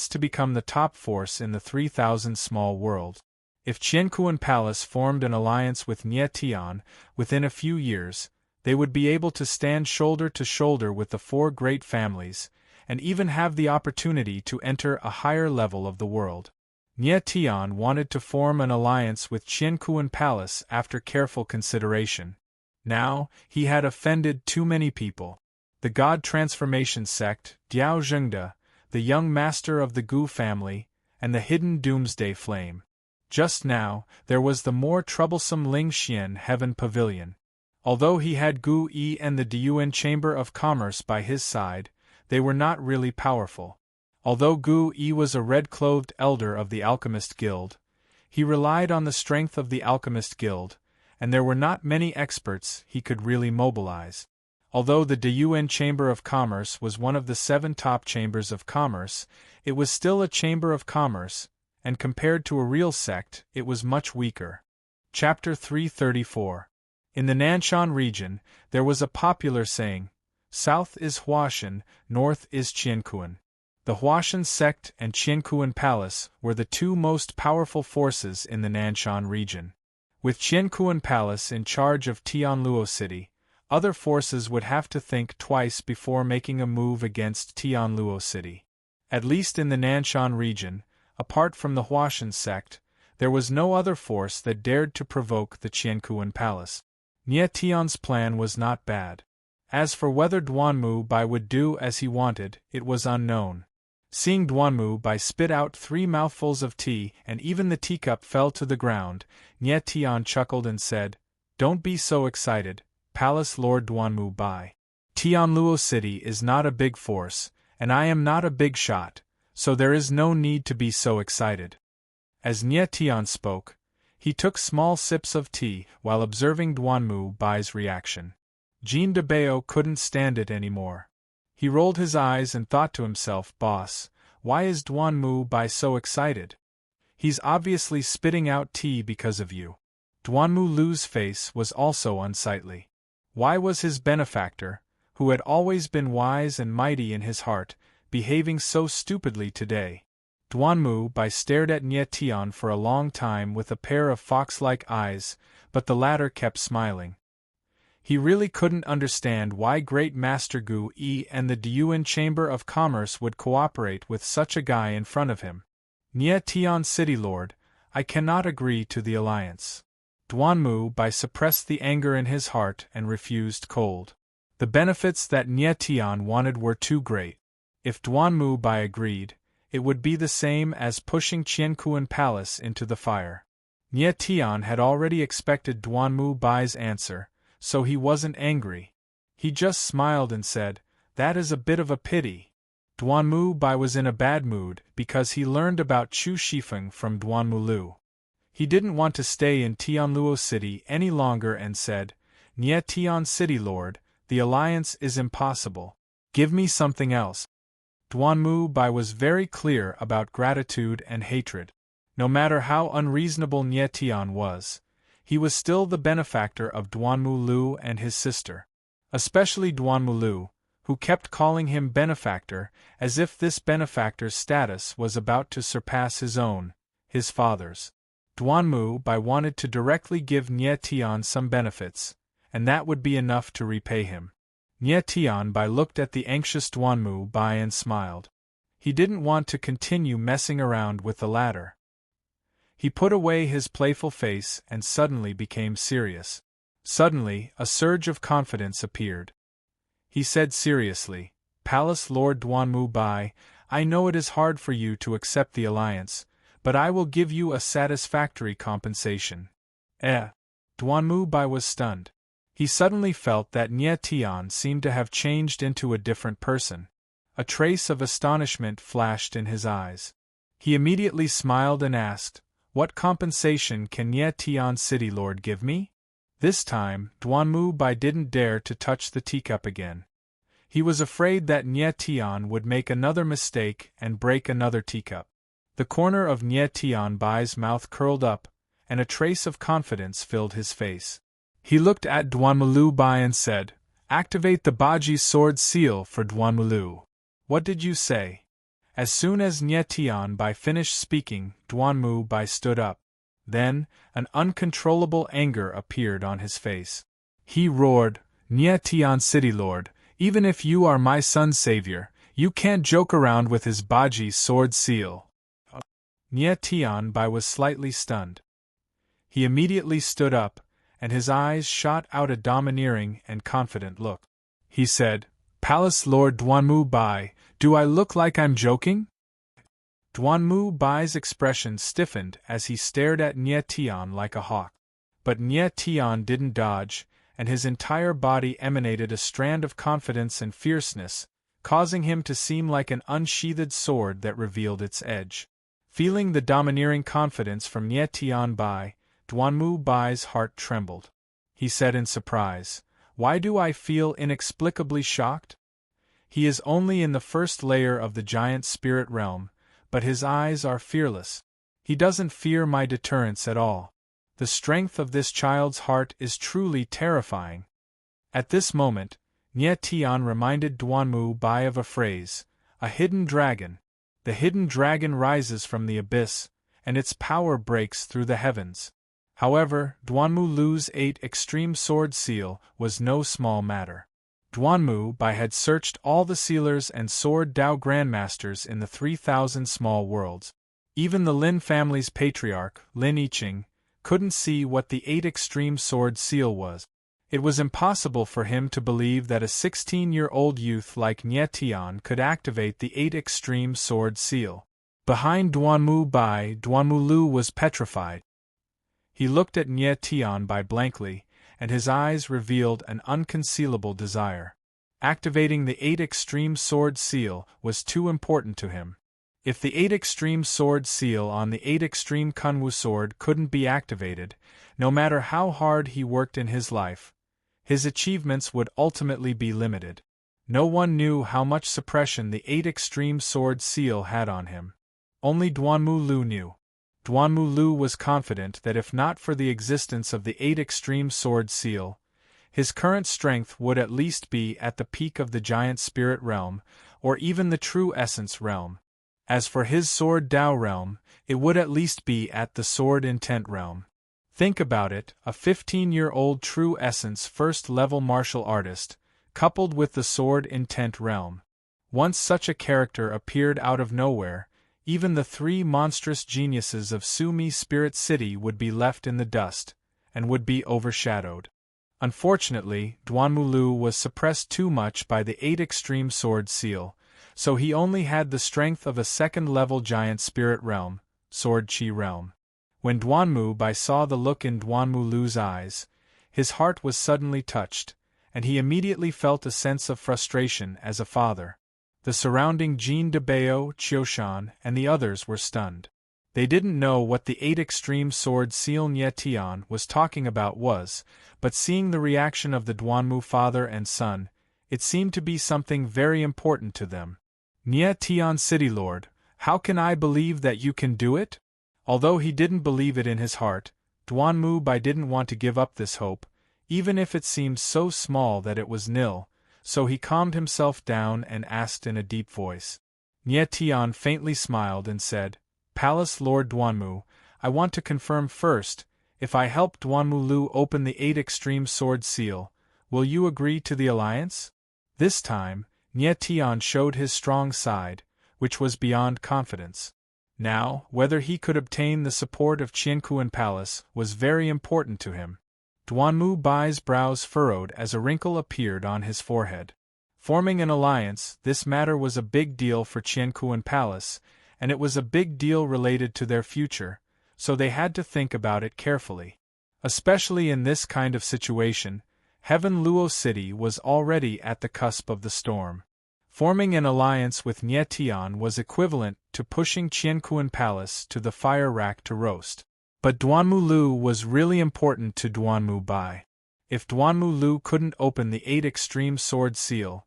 Speaker 1: to become the top force in the 3,000 small world. If Qiankuan Palace formed an alliance with Nye Tian, within a few years, they would be able to stand shoulder to shoulder with the four great families, and even have the opportunity to enter a higher level of the world. Nye Tian wanted to form an alliance with Qiankuan Palace after careful consideration. Now, he had offended too many people. The God Transformation sect, Diao Zhengde, the young master of the Gu family, and the hidden Doomsday Flame. Just now, there was the more troublesome Ling Xian Heaven Pavilion. Although he had Gu Yi and the Diyuan Chamber of Commerce by his side, they were not really powerful. Although Gu Yi was a red-clothed elder of the Alchemist Guild, he relied on the strength of the Alchemist Guild, and there were not many experts he could really mobilize. Although the Diyuan Chamber of Commerce was one of the 7 top chambers of commerce, it was still a chamber of commerce, and compared to a real sect, it was much weaker. Chapter 334. In the Nanshan region, there was a popular saying, "South is Huashan, north is Qiankuan." The Huashan sect and Qiankuan Palace were the two most powerful forces in the Nanshan region. With Qiankuan Palace in charge of Tianluo City, other forces would have to think twice before making a move against Tianluo City. At least in the Nanshan region, apart from the Huashan sect, there was no other force that dared to provoke the Qiankuan Palace. Nye Tian's plan was not bad. As for whether Duanmu Bai would do as he wanted, it was unknown. Seeing Duanmu Bai spit out 3 mouthfuls of tea and even the teacup fell to the ground, Nye Tian chuckled and said, "Don't be so excited, Palace Lord Duanmu Bai. Tianluo City is not a big force, and I am not a big shot, so there is no need to be so excited." As Nye Tian spoke, he took small sips of tea while observing Duanmu Bai's reaction. Jean de Bao couldn't stand it anymore. He rolled his eyes and thought to himself, "Boss, why is Duanmu Bai so excited? He's obviously spitting out tea because of you." Duanmu Lu's face was also unsightly. Why was his benefactor, who had always been wise and mighty in his heart, behaving so stupidly today? Duanmu Bai stared at Nye Tian for a long time with a pair of fox-like eyes, but the latter kept smiling. He really couldn't understand why Great Master Gu Yi and the Diyuan Chamber of Commerce would cooperate with such a guy in front of him. "Nye Tian City Lord, I cannot agree to the alliance." Duanmu Bai suppressed the anger in his heart and refused cold. The benefits that Nye Tian wanted were too great. If Duanmu Bai agreed, it would be the same as pushing Qiankuan Palace into the fire. Nye Tian had already expected Duanmu Bai's answer, so he wasn't angry. He just smiled and said, "That is a bit of a pity." Duanmu Bai was in a bad mood because he learned about Chu Shifeng from Duanmu Lu. He didn't want to stay in Tianluo City any longer and said, "Nye Tian City Lord, the alliance is impossible. Give me something else." Duanmu Bai was very clear about gratitude and hatred. No matter how unreasonable Nye Tian was, he was still the benefactor of Duanmu Lu and his sister. Especially Duanmu Lu, who kept calling him benefactor, as if this benefactor's status was about to surpass his own, his father's. Duanmu Bai wanted to directly give Nye Tian some benefits, and that would be enough to repay him. Nye Tian Bai looked at the anxious Duanmu Bai and smiled. He didn't want to continue messing around with the latter. He put away his playful face and suddenly became serious. Suddenly, a surge of confidence appeared. He said seriously, "Palace Lord Duanmu Bai, I know it is hard for you to accept the alliance, but I will give you a satisfactory compensation." Duanmu Bai was stunned. He suddenly felt that Nye Tian seemed to have changed into a different person. A trace of astonishment flashed in his eyes. He immediately smiled and asked, "What compensation can Nye Tian City Lord give me?" This time, Duanmu Bai didn't dare to touch the teacup again. He was afraid that Nye Tian would make another mistake and break another teacup. The corner of Nye Tian Bai's mouth curled up, and a trace of confidence filled his face. He looked at Duanmulu Bai and said, "Activate the Baji's sword seal for Duanmulu." "What did you say?" As soon as Nye Tian Bai finished speaking, Duanmu Bai stood up. Then, an uncontrollable anger appeared on his face. He roared, "Nye Tian City Lord, even if you are my son's savior, you can't joke around with his Baji's sword seal." Nye Tian Bai was slightly stunned. He immediately stood up, and his eyes shot out a domineering and confident look. He said, "Palace Lord Duanmu Bai, do I look like I'm joking?" Duanmu Bai's expression stiffened as he stared at Nye Tian like a hawk. But Nye Tian didn't dodge, and his entire body emanated a strand of confidence and fierceness, causing him to seem like an unsheathed sword that revealed its edge. Feeling the domineering confidence from Nye Tian Bai, Duanmu Bai's heart trembled. He said in surprise, "Why do I feel inexplicably shocked?" He is only in the first layer of the giant spirit realm, but his eyes are fearless. He doesn't fear my deterrence at all. The strength of this child's heart is truly terrifying. At this moment, Nye Tian reminded Duanmu Bai of a phrase, "A hidden dragon." The hidden dragon rises from the abyss, and its power breaks through the heavens. However, Duanmu Lu's 8 extreme sword seal was no small matter. Duanmu Bai had searched all the sealers and sword Dao grandmasters in the 3,000 small worlds. Even the Lin family's patriarch, Lin Yiqing, couldn't see what the 8 extreme sword seal was. It was impossible for him to believe that a 16-year-old youth like Nye Tian could activate the 8 extreme sword seal. Behind Duanmu Bai, Duanmu Lu was petrified. He looked at Nye Tian Bai blankly, and his eyes revealed an unconcealable desire. Activating the 8 extreme sword seal was too important to him. If the 8 extreme sword seal on the 8 extreme Kunwu sword couldn't be activated, no matter how hard he worked in his life, his achievements would ultimately be limited. No one knew how much suppression the 8 extreme sword seal had on him. Only Duanmu Lu knew. Duanmu Lu was confident that if not for the existence of the 8 extreme sword seal, his current strength would at least be at the peak of the giant spirit realm, or even the true essence realm. As for his sword Dao realm, it would at least be at the sword intent realm. Think about it, a 15-year-old true essence first-level martial artist, coupled with the sword intent realm. Once such a character appeared out of nowhere, even the 3 monstrous geniuses of Sumi Spirit City would be left in the dust, and would be overshadowed. Unfortunately, Duanmu Lu was suppressed too much by the 8 extreme sword seal, so he only had the strength of a second-level giant spirit realm, sword chi realm. When Duanmu Bai saw the look in Duanmu Lu's eyes, his heart was suddenly touched, and he immediately felt a sense of frustration as a father. The surrounding Jin Debao, Qiushan, and the others were stunned. They didn't know what the 8 extreme sword seal Nye Tian was talking about was, but seeing the reaction of the Duanmu father and son, it seemed to be something very important to them. "Nye Tian City Lord, how can I believe that you can do it?" Although he didn't believe it in his heart, Duanmu Bai didn't want to give up this hope, even if it seemed so small that it was nil, so he calmed himself down and asked in a deep voice. Nye Tian faintly smiled and said, "Palace Lord Duanmu, I want to confirm first, if I help Duanmu Lu open the 8 extreme sword seal, will you agree to the alliance?" This time, Nye Tian showed his strong side, which was beyond confidence. Now, whether he could obtain the support of Qiankuan Palace was very important to him. Duanmu Bai's brows furrowed as a wrinkle appeared on his forehead. Forming an alliance, this matter was a big deal for Qiankuan Palace, and it was a big deal related to their future, so they had to think about it carefully. Especially in this kind of situation, Heaven Luo City was already at the cusp of the storm. Forming an alliance with Nye Tian was equivalent to pushing Qiankuan Palace to the fire rack to roast. But Duanmu Lu was really important to Duanmu Bai. If Duanmu Lu couldn't open the 8 extreme sword seal,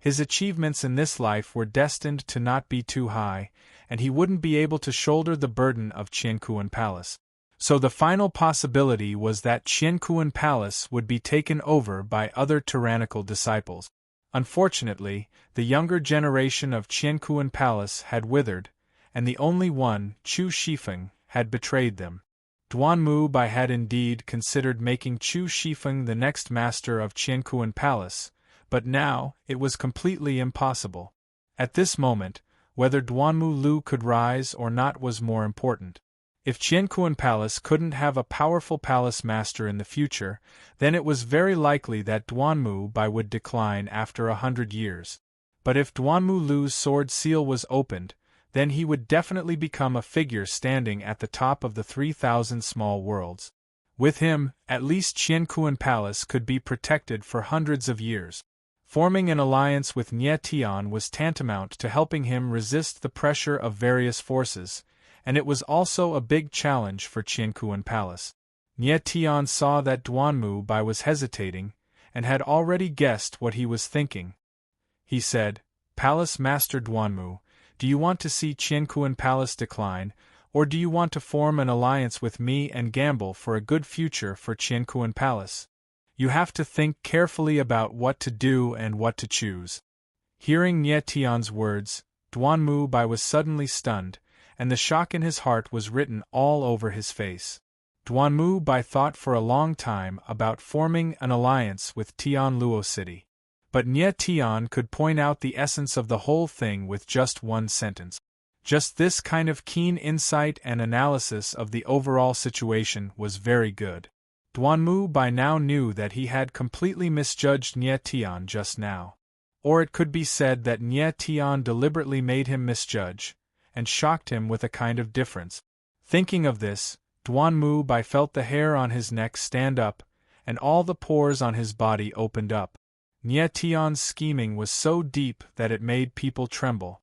Speaker 1: His achievements in this life were destined to not be too high, and he wouldn't be able to shoulder the burden of Qiankuan Palace. So the final possibility was that Qiankuan Palace would be taken over by other tyrannical disciples. Unfortunately, the younger generation of Qiankuan Palace had withered, and the only one, Chu Shifeng, had betrayed them. Duanmu Bai had indeed considered making Chu Shifeng the next master of Qiankuan Palace, but now it was completely impossible. At this moment, whether Duanmu Lu could rise or not was more important. If Qiankuan Palace couldn't have a powerful palace master in the future, then it was very likely that Duanmu Bai would decline after 100 years. But if Duanmu Lu's sword seal was opened, then he would definitely become a figure standing at the top of the 3,000 small worlds. With him, at least Qiankuan Palace could be protected for hundreds of years. Forming an alliance with Nie Tian was tantamount to helping him resist the pressure of various forces, and it was also a big challenge for Qiankuan Palace. Nie Tian saw that Duanmu Bai was hesitating, and had already guessed what he was thinking. He said, "Palace Master Duanmu, do you want to see Qiankuan Palace decline, or do you want to form an alliance with me and gamble for a good future for Qiankuan Palace? You have to think carefully about what to do and what to choose." Hearing Nie Tian's words, Duanmu Bai was suddenly stunned, and the shock in his heart was written all over his face. Duanmu Bai thought for a long time about forming an alliance with Tian Luo City. But Nie Tian could point out the essence of the whole thing with just one sentence. Just this kind of keen insight and analysis of the overall situation was very good. Duanmu Bai now knew that he had completely misjudged Nie Tian just now. Or it could be said that Nie Tian deliberately made him misjudge, and shocked him with a kind of difference. Thinking of this, Duanmu Bai felt the hair on his neck stand up, and all the pores on his body opened up. Nie Tian's scheming was so deep that it made people tremble.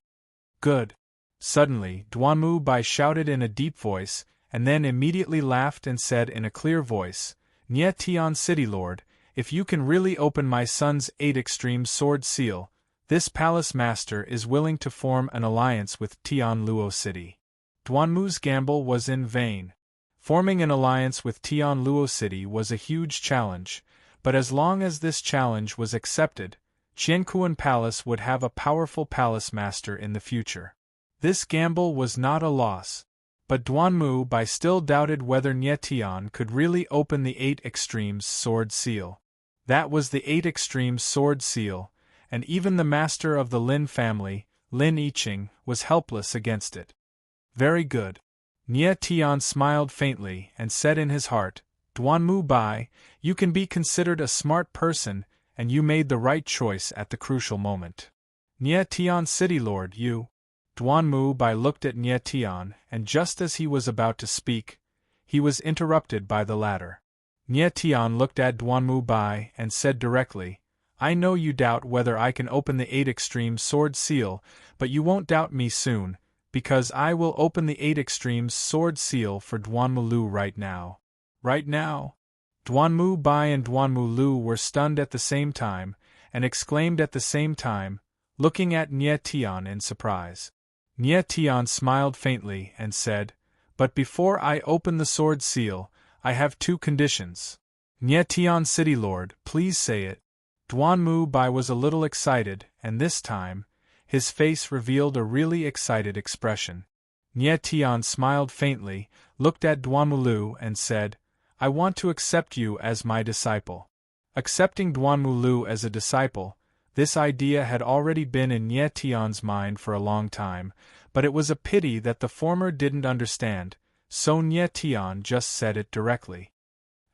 Speaker 1: "Good." Suddenly, Duanmu Bai shouted in a deep voice, and then immediately laughed and said in a clear voice, "Nie Tian City Lord, if you can really open my son's 8 extreme sword seal, this palace master is willing to form an alliance with Tian Luo City." Duanmu's gamble was in vain. Forming an alliance with Tian Luo City was a huge challenge, but as long as this challenge was accepted, Qiankuan Palace would have a powerful palace master in the future. This gamble was not a loss, but Duanmu Bai still doubted whether Nie Tian could really open the 8 Extremes sword seal. That was the 8 Extremes sword seal, and even the master of the Lin family, Lin Yiqing, was helpless against it. "Very good." Nie Tian smiled faintly and said in his heart, "Duanmu Bai, you can be considered a smart person, and you made the right choice at the crucial moment. Nie Tian City Lord, you..." Duanmu Bai looked at Nie Tian, and just as he was about to speak, he was interrupted by the latter. Nie Tian looked at Duanmu Bai and said directly, "I know you doubt whether I can open the 8 Extreme sword seal, but you won't doubt me soon, because I will open the 8 Extremes sword seal for Duanmu Lu right now." "Right now?" Duanmu Bai and Duanmu Lu were stunned at the same time, and exclaimed at the same time, looking at Nie Tian in surprise. Nie Tian smiled faintly and said, "But before I open the sword seal, I have 2 conditions." "Nie Tian City Lord, please say it." Duanmu Bai was a little excited, and this time, his face revealed a really excited expression. Nie Tian smiled faintly, looked at Duanmu Lu and said, "I want to accept you as my disciple." Accepting Duanmu Lu as a disciple, this idea had already been in Nie Tian's mind for a long time, but it was a pity that the former didn't understand, so Nie Tian just said it directly.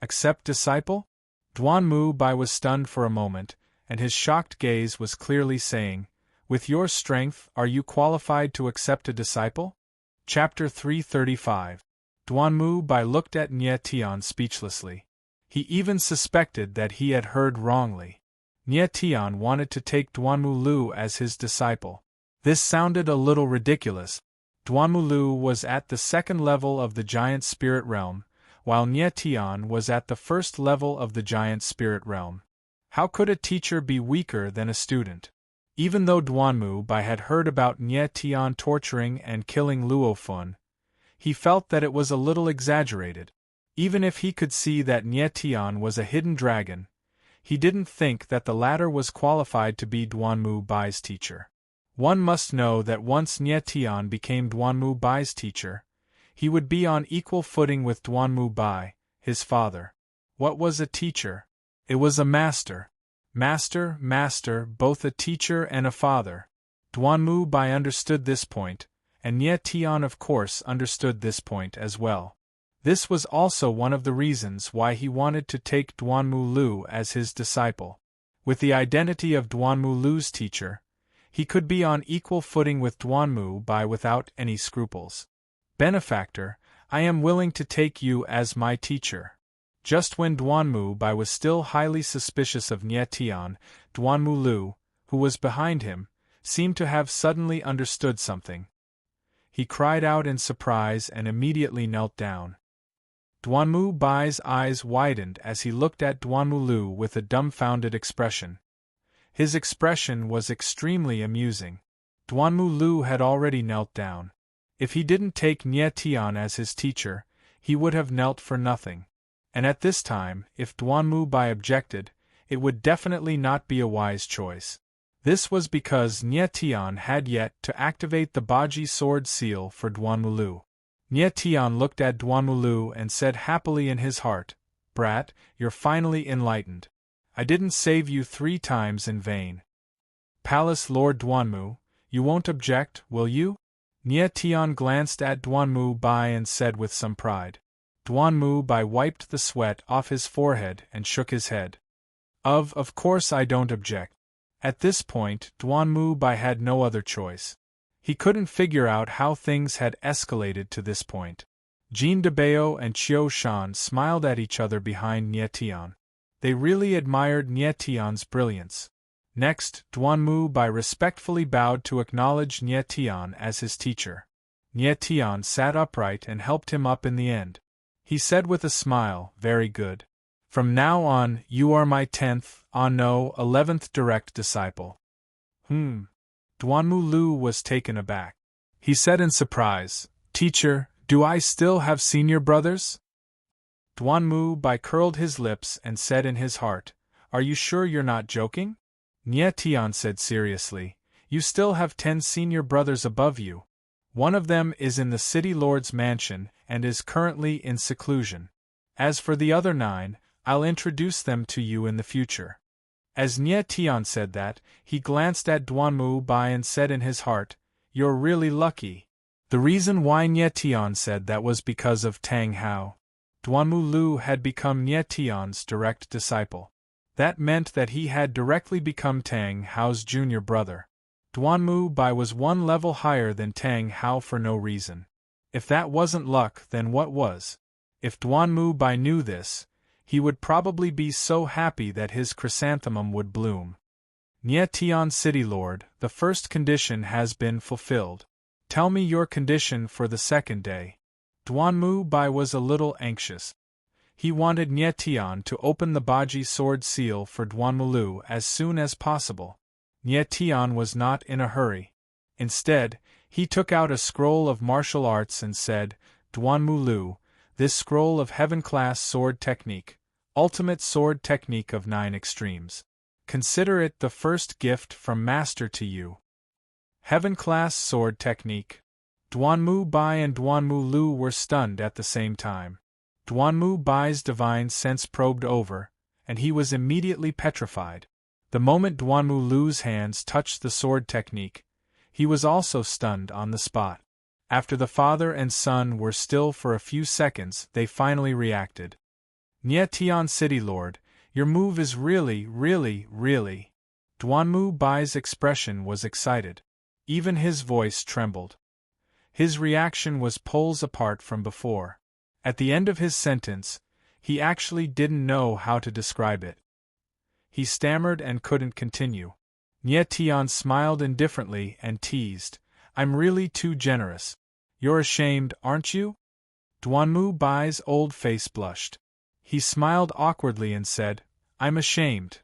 Speaker 1: "Accept disciple?" Duanmu Bai was stunned for a moment, and his shocked gaze was clearly saying, "With your strength, are you qualified to accept a disciple?" Chapter 335. Duanmu Bai looked at Nie Tian speechlessly. He even suspected that he had heard wrongly. Nie Tian wanted to take Duanmu Lu as his disciple. This sounded a little ridiculous. Duanmu Lu was at the 2nd level of the giant spirit realm, while Nie Tian was at the 1st level of the giant spirit realm. How could a teacher be weaker than a student? Even though Duanmu Bai had heard about Nye Tian torturing and killing Luo Fun, he felt that it was a little exaggerated. Even if he could see that Nye Tian was a hidden dragon, he didn't think that the latter was qualified to be Duanmu Bai's teacher. One must know that once Nye Tian became Duanmu Bai's teacher, he would be on equal footing with Duanmu Bai, his father. What was a teacher? It was a master. Master, both a teacher and a father. Duanmu Bai understood this point, and Nye Tian of course understood this point as well. This was also one of the reasons why he wanted to take Duanmu Lu as his disciple. With the identity of Duanmu Lu's teacher, he could be on equal footing with Duanmu Bai without any scruples. Benefactor, I am willing to take you as my teacher. Just when Duanmu Bai was still highly suspicious of Nye Tian, Duanmu Lu, who was behind him, seemed to have suddenly understood something. He cried out in surprise and immediately knelt down. Duanmu Bai's eyes widened as he looked at Duanmu Lu with a dumbfounded expression. His expression was extremely amusing. Duanmu Lu had already knelt down. If he didn't take Nye Tian as his teacher, he would have knelt for nothing. And at this time, if Duanmu Bai objected, it would definitely not be a wise choice. This was because Nye Tian had yet to activate the Baji sword seal for Duanmu Lu. Nye Tian looked at Duanmu Lu and said happily in his heart, "Brat, you're finally enlightened. I didn't save you 3 times in vain. Palace Lord Duanmu, you won't object, will you?" Nye Tian glanced at Duanmu Bai and said with some pride. Duanmu Bai wiped the sweat off his forehead and shook his head. Of course I don't object." At this point, Duanmu Bai had no other choice. He couldn't figure out how things had escalated to this point. Jean Debao and Qiu Shan smiled at each other behind Nye Tian. They really admired Nye Tian's brilliance. Next, Duanmu Bai respectfully bowed to acknowledge Nye Tian as his teacher. Nye Tian sat upright and helped him up in the end. He said with a smile, "Very good. From now on, you are my 10th, 11th direct disciple." Duanmu Lu was taken aback. He said in surprise, "Teacher, do I still have senior brothers?" Duanmu Bai curled his lips and said in his heart, "Are you sure you're not joking?" Nye Tian said seriously, "You still have 10 senior brothers above you. One of them is in the city lord's mansion and is currently in seclusion. As for the other 9, I'll introduce them to you in the future." As Nye Tian said that, he glanced at Duanmu Bai and said in his heart, "You're really lucky." The reason why Nye Tian said that was because of Tang Hao. Duanmu Lu had become Nye Tian's direct disciple. That meant that he had directly become Tang Hao's junior brother. Duanmu Bai was 1 level higher than Tang Hao for no reason. If that wasn't luck, then what was? If Duanmu Bai knew this, he would probably be so happy that his chrysanthemum would bloom. Nye Tian City Lord, the first condition has been fulfilled. Tell me your condition for the second day. Duanmu Bai was a little anxious. He wanted Nye Tian to open the Baji sword seal for Duanmu Lu as soon as possible. Nye Tian was not in a hurry. Instead, he took out a scroll of martial arts and said, "Duanmu Lu, this scroll of heaven-class sword technique, ultimate sword technique of 9 extremes. Consider it the first gift from Master to you." Heaven-class sword technique. Duanmu Bai and Duanmu Lu were stunned at the same time. Duanmu Bai's divine sense probed over, and he was immediately petrified. The moment Duanmu Lu's hands touched the sword technique, he was also stunned on the spot. After the father and son were still for a few seconds, they finally reacted. "Nye Tian City Lord, your move is really. Duanmu Bai's expression was excited. Even his voice trembled. His reaction was poles apart from before. At the end of his sentence, he actually didn't know how to describe it. He stammered and couldn't continue. Nye Tian smiled indifferently and teased, "I'm really too generous. You're ashamed, aren't you?" Duanmu Bai's old face blushed. He smiled awkwardly and said, "I'm ashamed.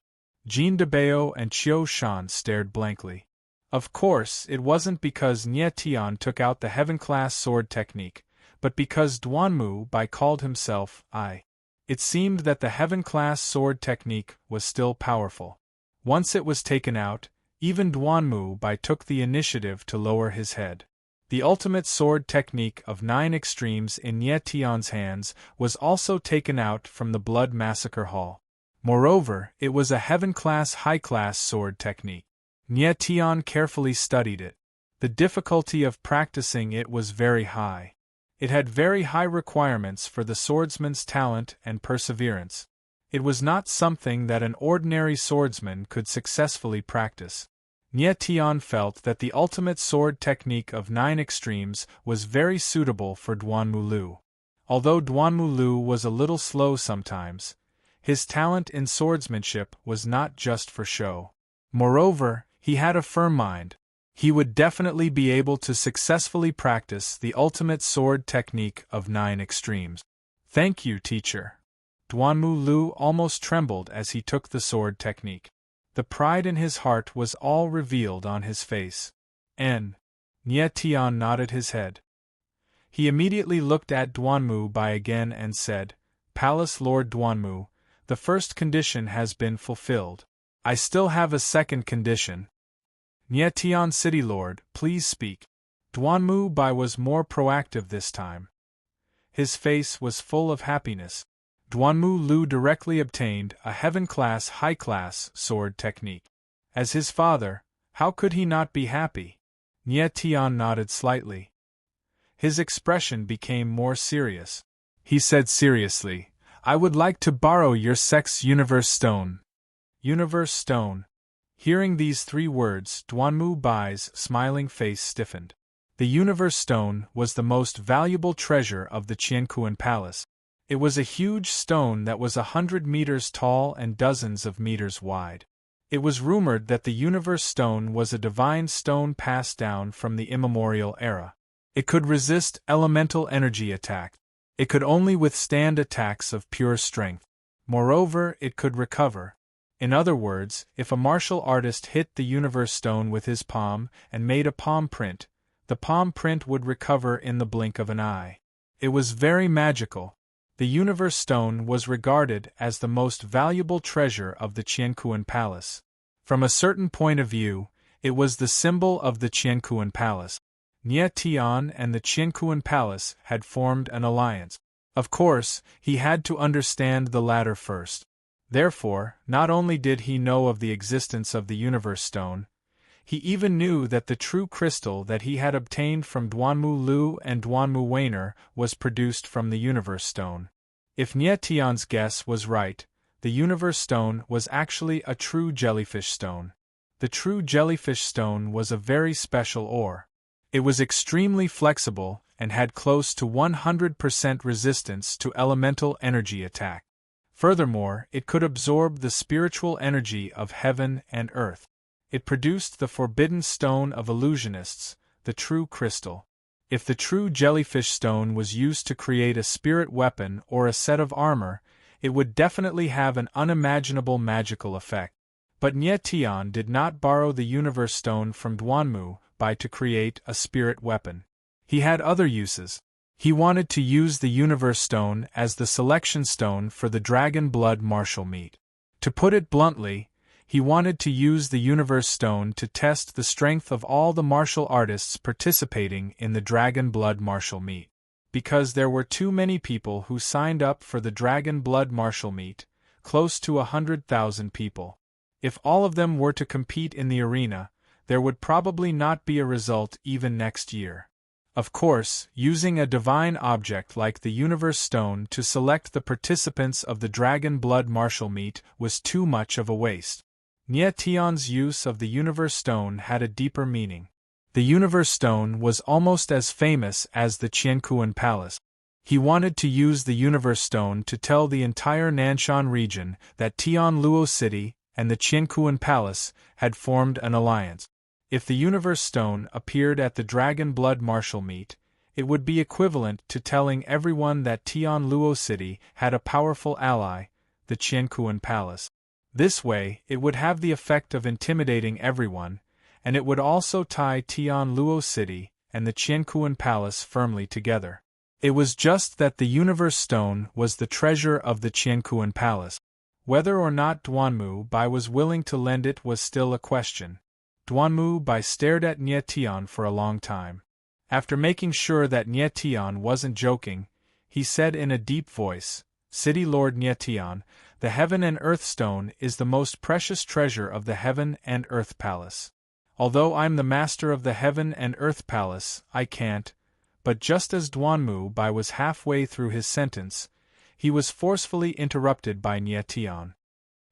Speaker 1: Jean de Bao and Qiu Shan stared blankly. Of course, it wasn't because Nie Tian took out the heaven-class sword technique, but because Duanmu Bai called himself I. It seemed that the heaven-class sword technique was still powerful. Once it was taken out, even Duanmu Bai took the initiative to lower his head. The ultimate sword technique of 9 extremes in Nie Tian's hands was also taken out from the Blood Massacre Hall. Moreover, it was a heaven-class high-class sword technique. Nie Tian carefully studied it. The difficulty of practicing it was very high. It had very high requirements for the swordsman's talent and perseverance. It was not something that an ordinary swordsman could successfully practice. Nie Tian felt that the ultimate sword technique of 9 extremes was very suitable for Duanmu Lu. Although Duanmu Lu was a little slow sometimes, his talent in swordsmanship was not just for show. Moreover, he had a firm mind. He would definitely be able to successfully practice the ultimate sword technique of 9 extremes. Thank you, teacher. Duanmu Lu almost trembled as he took the sword technique. The pride in his heart was all revealed on his face. Nie Tian nodded his head. He immediately looked at Duanmu Bai again and said, Palace Lord Duanmu, the first condition has been fulfilled. I still have a second condition. Nie Tian City Lord, please speak. Duanmu Bai was more proactive this time. His face was full of happiness. Duanmu Lu directly obtained a heaven-class high-class sword technique. As his father, how could he not be happy? Nie Tian nodded slightly. His expression became more serious. He said seriously, I would like to borrow your sex universe stone. Universe stone. Hearing these 3 words, Duanmu Bai's smiling face stiffened. The universe stone was the most valuable treasure of the Qiankuan Palace. It was a huge stone that was 100 meters tall and dozens of meters wide. It was rumored that the universe stone was a divine stone passed down from the immemorial era. It could resist elemental energy attack. It could only withstand attacks of pure strength. Moreover, it could recover. In other words, if a martial artist hit the universe stone with his palm and made a palm print, the palm print would recover in the blink of an eye. It was very magical. The universe stone was regarded as the most valuable treasure of the Qiankuan Palace. From a certain point of view, it was the symbol of the Qiankuan Palace. Nie Tian and the Qiankuan Palace had formed an alliance. Of course, he had to understand the latter first. Therefore, not only did he know of the existence of the universe stone, he even knew that the true crystal that he had obtained from Duanmu Lu and Duanmu Weiner was produced from the universe stone. If Nie Tian's guess was right, the universe stone was actually a true jellyfish stone. The true jellyfish stone was a very special ore. It was extremely flexible and had close to 100% resistance to elemental energy attack. Furthermore, it could absorb the spiritual energy of heaven and earth. It produced the forbidden stone of illusionists, the true crystal. If the true jellyfish stone was used to create a spirit weapon or a set of armor, it would definitely have an unimaginable magical effect. But Nie Tian did not borrow the universe stone from Duanmu Bai to create a spirit weapon. He had other uses. He wanted to use the universe stone as the selection stone for the dragon blood martial meet. To put it bluntly, he wanted to use the universe stone to test the strength of all the martial artists participating in the dragon blood martial meet. Because there were too many people who signed up for the dragon blood martial meet, close to 100,000 people. If all of them were to compete in the arena, there would probably not be a result even next year. Of course, using a divine object like the universe stone to select the participants of the dragon blood martial meet was too much of a waste. Nie Tian's use of the universe stone had a deeper meaning. The universe stone was almost as famous as the Qiankuan Palace. He wanted to use the universe stone to tell the entire Nanshan region that Tianluo City and the Qiankuan Palace had formed an alliance. If the universe stone appeared at the dragon blood martial meet, it would be equivalent to telling everyone that Tianluo City had a powerful ally, the Qiankuan Palace. This way, it would have the effect of intimidating everyone, and it would also tie Tian Luo City and the Qiankuan Palace firmly together. It was just that the Universe Stone was the treasure of the Qiankuan Palace. Whether or not Duanmu Bai was willing to lend it was still a question. Duanmu Bai stared at Nie Tian for a long time. After making sure that Nie Tian wasn't joking, he said in a deep voice, "City Lord Nie Tian, the Heaven and Earth Stone is the most precious treasure of the Heaven and Earth Palace. Although I'm the master of the Heaven and Earth Palace, I can't." But just as Duanmu Bai was halfway through his sentence, he was forcefully interrupted by Nie Tian.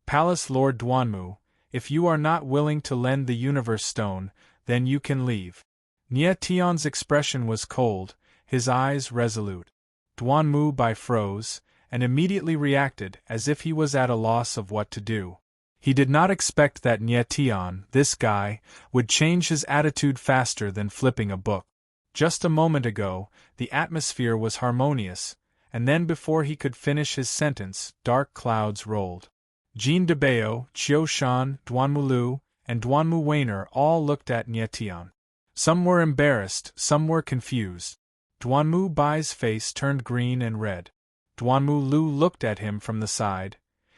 Speaker 1: "Palace Lord Duanmu, if you are not willing to lend the Universe Stone, then you can leave." Nie Tian's expression was cold, his eyes resolute. Duanmu Bai froze, and immediately reacted as if he was at a loss of what to do. He did not expect that Nie Tian, this guy, would change his attitude faster than flipping a book. Just a moment ago, the atmosphere was harmonious, and then before he could finish his sentence, dark clouds rolled. Jean de Bao, Qiu Shan, Duanmu Lu, and Duanmu Weiner all looked at Nie Tian. Some were embarrassed, some were confused. Duanmu Bai's face turned green and red. Duanmu Lu looked at him from the side,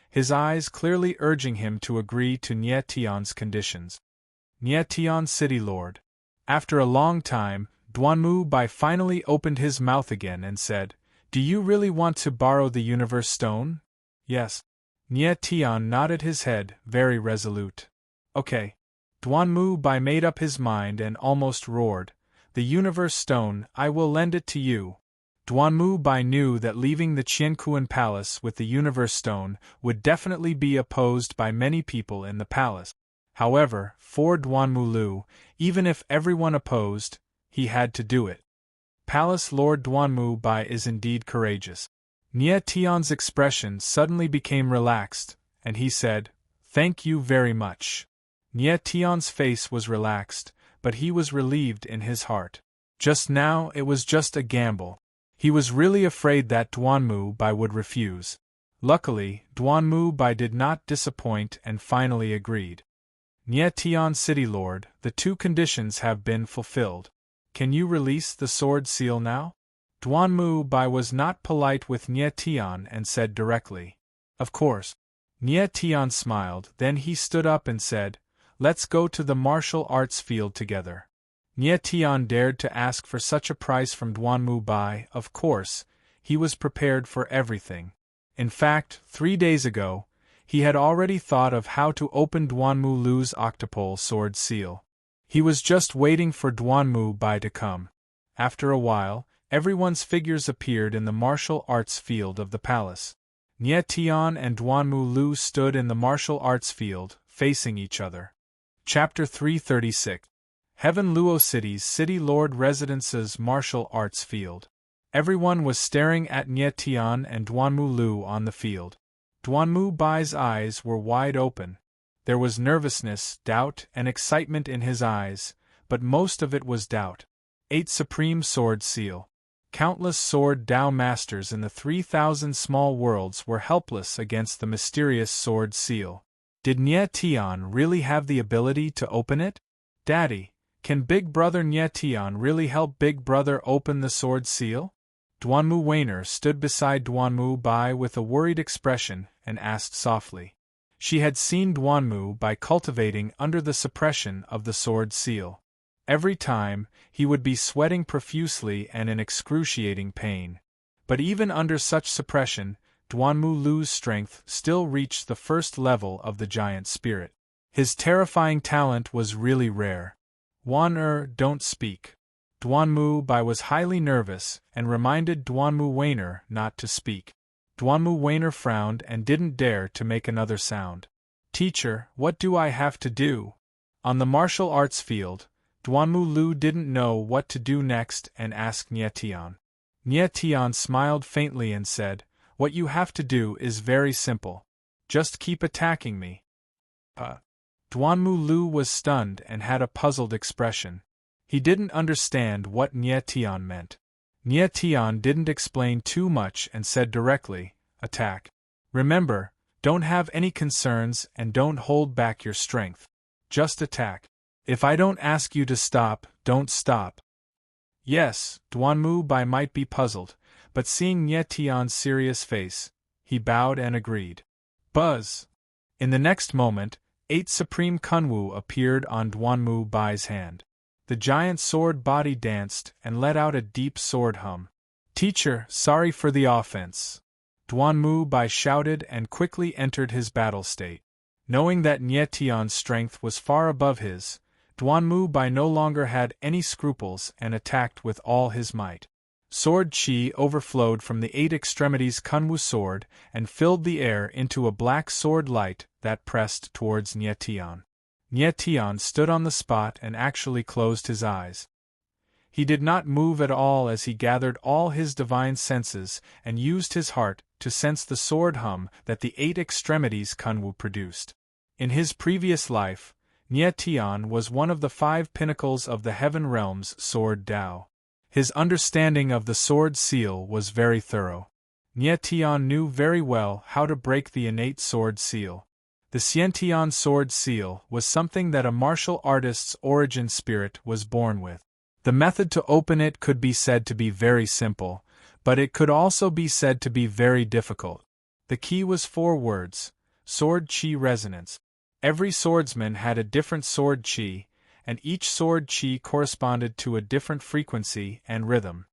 Speaker 1: his eyes clearly urging him to agree to Nie Tian's conditions. Nie Tian City Lord. After a long time, Duanmu Bai finally opened his mouth again and said, "Do you really want to borrow the Universe Stone?" "Yes." Nie Tian nodded his head, very resolute. "Okay." Duanmu Bai made up his mind and almost roared, "The Universe Stone, I will lend it to you." Duanmu Bai knew that leaving the Qiankuan Palace with the Universe Stone would definitely be opposed by many people in the palace. However, for Duanmu Lu, even if everyone opposed, he had to do it. Palace Lord Duanmu Bai is indeed courageous. Nie Tian's expression suddenly became relaxed, and he said, "Thank you very much." Nie Tian's face was relaxed, but he was relieved in his heart. Just now it was just a gamble. He was really afraid that Duanmu Bai would refuse. Luckily, Duanmu Bai did not disappoint and finally agreed. "Nie Tian City Lord, the two conditions have been fulfilled. Can you release the sword seal now?" Duanmu Bai was not polite with Nie Tian and said directly, "Of course." Nie Tian smiled, then he stood up and said, "Let's go to the martial arts field together." Nie Tian dared to ask for such a price from Duanmu Bai. Of course, he was prepared for everything. In fact, 3 days ago, he had already thought of how to open Duanmu Lu's octopole sword seal. He was just waiting for Duanmu Bai to come. After a while, everyone's figures appeared in the martial arts field of the palace. Nie Tian and Duanmu Lu stood in the martial arts field, facing each other. Chapter 336. Heaven Luo City's City Lord Residence's Martial Arts Field. Everyone was staring at Nie Tian and Duanmu Lu on the field. Duanmu Bai's eyes were wide open. There was nervousness, doubt, and excitement in his eyes, but most of it was doubt. 8 Supreme Sword Seal. Countless Sword Dao Masters in the 3,000 small worlds were helpless against the mysterious Sword Seal. Did Nie Tian really have the ability to open it? "Daddy, can Big Brother Nie Tian really help Big Brother open the Sword Seal?" Duanmu Weiner stood beside Duanmu Bai with a worried expression and asked softly. She had seen Duanmu Bai cultivating under the suppression of the Sword Seal. Every time, he would be sweating profusely and in excruciating pain. But even under such suppression, Duanmu Lu's strength still reached the first level of the giant spirit. His terrifying talent was really rare. Don't speak." Duanmu Bai was highly nervous and reminded Duanmu Weiner not to speak. Duanmu Weiner frowned and didn't dare to make another sound. "Teacher, what do I have to do?" On the martial arts field, Duanmu Lu didn't know what to do next and asked Nie Tian. Nie Tian smiled faintly and said, "What you have to do is very simple. Just keep attacking me." Duanmu Lu was stunned and had a puzzled expression. He didn't understand what Nie Tian meant. Nie Tian didn't explain too much and said directly, "Attack." Remember, Don't have any concerns and don't hold back your strength. Just attack. If I don't ask you to stop, don't stop. Yes, Duanmu Bai might be puzzled, but seeing Nye Tian's serious face, he bowed and agreed. Buzz! In the next moment, 8 Supreme Kunwu appeared on Duanmu Bai's hand. The giant sword body danced and let out a deep sword hum. Teacher, sorry for the offense. Duanmu Bai shouted and quickly entered his battle state. Knowing that Nye Tian's strength was far above his, Duanmu Bai no longer had any scruples and attacked with all his might. Sword chi overflowed from the 8 extremities Kunwu sword and filled the air into a black sword light that pressed towards Nye Tian. Nye Tian stood on the spot and actually closed his eyes. He did not move at all as he gathered all his divine senses and used his heart to sense the sword hum that the 8 extremities Kunwu produced. In his previous life, Nye Tian was one of the 5 pinnacles of the Heaven Realm's Sword Tao. His understanding of the sword seal was very thorough. Nye Tian knew very well how to break the innate sword seal. The Xiantian sword seal was something that a martial artist's origin spirit was born with. The method to open it could be said to be very simple, but it could also be said to be very difficult. The key was 4 words: sword chi resonance. Every swordsman had a different sword chi, and each sword chi corresponded to a different frequency and rhythm.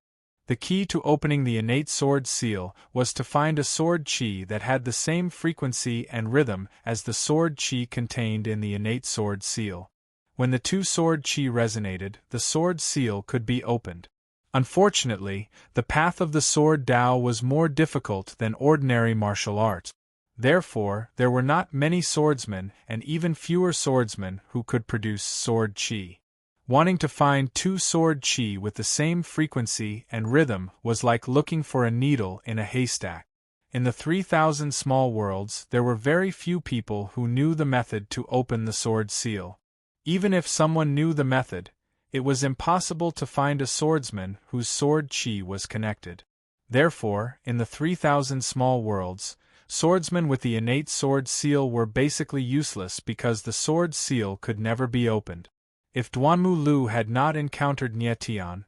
Speaker 1: The key to opening the innate sword seal was to find a sword chi that had the same frequency and rhythm as the sword chi contained in the innate sword seal. When the 2 sword chi resonated, the sword seal could be opened. Unfortunately, the path of the sword Tao was more difficult than ordinary martial arts. Therefore, there were not many swordsmen and even fewer swordsmen who could produce sword chi. Wanting to find 2 sword chi with the same frequency and rhythm was like looking for a needle in a haystack. In the 3,000 small worlds, there were very few people who knew the method to open the sword seal. Even if someone knew the method, it was impossible to find a swordsman whose sword chi was connected. Therefore, in the 3,000 small worlds, swordsmen with the innate sword seal were basically useless because the sword seal could never be opened. If Duanmu Lu had not encountered Nye Tian,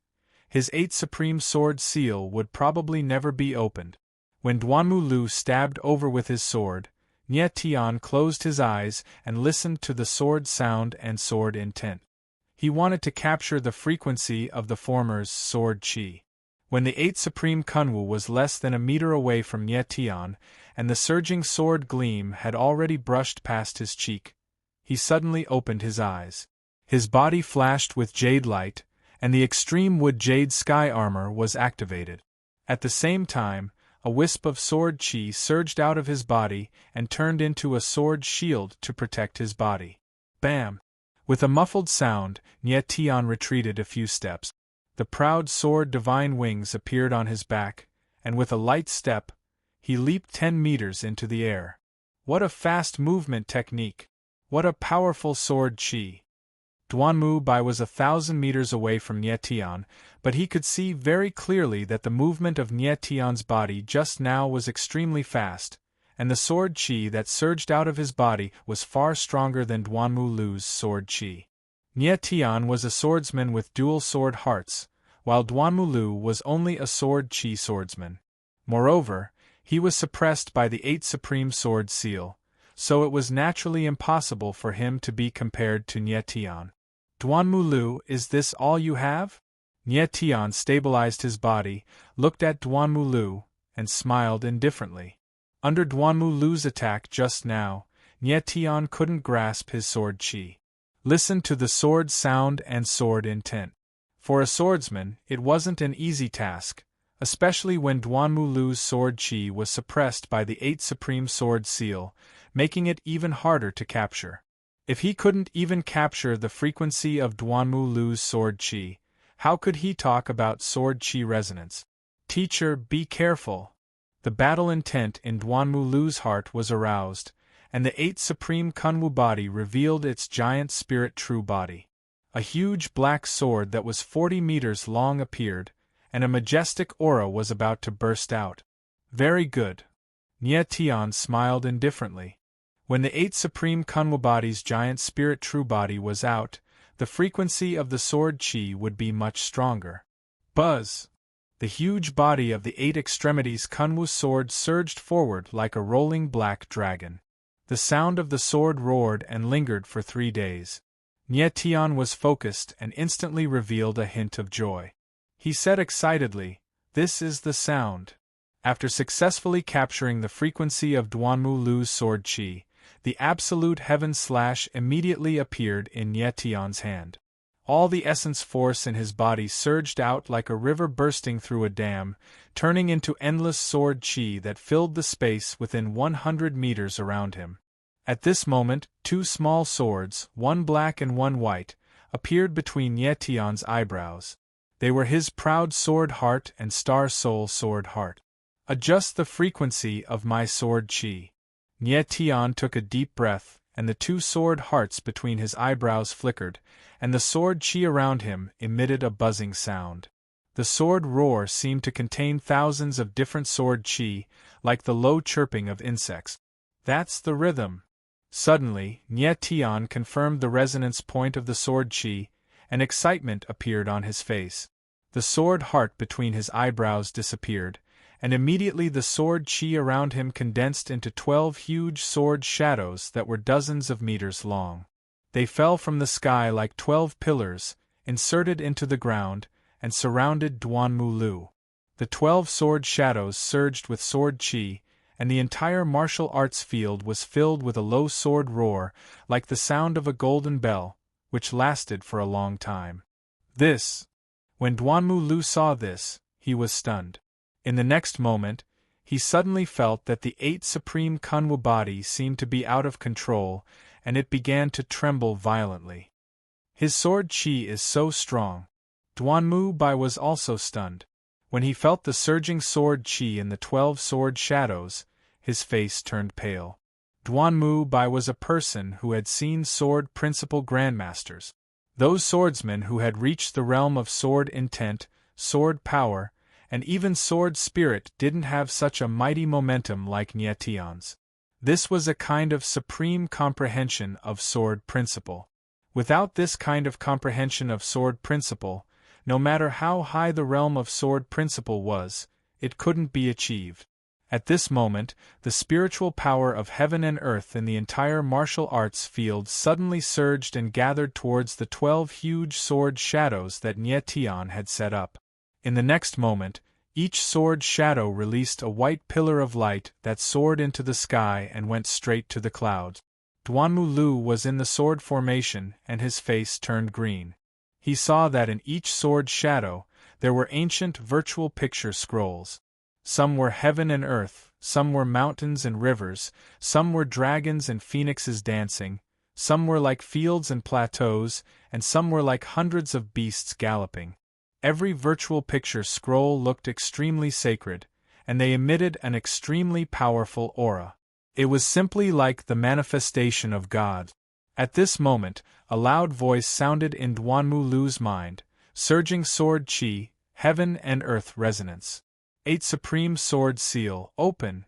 Speaker 1: his 8 supreme sword seal would probably never be opened. When Duanmu Lu stabbed over with his sword, Nye Tian closed his eyes and listened to the sword sound and sword intent. He wanted to capture the frequency of the former's sword chi. When the 8 supreme Kunwu was less than a meter away from Nye Tian, and the surging sword gleam had already brushed past his cheek, he suddenly opened his eyes. His body flashed with jade light, and the extreme wood jade sky armor was activated. At the same time, a wisp of sword chi surged out of his body and turned into a sword shield to protect his body. Bam! With a muffled sound, Nye Tian retreated a few steps. The proud sword divine wings appeared on his back, and with a light step, he leaped 10 meters into the air. What a fast movement technique! What a powerful sword chi! Duanmu Bai was 1,000 meters away from Nye Tian, but he could see very clearly that the movement of Nye Tian's body just now was extremely fast, and the sword chi that surged out of his body was far stronger than Duanmu Lu's sword chi. Nye Tian was a swordsman with dual sword hearts, while Duanmu Lu was only a sword chi swordsman. Moreover, he was suppressed by the 8 supreme sword seal, so it was naturally impossible for him to be compared to Nye Tian. Duanmu Lu, is this all you have? Nye Tian stabilized his body, looked at Duanmu Lu, and smiled indifferently. Under Duanmu Lu's attack just now, Nye Tian couldn't grasp his sword chi. Listen to the sword sound and sword intent. For a swordsman, it wasn't an easy task, especially when Duanmu Lu's sword chi was suppressed by the 8 supreme sword seal, making it even harder to capture. If he couldn't even capture the frequency of Duanmu Lu's sword chi, how could he talk about sword chi resonance? Teacher, be careful. The battle intent in Duanmu Lu's heart was aroused, and the 8 supreme Kunwu body revealed its giant spirit true body. A huge black sword that was 40 meters long appeared, and a majestic aura was about to burst out. Very good. Nie Tian smiled indifferently. When the 8 Supreme Kunwabody's giant spirit true body was out, the frequency of the sword chi would be much stronger. Buzz! The huge body of the 8 extremities Kunwu sword surged forward like a rolling black dragon. The sound of the sword roared and lingered for 3 days. Nie Tian was focused and instantly revealed a hint of joy. He said excitedly, "This is the sound." After successfully capturing the frequency of Duanmu Lu's sword chi, the absolute heaven slash immediately appeared in Nie Tian's hand. All the essence force in his body surged out like a river bursting through a dam, turning into endless sword chi that filled the space within 100 meters around him. At this moment, 2 small swords, one black and one white, appeared between Nie Tian's eyebrows. They were his proud sword heart and star soul sword heart. "Adjust the frequency of my sword chi." Nie Tian took a deep breath, and the 2 sword hearts between his eyebrows flickered, and the sword chi around him emitted a buzzing sound. The sword roar seemed to contain thousands of different sword chi, like the low chirping of insects. "That's the rhythm." Suddenly, Nie Tian confirmed the resonance point of the sword chi, and excitement appeared on his face. The sword heart between his eyebrows disappeared, and immediately the sword chi around him condensed into 12 huge sword shadows that were dozens of meters long. They fell from the sky like 12 pillars, inserted into the ground, and surrounded Duanmu Lu. The 12 sword shadows surged with sword chi, and the entire martial arts field was filled with a low sword roar, like the sound of a golden bell, which lasted for a long time. When Duanmu Lu saw this, he was stunned. In the next moment, he suddenly felt that the 8 Supreme Kunwu body seemed to be out of control, and it began to tremble violently. His sword chi is so strong. Duanmu Bai was also stunned. When he felt the surging sword chi in the 12 sword shadows, his face turned pale. Duanmu Bai was a person who had seen sword principal grandmasters. Those swordsmen who had reached the realm of sword intent, sword power, and even sword spirit didn't have such a mighty momentum like Nie Tian's. This was a kind of supreme comprehension of sword principle. Without this kind of comprehension of sword principle, no matter how high the realm of sword principle was, it couldn't be achieved. At this moment, the spiritual power of heaven and earth in the entire martial arts field suddenly surged and gathered towards the 12 huge sword shadows that Nie Tian had set up. In the next moment, each sword shadow released a white pillar of light that soared into the sky and went straight to the clouds. Duanmu Lu was in the sword formation and his face turned green. He saw that in each sword shadow, there were ancient virtual picture scrolls. Some were heaven and earth, some were mountains and rivers, some were dragons and phoenixes dancing, some were like fields and plateaus, and some were like hundreds of beasts galloping. Every virtual picture scroll looked extremely sacred, and they emitted an extremely powerful aura. It was simply like the manifestation of God. At this moment, a loud voice sounded in Duanmu Lu's mind, surging sword chi, heaven and earth resonance. 8 Supreme Sword Seal, open!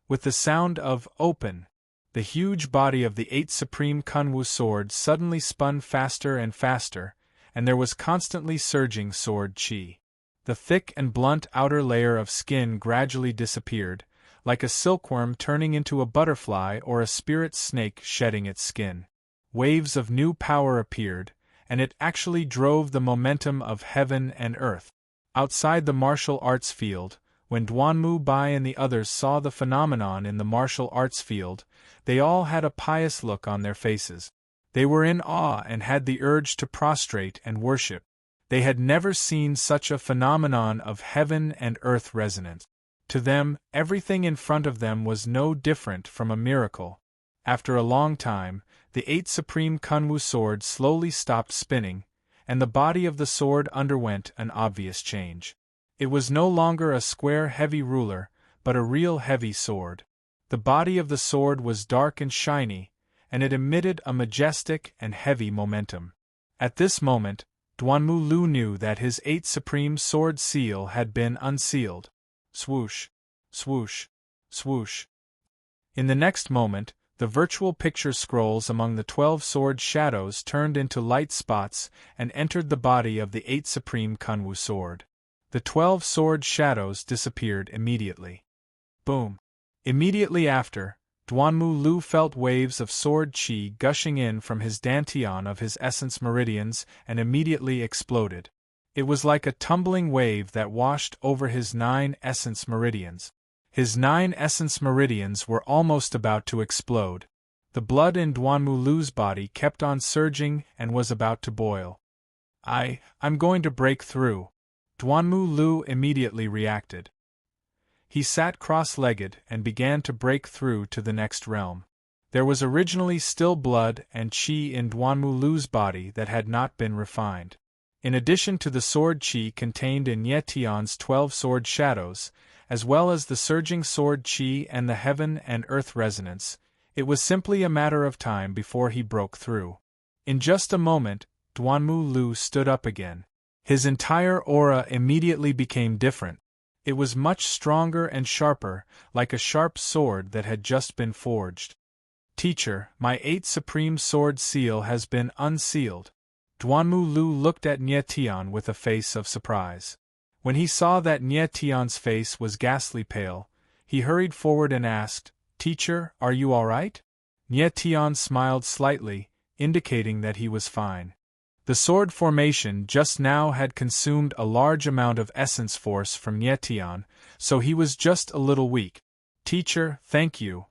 Speaker 1: With the sound of open, the huge body of the 8 Supreme Kunwu sword suddenly spun faster and faster, and there was constantly surging sword chi. The thick and blunt outer layer of skin gradually disappeared, like a silkworm turning into a butterfly or a spirit snake shedding its skin. Waves of new power appeared, and it actually drove the momentum of heaven and earth. Outside the martial arts field, when Duanmu Bai and the others saw the phenomenon in the martial arts field, they all had a pious look on their faces. They were in awe and had the urge to prostrate and worship. They had never seen such a phenomenon of heaven and earth resonance. To them, everything in front of them was no different from a miracle. After a long time, the 8 Supreme Kunwu sword slowly stopped spinning, and the body of the sword underwent an obvious change. It was no longer a square heavy ruler, but a real heavy sword. The body of the sword was dark and shiny, and it emitted a majestic and heavy momentum. At this moment, Duanmu Lu knew that his 8 Supreme Sword Seal had been unsealed. Swoosh, swoosh, swoosh. In the next moment, the virtual picture scrolls among the 12 sword shadows turned into light spots and entered the body of the 8 supreme Kunwu sword. The 12 sword shadows disappeared immediately. Boom! Immediately after, Duanmu Lu felt waves of sword qi gushing in from his dantian of his essence meridians and immediately exploded. It was like a tumbling wave that washed over his 9 essence meridians. His 9 essence meridians were almost about to explode. The blood in Duanmu Lu's body kept on surging and was about to boil. I'm going to break through. Duanmu Lu immediately reacted. He sat cross-legged and began to break through to the next realm. There was originally still blood and qi in Duanmu Lu's body that had not been refined. In addition to the sword qi contained in Ye Tian's 12 sword shadows, as well as the surging sword qi and the heaven and earth resonance, it was simply a matter of time before he broke through. In just a moment, Duanmu Lu stood up again. His entire aura immediately became different. It was much stronger and sharper, like a sharp sword that had just been forged. Teacher, my 8 supreme sword seal has been unsealed. Duanmu Lu looked at Nye Tian with a face of surprise. When he saw that Nye Tian's face was ghastly pale, he hurried forward and asked, Teacher, are you all right? Nye Tian smiled slightly, indicating that he was fine. The sword formation just now had consumed a large amount of essence force from Nye Tian, so he was just a little weak. Teacher, thank you.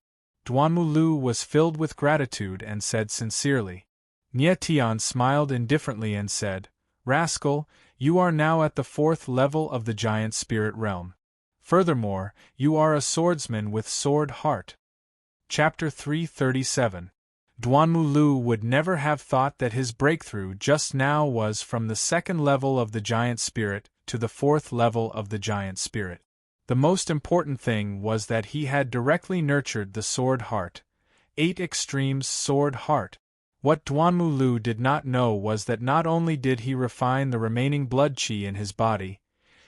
Speaker 1: Duanmu Lu was filled with gratitude and said sincerely. Nye Tian smiled indifferently and said, Rascal, you are now at the 4th level of the giant spirit realm. Furthermore, you are a swordsman with sword heart. Chapter 337. Duanmu Lu would never have thought that his breakthrough just now was from the 2nd level of the giant spirit to the 4th level of the giant spirit. The most important thing was that he had directly nurtured the sword heart, 8 extremes sword heart. What Duanmu Lu did not know was that not only did he refine the remaining blood qi in his body,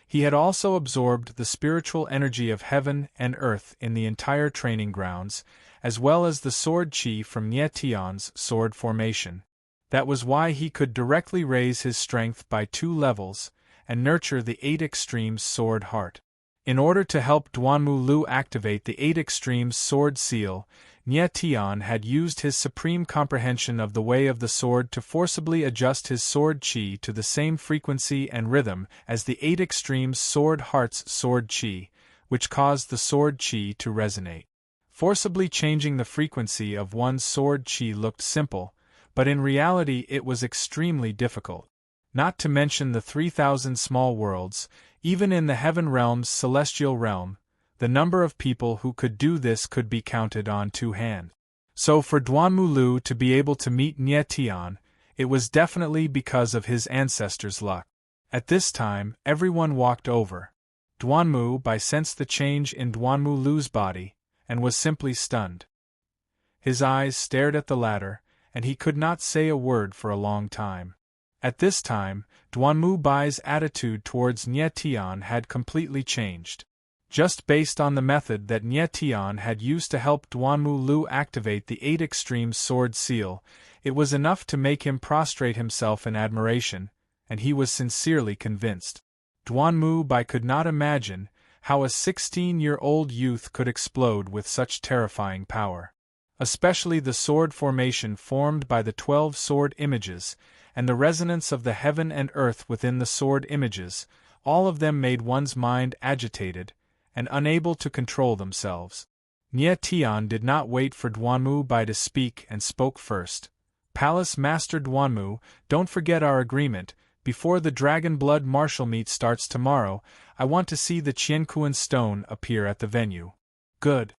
Speaker 1: he had also absorbed the spiritual energy of heaven and earth in the entire training grounds, as well as the sword qi from Nye Tian's sword formation. That was why he could directly raise his strength by 2 levels and nurture the 8 extremes sword heart. In order to help Duanmu Lu activate the 8 extremes sword seal, Nye Tian had used his supreme comprehension of the way of the sword to forcibly adjust his sword qi to the same frequency and rhythm as the 8 extremes sword heart's sword qi, which caused the sword qi to resonate. Forcibly changing the frequency of one's sword qi looked simple, but in reality it was extremely difficult. Not to mention the 3,000 small worlds, even in the heaven realm's celestial realm, the number of people who could do this could be counted on 2 hands. So for Duanmu Lu to be able to meet Nye Tian, it was definitely because of his ancestors' luck. At this time, everyone walked over. Duanmu Bai sensed the change in Duanmu Lu's body, and was simply stunned. His eyes stared at the latter, and he could not say a word for a long time. At this time, Duanmu Bai's attitude towards Nye Tian had completely changed. Just based on the method that Nye Tian had used to help Duanmu Lu activate the 8 extremes sword seal, it was enough to make him prostrate himself in admiration, and he was sincerely convinced. Duanmu Bai could not imagine how a 16-year-old youth could explode with such terrifying power. Especially the sword formation formed by the 12 sword images, and the resonance of the heaven and earth within the sword images, all of them made one's mind agitated, and unable to control themselves. Nye Tian did not wait for Duanmu Bai to speak and spoke first. Palace Master Duanmu, don't forget our agreement. Before the Dragon Blood martial meet starts tomorrow, I want to see the Qiankuan stone appear at the venue. Good.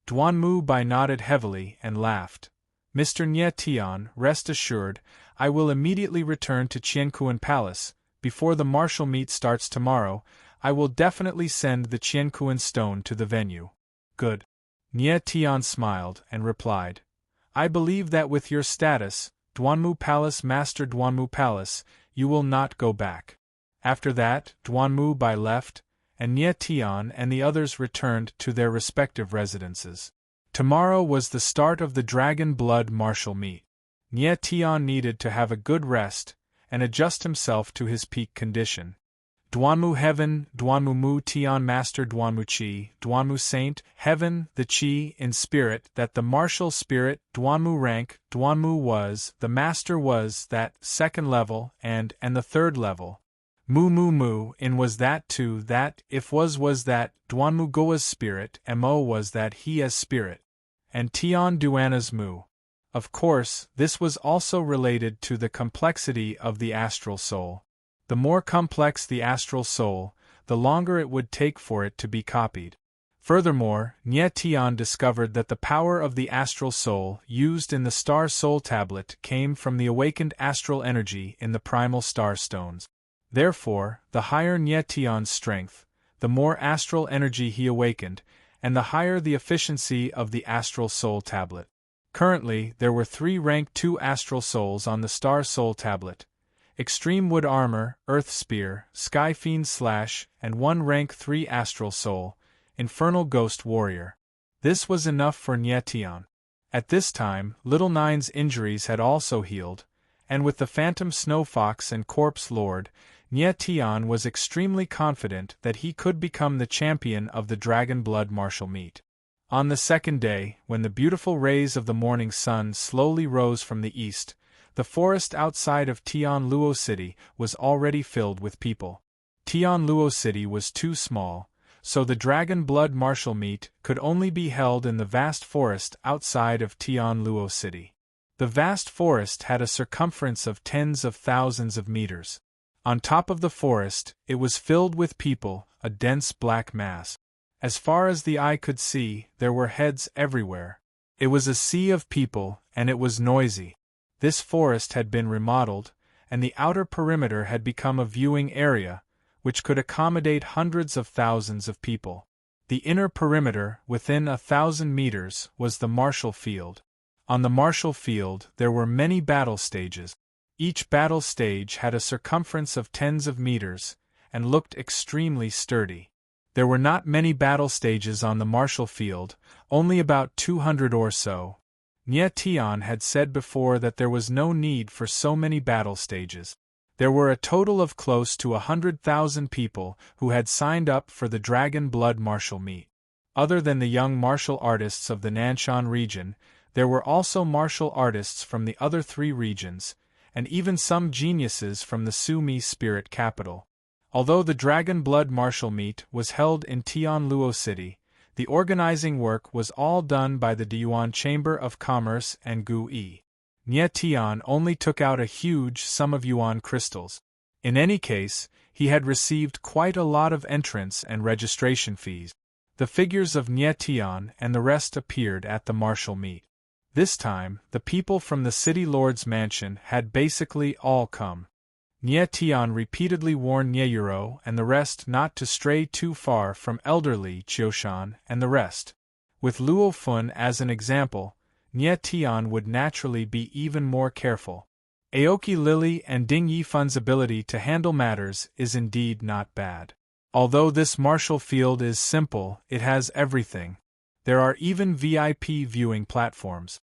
Speaker 1: Duanmu Bai nodded heavily and laughed. Mr. Nye Tian, rest assured, I will immediately return to Qiankuan Palace. Before the martial meet starts tomorrow, I will definitely send the Qiankuan stone to the venue. Good. Nye Tian smiled and replied, I believe that with your status, Duanmu Palace Master Duanmu Palace, you will not go back. After that, Duanmu Bai left, and Nie Tian and the others returned to their respective residences. Tomorrow was the start of the Dragon Blood martial meet. Nie Tian needed to have a good rest and adjust himself to his peak condition. Duanmu Heaven, Duanmu Mu Tian Master Duanmu Qi, Duanmu Saint, Heaven, the Qi in spirit that the martial spirit, Duanmu rank, Duanmu was, the Master was that, second level, and the third level. Mu Mu Mu in was that too that, if was that, Duanmu Goa's spirit, Mo was that he as spirit. And Tian Duana's Mu. Of course, this was also related to the complexity of the astral soul. The more complex the astral soul, the longer it would take for it to be copied. Furthermore, Nie Tian discovered that the power of the astral soul used in the Star Soul Tablet came from the awakened astral energy in the primal star stones. Therefore, the higher Nie Tian's strength, the more astral energy he awakened, and the higher the efficiency of the astral soul tablet. Currently, there were 3 rank 2 astral souls on the Star Soul Tablet. Extreme Wood Armor, Earth Spear, Sky Fiend Slash, and 1 rank 3 Astral Soul, Infernal Ghost Warrior. This was enough for Nie Tian. At this time, Little Nine's injuries had also healed, and with the Phantom Snow Fox and Corpse Lord, Nie Tian was extremely confident that he could become the champion of the Dragon Blood martial meet. On the second day, when the beautiful rays of the morning sun slowly rose from the east, the forest outside of Tian Luo City was already filled with people. Tian Luo City was too small, so the Dragon Blood martial meet could only be held in the vast forest outside of Tian Luo City. The vast forest had a circumference of tens of thousands of meters. On top of the forest, it was filled with people, a dense black mass. As far as the eye could see, there were heads everywhere. It was a sea of people, and it was noisy. This forest had been remodeled, and the outer perimeter had become a viewing area, which could accommodate hundreds of thousands of people. The inner perimeter, within 1,000 meters, was the martial field. On the martial field there were many battle stages. Each battle stage had a circumference of tens of meters, and looked extremely sturdy. There were not many battle stages on the martial field, only about 200 or so. Nie Tian had said before that there was no need for so many battle stages. There were a total of close to 100,000 people who had signed up for the Dragon Blood martial meet. Other than the young martial artists of the Nanshan region, there were also martial artists from the other 3 regions, and even some geniuses from the Su-Mi spirit capital. Although the Dragon Blood martial meet was held in Tian Luo City, the organizing work was all done by the Deyuan Chamber of Commerce and Gu-Yi. Nie Tian only took out a huge sum of yuan crystals. In any case, he had received quite a lot of entrance and registration fees. The figures of Nie Tian and the rest appeared at the martial meet. This time, the people from the city lord's mansion had basically all come. Nie Tian repeatedly warned Nie Yuro and the rest not to stray too far from elderly Qiushan and the rest. With Luo Fun as an example, Nie Tian would naturally be even more careful. Aoki Lily and Ding Yifun's ability to handle matters is indeed not bad. Although this martial field is simple, it has everything. There are even VIP viewing platforms.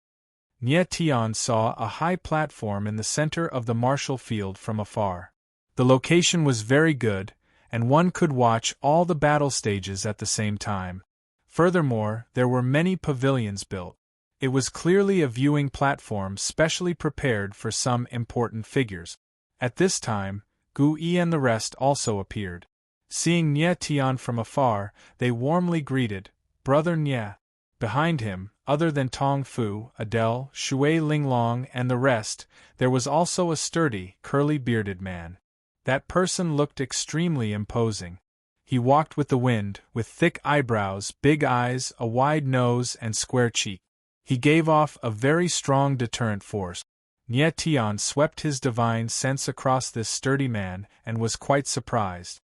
Speaker 1: Nie Tian saw a high platform in the center of the martial field from afar. The location was very good, and one could watch all the battle stages at the same time. Furthermore, there were many pavilions built. It was clearly a viewing platform specially prepared for some important figures. At this time, Gu-Yi and the rest also appeared. Seeing Nie Tian from afar, they warmly greeted, "Brother Nie." Behind him, other than Tong Fu, Adele, Shui Linglong and the rest, there was also a sturdy, curly-bearded man. That person looked extremely imposing. He walked with the wind, with thick eyebrows, big eyes, a wide nose and square cheek. He gave off a very strong deterrent force. Nie Tian swept his divine sense across this sturdy man and was quite surprised.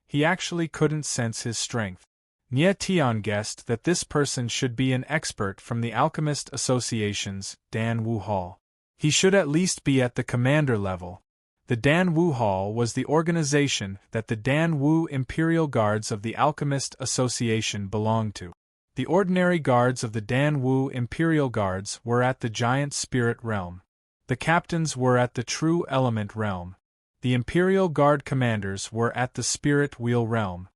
Speaker 1: He actually couldn't sense his strength. Nie Tian guessed that this person should be an expert from the Alchemist Association's Dan Wu Hall. He should at least be at the commander level. The Dan Wu Hall was the organization that the Dan Wu Imperial Guards of the Alchemist Association belonged to. The ordinary guards of the Dan Wu Imperial Guards were at the giant spirit realm. The captains were at the true element realm. The Imperial Guard commanders were at the spirit wheel realm.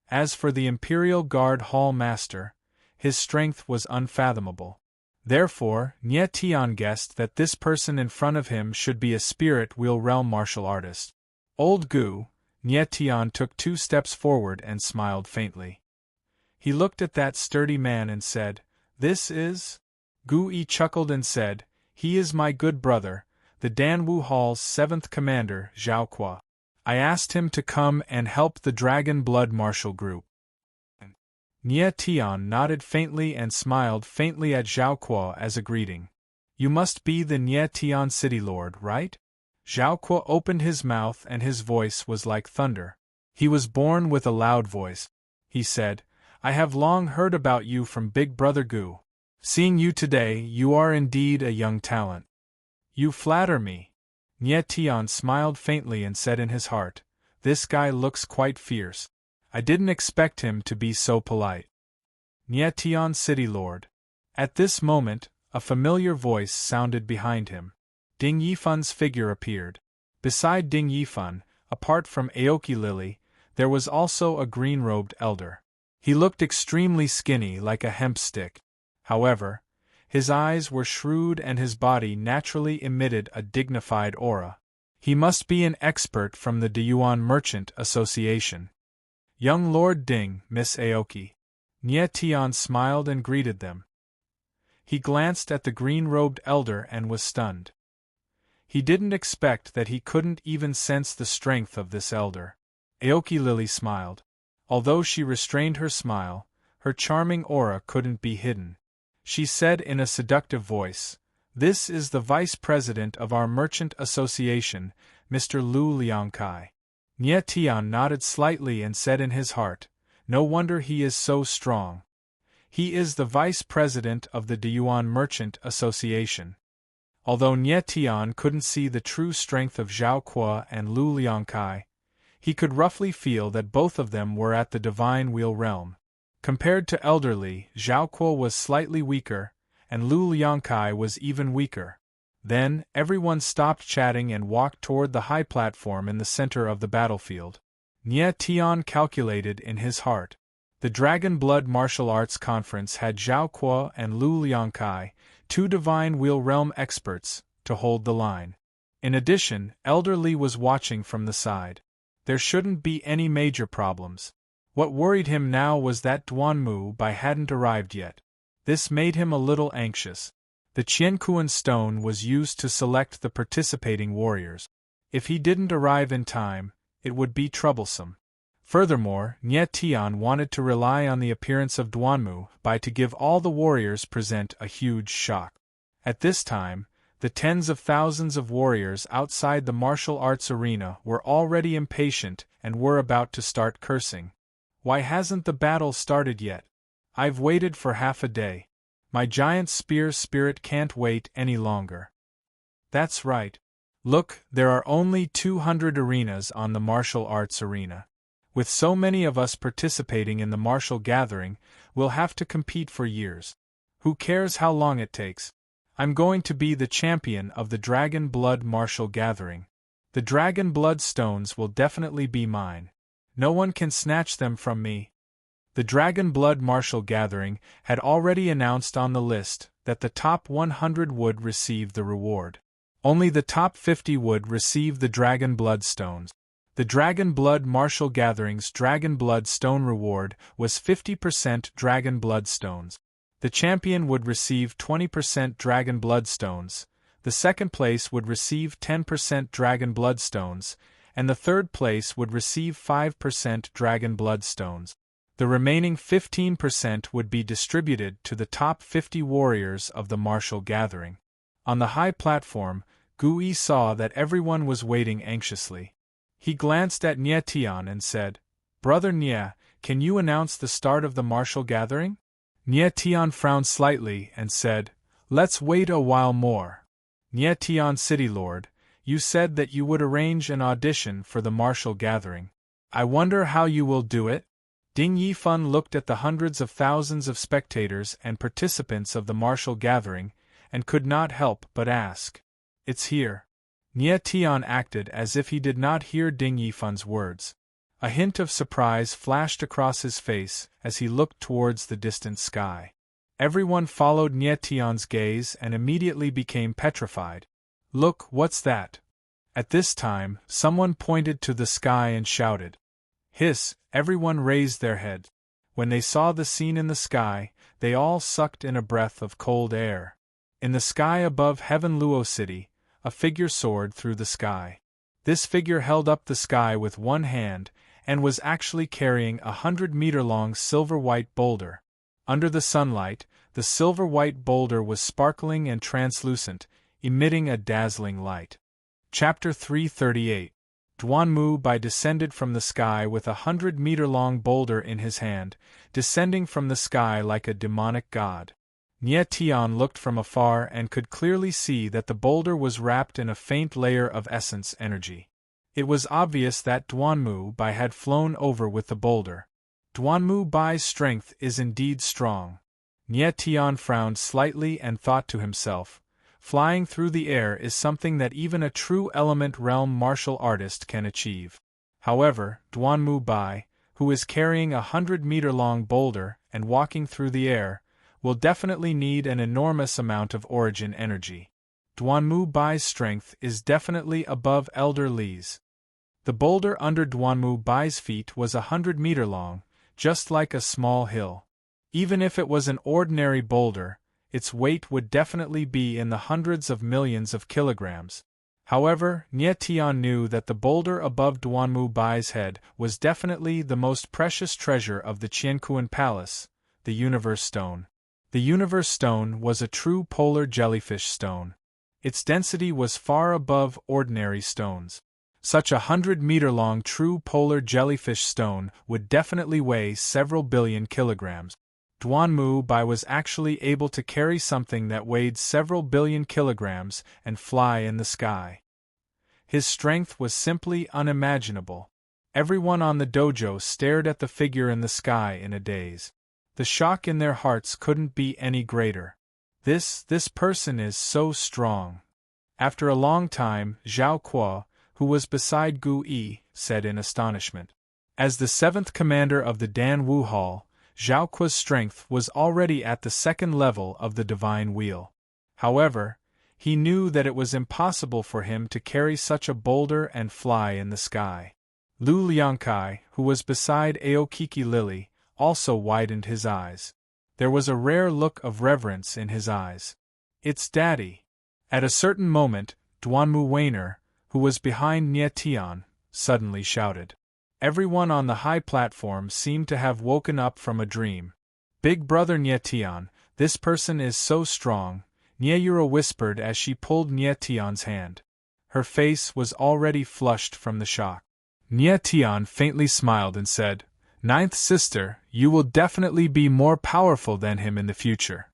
Speaker 1: As for the Imperial Guard Hall Master, his strength was unfathomable. Therefore, Nie Tian guessed that this person in front of him should be a spirit wheel realm martial artist. Old Gu, Nie Tian took 2 steps forward and smiled faintly. He looked at that sturdy man and said, "This is?" Gu Yi chuckled and said, "He is my good brother, the Dan Wu Hall's 7th commander, Zhao Qua. I asked him to come and help the Dragon Blood Martial Group." Nie Tian nodded faintly and smiled faintly at Zhao Qua as a greeting. "You must be the Nie Tian City Lord, right?" Zhao Qua opened his mouth and his voice was like thunder. He was born with a loud voice. He said, "I have long heard about you from Big Brother Gu. Seeing you today, you are indeed a young talent." "You flatter me." Nie Tian smiled faintly and said in his heart, "This guy looks quite fierce. I didn't expect him to be so polite." Nie Tian City Lord. At this moment, a familiar voice sounded behind him. Ding Yifun's figure appeared. Beside Ding Yifun, apart from Aoki Lily, there was also a green-robed elder. He looked extremely skinny like a hemp stick. However, his eyes were shrewd and his body naturally emitted a dignified aura. He must be an expert from the Deyuan Merchant Association. "Young Lord Ding, Miss Aoki." Nie Tian smiled and greeted them. He glanced at the green-robed elder and was stunned. He didn't expect that he couldn't even sense the strength of this elder. Aoki Lily smiled. Although she restrained her smile, her charming aura couldn't be hidden. She said in a seductive voice, "This is the vice president of our merchant association, Mr. Lu Liangkai." Nie Tian nodded slightly and said in his heart, "No wonder he is so strong. He is the vice president of the Deyuan Merchant Association." Although Nie Tian couldn't see the true strength of Zhao Qua and Lu Liangkai, he could roughly feel that both of them were at the Divine Wheel realm. Compared to elderly, Zhao Qua was slightly weaker, and Lu Liangkai was even weaker. Then, everyone stopped chatting and walked toward the high platform in the center of the battlefield. Nie Tian calculated in his heart. The Dragon Blood Martial Arts Conference had Zhao Qua and Lu Liangkai, 2 Divine Wheel Realm experts, to hold the line. In addition, Elder Li was watching from the side. There shouldn't be any major problems. What worried him now was that Duanmu Bai hadn't arrived yet. This made him a little anxious. The Qiankuan stone was used to select the participating warriors. If he didn't arrive in time, it would be troublesome. Furthermore, Nie Tian wanted to rely on the appearance of Duanmu Bai to give all the warriors present a huge shock. At this time, the tens of thousands of warriors outside the martial arts arena were already impatient and were about to start cursing. "Why hasn't the battle started yet? I've waited for half a day. My giant spear spirit can't wait any longer." "That's right. Look, there are only 200 arenas on the martial arts arena. With so many of us participating in the martial gathering, we'll have to compete for years. Who cares how long it takes? I'm going to be the champion of the Dragon Blood Martial Gathering. The Dragon Blood stones will definitely be mine. No one can snatch them from me." The Dragon Blood Martial Gathering had already announced on the list that the top 100 would receive the reward. Only the top 50 would receive the Dragon Blood stones. The Dragon Blood Martial Gathering's Dragon Blood stone reward was 50% Dragon Blood stones. The champion would receive 20% Dragon Blood stones, the second place would receive 10% Dragon Blood stones, and the third place would receive 5% Dragon Blood stones. The remaining 15% would be distributed to the top 50 warriors of the martial gathering. On the high platform, Gu Yi saw that everyone was waiting anxiously. He glanced at Nie Tian and said, "Brother Nie, can you announce the start of the martial gathering?" Nie Tian frowned slightly and said, "Let's wait a while more. Nie Tian City Lord, You said that you would arrange an audition for the martial gathering. I wonder how you will do it? Ding Yifan looked at the hundreds of thousands of spectators and participants of the martial gathering, and could not help but ask. It's here. Nie Tian acted as if he did not hear Ding Yifan's words. A hint of surprise flashed across his face as he looked towards the distant sky. Everyone followed Nie Tian's gaze and immediately became petrified. Look, what's that? At this time, someone pointed to the sky and shouted. Hiss! Everyone raised their head. When they saw the scene in the sky, they all sucked in a breath of cold air. In the sky above Heaven Luo City, a figure soared through the sky. This figure held up the sky with one hand, and was actually carrying a 100-meter-long silver-white boulder. Under the sunlight, the silver-white boulder was sparkling and translucent, emitting a dazzling light. Chapter 338. Duanmu Bai descended from the sky with a 100-meter-long boulder in his hand, descending from the sky like a demonic god. Nie Tian looked from afar and could clearly see that the boulder was wrapped in a faint layer of essence energy. It was obvious that Duanmu Bai had flown over with the boulder. Duanmu Bai's strength is indeed strong. Nie Tian frowned slightly and thought to himself, flying through the air is something that even a true element realm martial artist can achieve. However, Duanmu Bai, who is carrying a 100-meter-long boulder and walking through the air, will definitely need an enormous amount of origin energy. Duanmu Bai's strength is definitely above Elder Li's. The boulder under Duanmu Bai's feet was 100 meter long, just like a small hill. Even if it was an ordinary boulder, its weight would definitely be in the hundreds of millions of kilograms. However, Nie Tian knew that the boulder above Duanmu Bai's head was definitely the most precious treasure of the Qiankuan Palace, the Universe Stone. The Universe Stone was a true polar jellyfish stone. Its density was far above ordinary stones. Such a 100-meter-long true polar jellyfish stone would definitely weigh several billion kilograms. Duanmu Bai was actually able to carry something that weighed several billion kilograms and fly in the sky. His strength was simply unimaginable. Everyone on the dojo stared at the figure in the sky in a daze. The shock in their hearts couldn't be any greater. This person is so strong. After a long time, Zhao Kuo, who was beside Gu Yi, said in astonishment. As the seventh commander of the Dan Wu Hall, Zhao Kuo's strength was already at the second level of the divine wheel. However, he knew that it was impossible for him to carry such a boulder and fly in the sky. Lu Liangkai, who was beside Aokiki Lily, also widened his eyes. There was a rare look of reverence in his eyes. It's Daddy. At a certain moment, Duanmu Weiner, who was behind Nie Tian, suddenly shouted. Everyone on the high platform seemed to have woken up from a dream. Big brother Nie Tian, this person is so strong, Nie Yuro whispered as she pulled Nie Tian's hand. Her face was already flushed from the shock. Nie Tian faintly smiled and said, Ninth sister, you will definitely be more powerful than him in the future.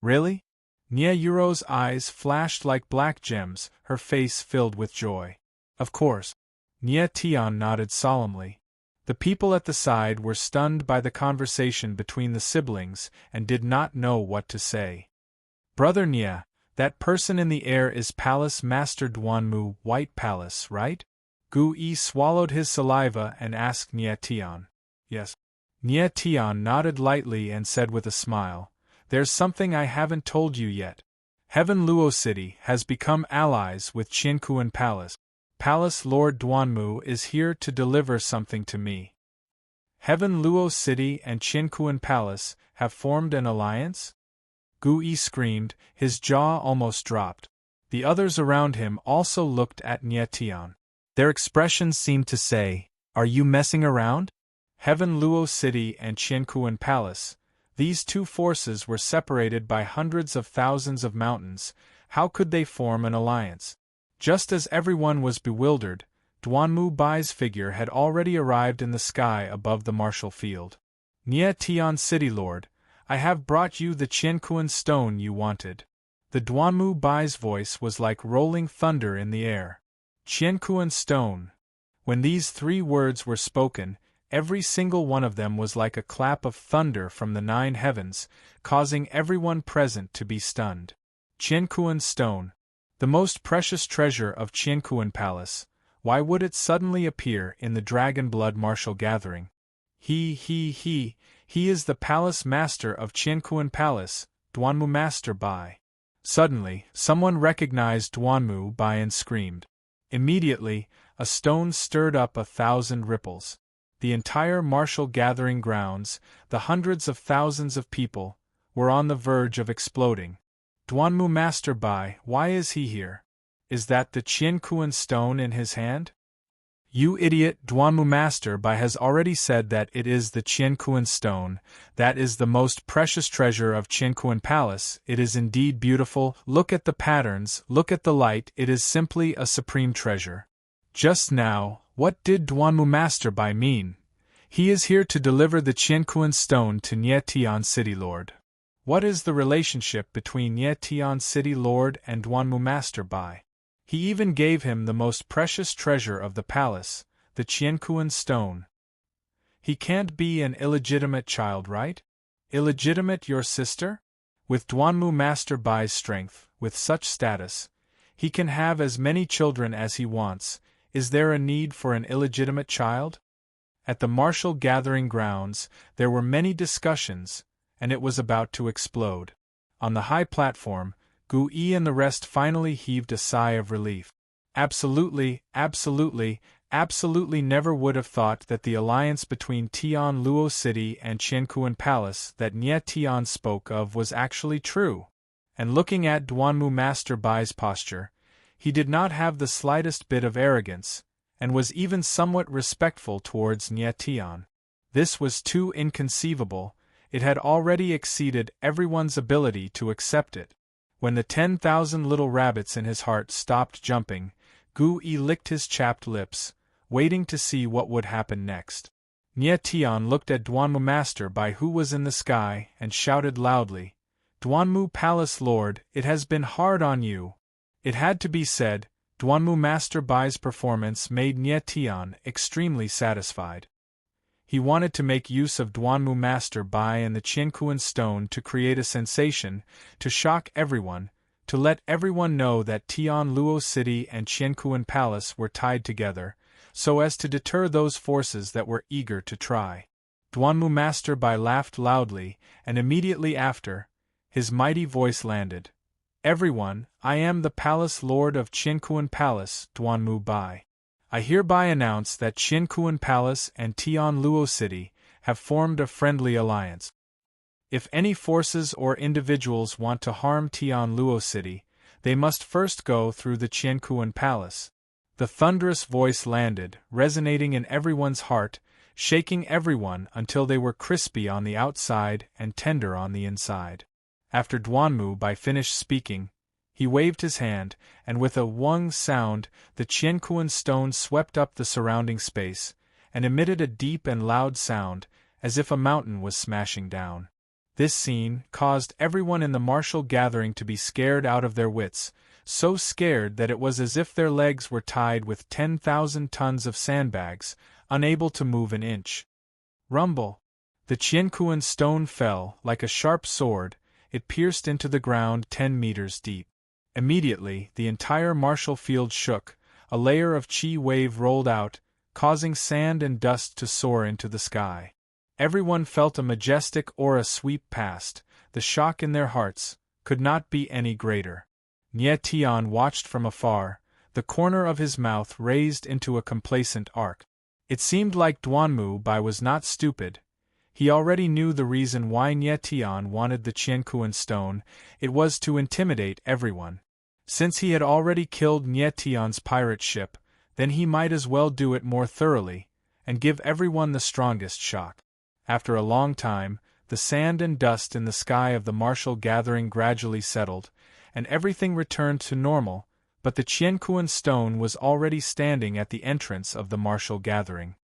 Speaker 1: Really? Nie Yuro's eyes flashed like black gems, her face filled with joy. Of course. Nie Tian nodded solemnly. The people at the side were stunned by the conversation between the siblings and did not know what to say. Brother Nie, that person in the air is Palace Master Duanmu White Palace, right? Gu Yi swallowed his saliva and asked Nie Tian. Yes. Nie Tian nodded lightly and said with a smile, There's something I haven't told you yet. Heaven Luo City has become allies with Qiankuan Palace. Palace Lord Duanmu is here to deliver something to me. Heaven Luo City and Qiankuan Palace have formed an alliance? Gu Yi screamed, his jaw almost dropped. The others around him also looked at Nie Tian. Their expressions seemed to say, Are you messing around? Heaven Luo City and Qiankuan Palace, these two forces were separated by hundreds of thousands of mountains. How could they form an alliance? Just as everyone was bewildered, Duanmu Bai's figure had already arrived in the sky above the martial field. Nie Tian City Lord, I have brought you the Qiankuan stone you wanted. The Duanmu Bai's voice was like rolling thunder in the air. Qianquan stone. When these 3 words were spoken, every single one of them was like a clap of thunder from the 9 heavens, causing everyone present to be stunned. Qianquan stone. The most precious treasure of Qianquan Palace. Why would it suddenly appear in the Dragon Blood martial gathering? He is the palace master of Qianquan Palace, Duanmu Master Bai. Suddenly, someone recognized Duanmu Bai and screamed. Immediately, a stone stirred up 1,000 ripples. The entire martial gathering grounds, the hundreds of thousands of people, were on the verge of exploding. Duanmu Master Bai, why is he here? Is that the Qianquan stone in his hand? You idiot, Duanmu Master Bai has already said that it is the Qianquan stone, that is the most precious treasure of Qianquan Palace, it is indeed beautiful, look at the patterns, look at the light, it is simply a supreme treasure. Just now, what did Duanmu Master Bai mean? He is here to deliver the Qianquan stone to Nye Tian City Lord. What is the relationship between Nye Tian City Lord and Duanmu Master Bai? He even gave him the most precious treasure of the palace, the Qianquan stone. He can't be an illegitimate child, right? Illegitimate your sister? With Duanmu Master Bai's strength, with such status, he can have as many children as he wants. Is there a need for an illegitimate child? At the martial gathering grounds, there were many discussions, and it was about to explode. On the high platform, Gu Yi and the rest finally heaved a sigh of relief. Absolutely never would have thought that the alliance between Tian Luo City and Qianquan Palace that Nye Tian spoke of was actually true. And looking at Duanmu Master Bai's posture, he did not have the slightest bit of arrogance, and was even somewhat respectful towards Nye Tian. This was too inconceivable, it had already exceeded everyone's ability to accept it. When the 10,000 little rabbits in his heart stopped jumping, Gu Yi licked his chapped lips, waiting to see what would happen next. Nye Tian looked at Duanmu Master Bai who was in the sky and shouted loudly, "Duanmu Palace Lord, it has been hard on you." It had to be said, Duanmu Master Bai's performance made Nye Tian extremely satisfied. He wanted to make use of Duanmu Master Bai and the Qianquan stone to create a sensation, to shock everyone, to let everyone know that Tian Luo City and Qianquan Palace were tied together, so as to deter those forces that were eager to try. Duanmu Master Bai laughed loudly, and immediately after, his mighty voice landed. "Everyone, I am the Palace Lord of Qianquan Palace, Duanmu Bai. I hereby announce that Qianquan Palace and Tian Luo City have formed a friendly alliance. If any forces or individuals want to harm Tian Luo City, they must first go through the Qianquan Palace." The thunderous voice landed, resonating in everyone's heart, shaking everyone until they were crispy on the outside and tender on the inside. After Duanmu Bai finished speaking, he waved his hand, and with a wung sound, the Qianquan stone swept up the surrounding space, and emitted a deep and loud sound, as if a mountain was smashing down. This scene caused everyone in the martial gathering to be scared out of their wits, so scared that it was as if their legs were tied with 10,000 tons of sandbags, unable to move an inch. Rumble! The Qianquan stone fell, like a sharp sword, it pierced into the ground 10 meters deep. Immediately, the entire martial field shook, a layer of chi wave rolled out, causing sand and dust to soar into the sky. Everyone felt a majestic aura sweep past, the shock in their hearts could not be any greater. Nye Tian watched from afar, the corner of his mouth raised into a complacent arc. It seemed like Duanmu Bai was not stupid. He already knew the reason why Nye Tian wanted the Qianquan stone, it was to intimidate everyone. Since he had already killed Nye Tian's pirate ship, then he might as well do it more thoroughly, and give everyone the strongest shock. After a long time, the sand and dust in the sky of the martial gathering gradually settled, and everything returned to normal, but the Qianquan stone was already standing at the entrance of the martial gathering.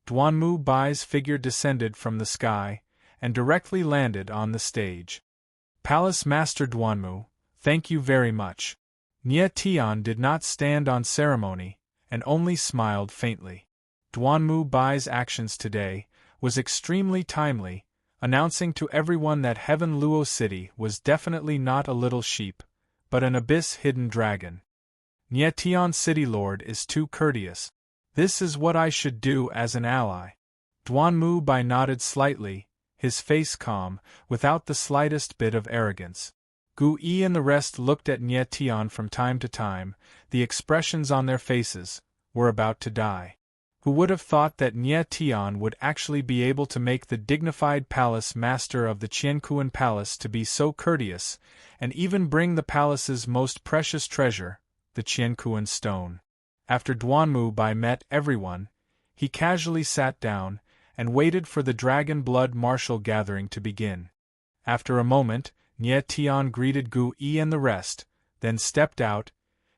Speaker 1: Duanmu Bai's figure descended from the sky, and directly landed on the stage. "Palace Master Duanmu, thank you very much." Nye Tian did not stand on ceremony, and only smiled faintly. Duanmu Bai's actions today was extremely timely, announcing to everyone that Heaven Luo City was definitely not a little sheep, but an abyss-hidden dragon. Nye Tian City Lord is too courteous. This is what I should do as an ally. Duanmu Bai nodded slightly, his face calm, without the slightest bit of arrogance. Gu Yi and the rest looked at Nye Tian from time to time, the expressions on their faces were about to die. Who would have thought that Nye Tian would actually be able to make the dignified palace master of the Qiankuan Palace to be so courteous, and even bring the palace's most precious treasure, the Qiankuan stone. After Duanmu Bai met everyone, he casually sat down and waited for the Dragon Blood martial gathering to begin. After a moment, Nye Tian greeted Gu Yi and the rest, then stepped out,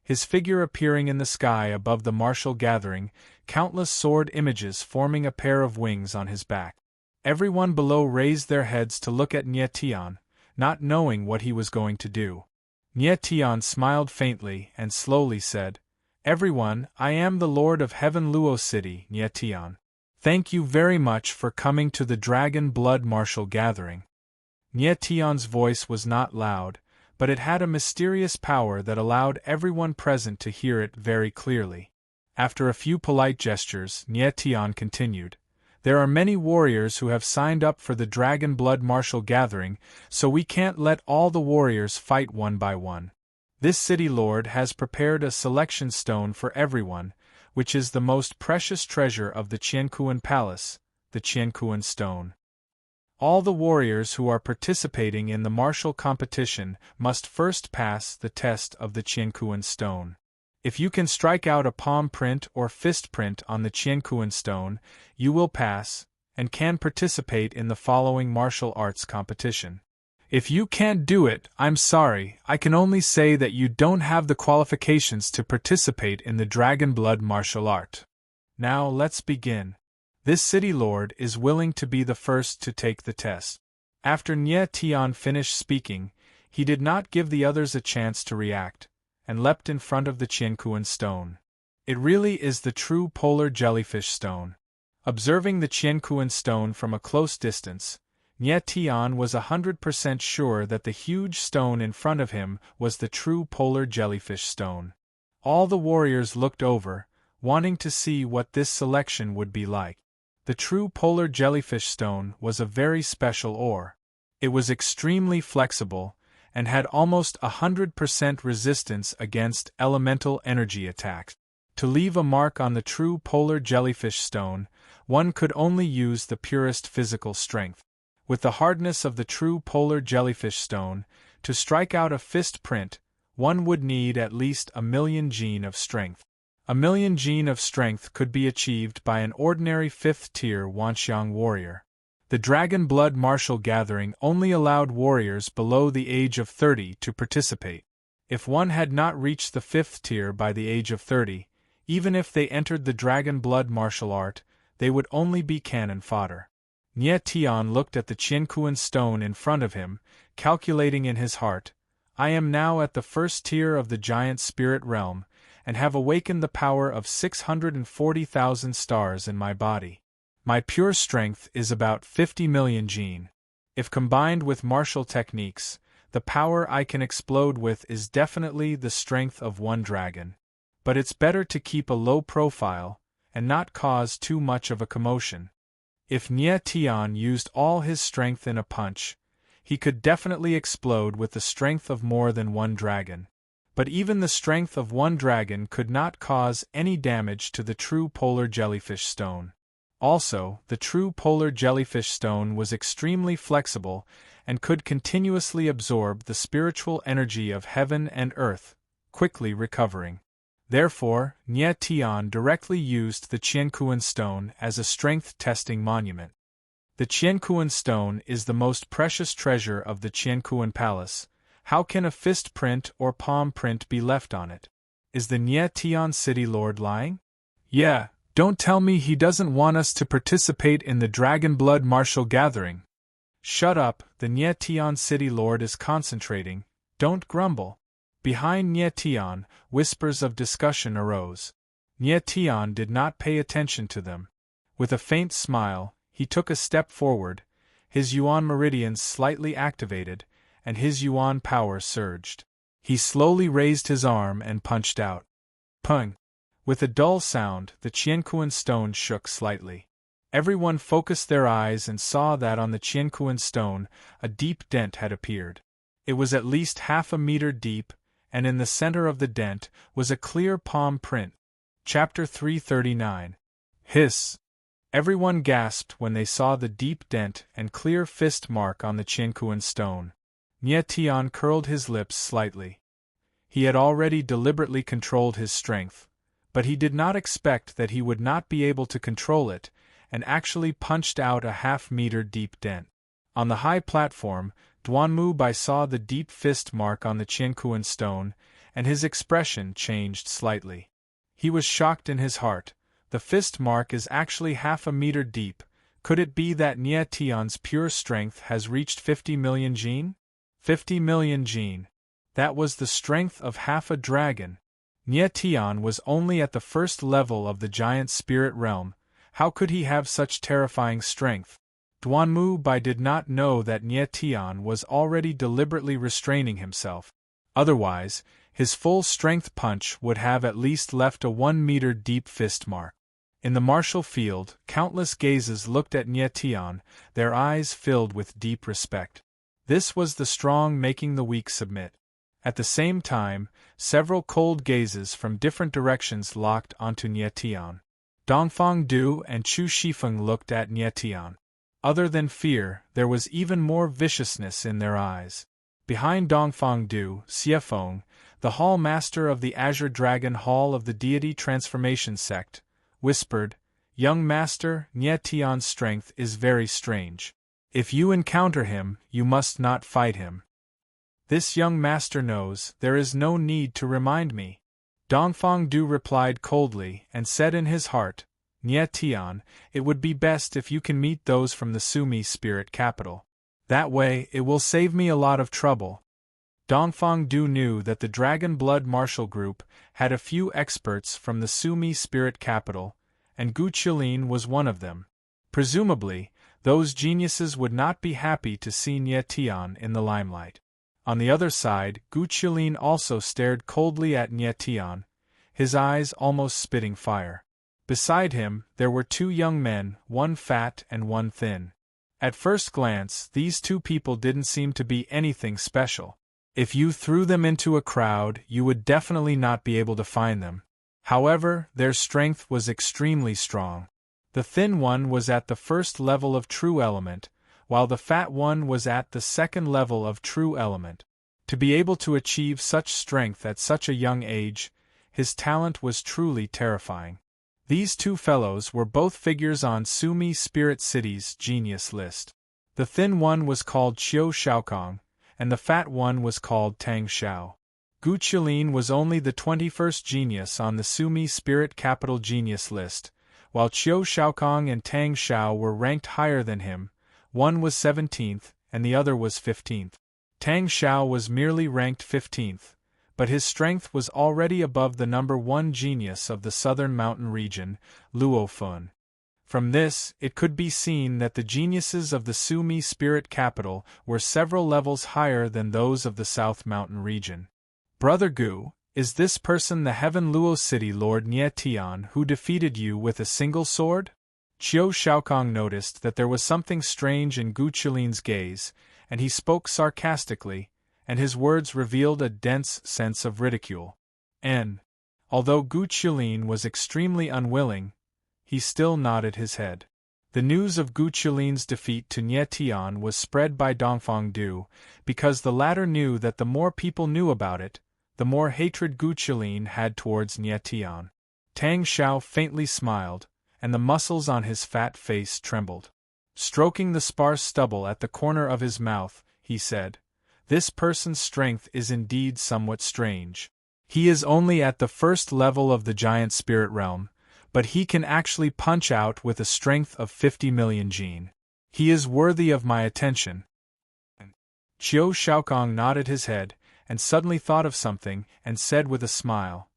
Speaker 1: his figure appearing in the sky above the martial gathering, countless sword images forming a pair of wings on his back. Everyone below raised their heads to look at Nye Tian, not knowing what he was going to do. Nye Tian smiled faintly and slowly said, "Everyone, I am the Lord of Heaven Luo City, Nye Tian. Thank you very much for coming to the Dragon Blood martial gathering." Nye Tian's voice was not loud, but it had a mysterious power that allowed everyone present to hear it very clearly. After a few polite gestures, Nye Tian continued, "There are many warriors who have signed up for the Dragon Blood martial gathering, so we can't let all the warriors fight one by one. This city lord has prepared a selection stone for everyone, which is the most precious treasure of the Qiankuan Palace, the Qiankuan stone. All the warriors who are participating in the martial competition must first pass the test of the Qiankuan stone. If you can strike out a palm print or fist print on the Qiankuan stone, you will pass, and can participate in the following martial arts competition. If you can't do it, I'm sorry, I can only say that you don't have the qualifications to participate in the Dragon Blood martial art. Now let's begin. This city lord is willing to be the first to take the test." After Nye Tian finished speaking, he did not give the others a chance to react, and leapt in front of the Qiankuan stone. It really is the true polar jellyfish stone. Observing the Qiankuan stone from a close distance, Nye Tian was 100% sure that the huge stone in front of him was the true polar jellyfish stone. All the warriors looked over, wanting to see what this selection would be like. The true polar jellyfish stone was a very special ore. It was extremely flexible, and had almost 100% resistance against elemental energy attacks. To leave a mark on the true polar jellyfish stone, one could only use the purest physical strength. With the hardness of the true polar jellyfish stone, to strike out a fist print, one would need at least 1,000,000 gene of strength. 1,000,000 gene of strength could be achieved by an ordinary 5th-tier Wanxiang warrior. The Dragon Blood martial gathering only allowed warriors below the age of 30 to participate. If one had not reached the 5th tier by the age of 30, even if they entered the Dragon Blood martial art, they would only be cannon fodder. Nye Tian looked at the Qiankuan stone in front of him, calculating in his heart, "I am now at the 1st tier of the giant spirit realm, and have awakened the power of 640,000 stars in my body. My pure strength is about 50 million gene. If combined with martial techniques, the power I can explode with is definitely the strength of one dragon. But it's better to keep a low profile, and not cause too much of a commotion." If Nye Tian used all his strength in a punch, he could definitely explode with the strength of more than one dragon. But even the strength of one dragon could not cause any damage to the true polar jellyfish stone. Also, the true polar jellyfish stone was extremely flexible and could continuously absorb the spiritual energy of heaven and earth, quickly recovering. Therefore, Nye Tian directly used the Qiankuan stone as a strength-testing monument. The Qiankuan stone is the most precious treasure of the Qiankuan Palace. How can a fist print or palm print be left on it? Is the Nye Tian city lord lying? Yeah, don't tell me he doesn't want us to participate in the Dragon Blood martial gathering. Shut up, the Nye Tian city lord is concentrating, don't grumble. Behind Nye Tian, whispers of discussion arose. Nie Tian did not pay attention to them. With a faint smile, he took a step forward, his Yuan meridians slightly activated, and his Yuan power surged. He slowly raised his arm and punched out. Pung! With a dull sound, the Qiankuan stone shook slightly. Everyone focused their eyes and saw that on the Qiankuan stone, a deep dent had appeared. It was at least half a meter deep, and in the center of the dent was a clear palm print. Chapter 339. Hiss! Everyone gasped when they saw the deep dent and clear fist mark on the Qiankuan stone. Nie Tian curled his lips slightly. He had already deliberately controlled his strength, but he did not expect that he would not be able to control it, and actually punched out a half-meter deep dent. On the high platform, Duanmu Bai saw the deep fist mark on the Qiankuan stone, and his expression changed slightly. He was shocked in his heart. The fist mark is actually half a meter deep. Could it be that Nie Tian's pure strength has reached 50 million jin? 50 million jin. That was the strength of half a dragon. Nie Tian was only at the first level of the giant spirit realm. How could he have such terrifying strength? Duanmu Bai did not know that Nie Tian was already deliberately restraining himself. Otherwise, his full strength punch would have at least left a 1 meter deep fist mark. In the martial field, countless gazes looked at Nie Tian, their eyes filled with deep respect. This was the strong making the weak submit. At the same time, several cold gazes from different directions locked onto Nie Tian. Dongfang Du and Chu Shifeng looked at Nie Tian. Other than fear, there was even more viciousness in their eyes. Behind Dongfang Du, Xiefeng, the Hall Master of the Azure Dragon Hall of the Deity Transformation Sect, whispered, "Young Master, Nie Tian's strength is very strange. If you encounter him, you must not fight him." "This young master knows, there is no need to remind me." Dongfang Du replied coldly and said in his heart, "Nie Tian, it would be best if you can meet those from the Sumi spirit capital. That way, it will save me a lot of trouble." Dongfang Du knew that the Dragon Blood Martial Group had a few experts from the Sumi spirit capital, and Gu Qilin was one of them. Presumably, those geniuses would not be happy to see Nie Tian in the limelight. On the other side, Gu Qilin also stared coldly at Nie Tian, his eyes almost spitting fire. Beside him, there were two young men, one fat and one thin. At first glance, these two people didn't seem to be anything special. If you threw them into a crowd, you would definitely not be able to find them. However, their strength was extremely strong. The thin one was at the first level of True Element, while the fat one was at the second level of True Element. To be able to achieve such strength at such a young age, his talent was truly terrifying. These two fellows were both figures on Sumi Spirit City's genius list. The thin one was called Qiu Shaokong, and the fat one was called Tang Xiao. Gu Qilin was only the 21st genius on the Sumi Spirit Capital genius list, while Qiu Shaokong and Tang Xiao were ranked higher than him. One was 17th, and the other was 15th. Tang Xiao was merely ranked 15th, but his strength was already above the number 1 genius of the southern mountain region, Luo Fun. From this, it could be seen that the geniuses of the Sumi Spirit Capital were several levels higher than those of the South Mountain region. "Brother Gu, is this person the Heaven Luo City Lord Nie Tian who defeated you with a single sword?" Qiu Shaokong noticed that there was something strange in Gu Qilin's gaze, and he spoke sarcastically, and his words revealed a dense sense of ridicule. Although Gu Qilin was extremely unwilling, he still nodded his head. The news of Gu Qilin's defeat to Nie Tian was spread by Dongfang Du, because the latter knew that the more people knew about it, the more hatred Gu Qilin had towards Nie Tian. Tang Xiao faintly smiled, and the muscles on his fat face trembled. Stroking the sparse stubble at the corner of his mouth, he said, "This person's strength is indeed somewhat strange. He is only at the first level of the giant spirit realm, but he can actually punch out with a strength of 50 million jin. He is worthy of my attention." Qiu Shaokong nodded his head, and suddenly thought of something, and said with a smile,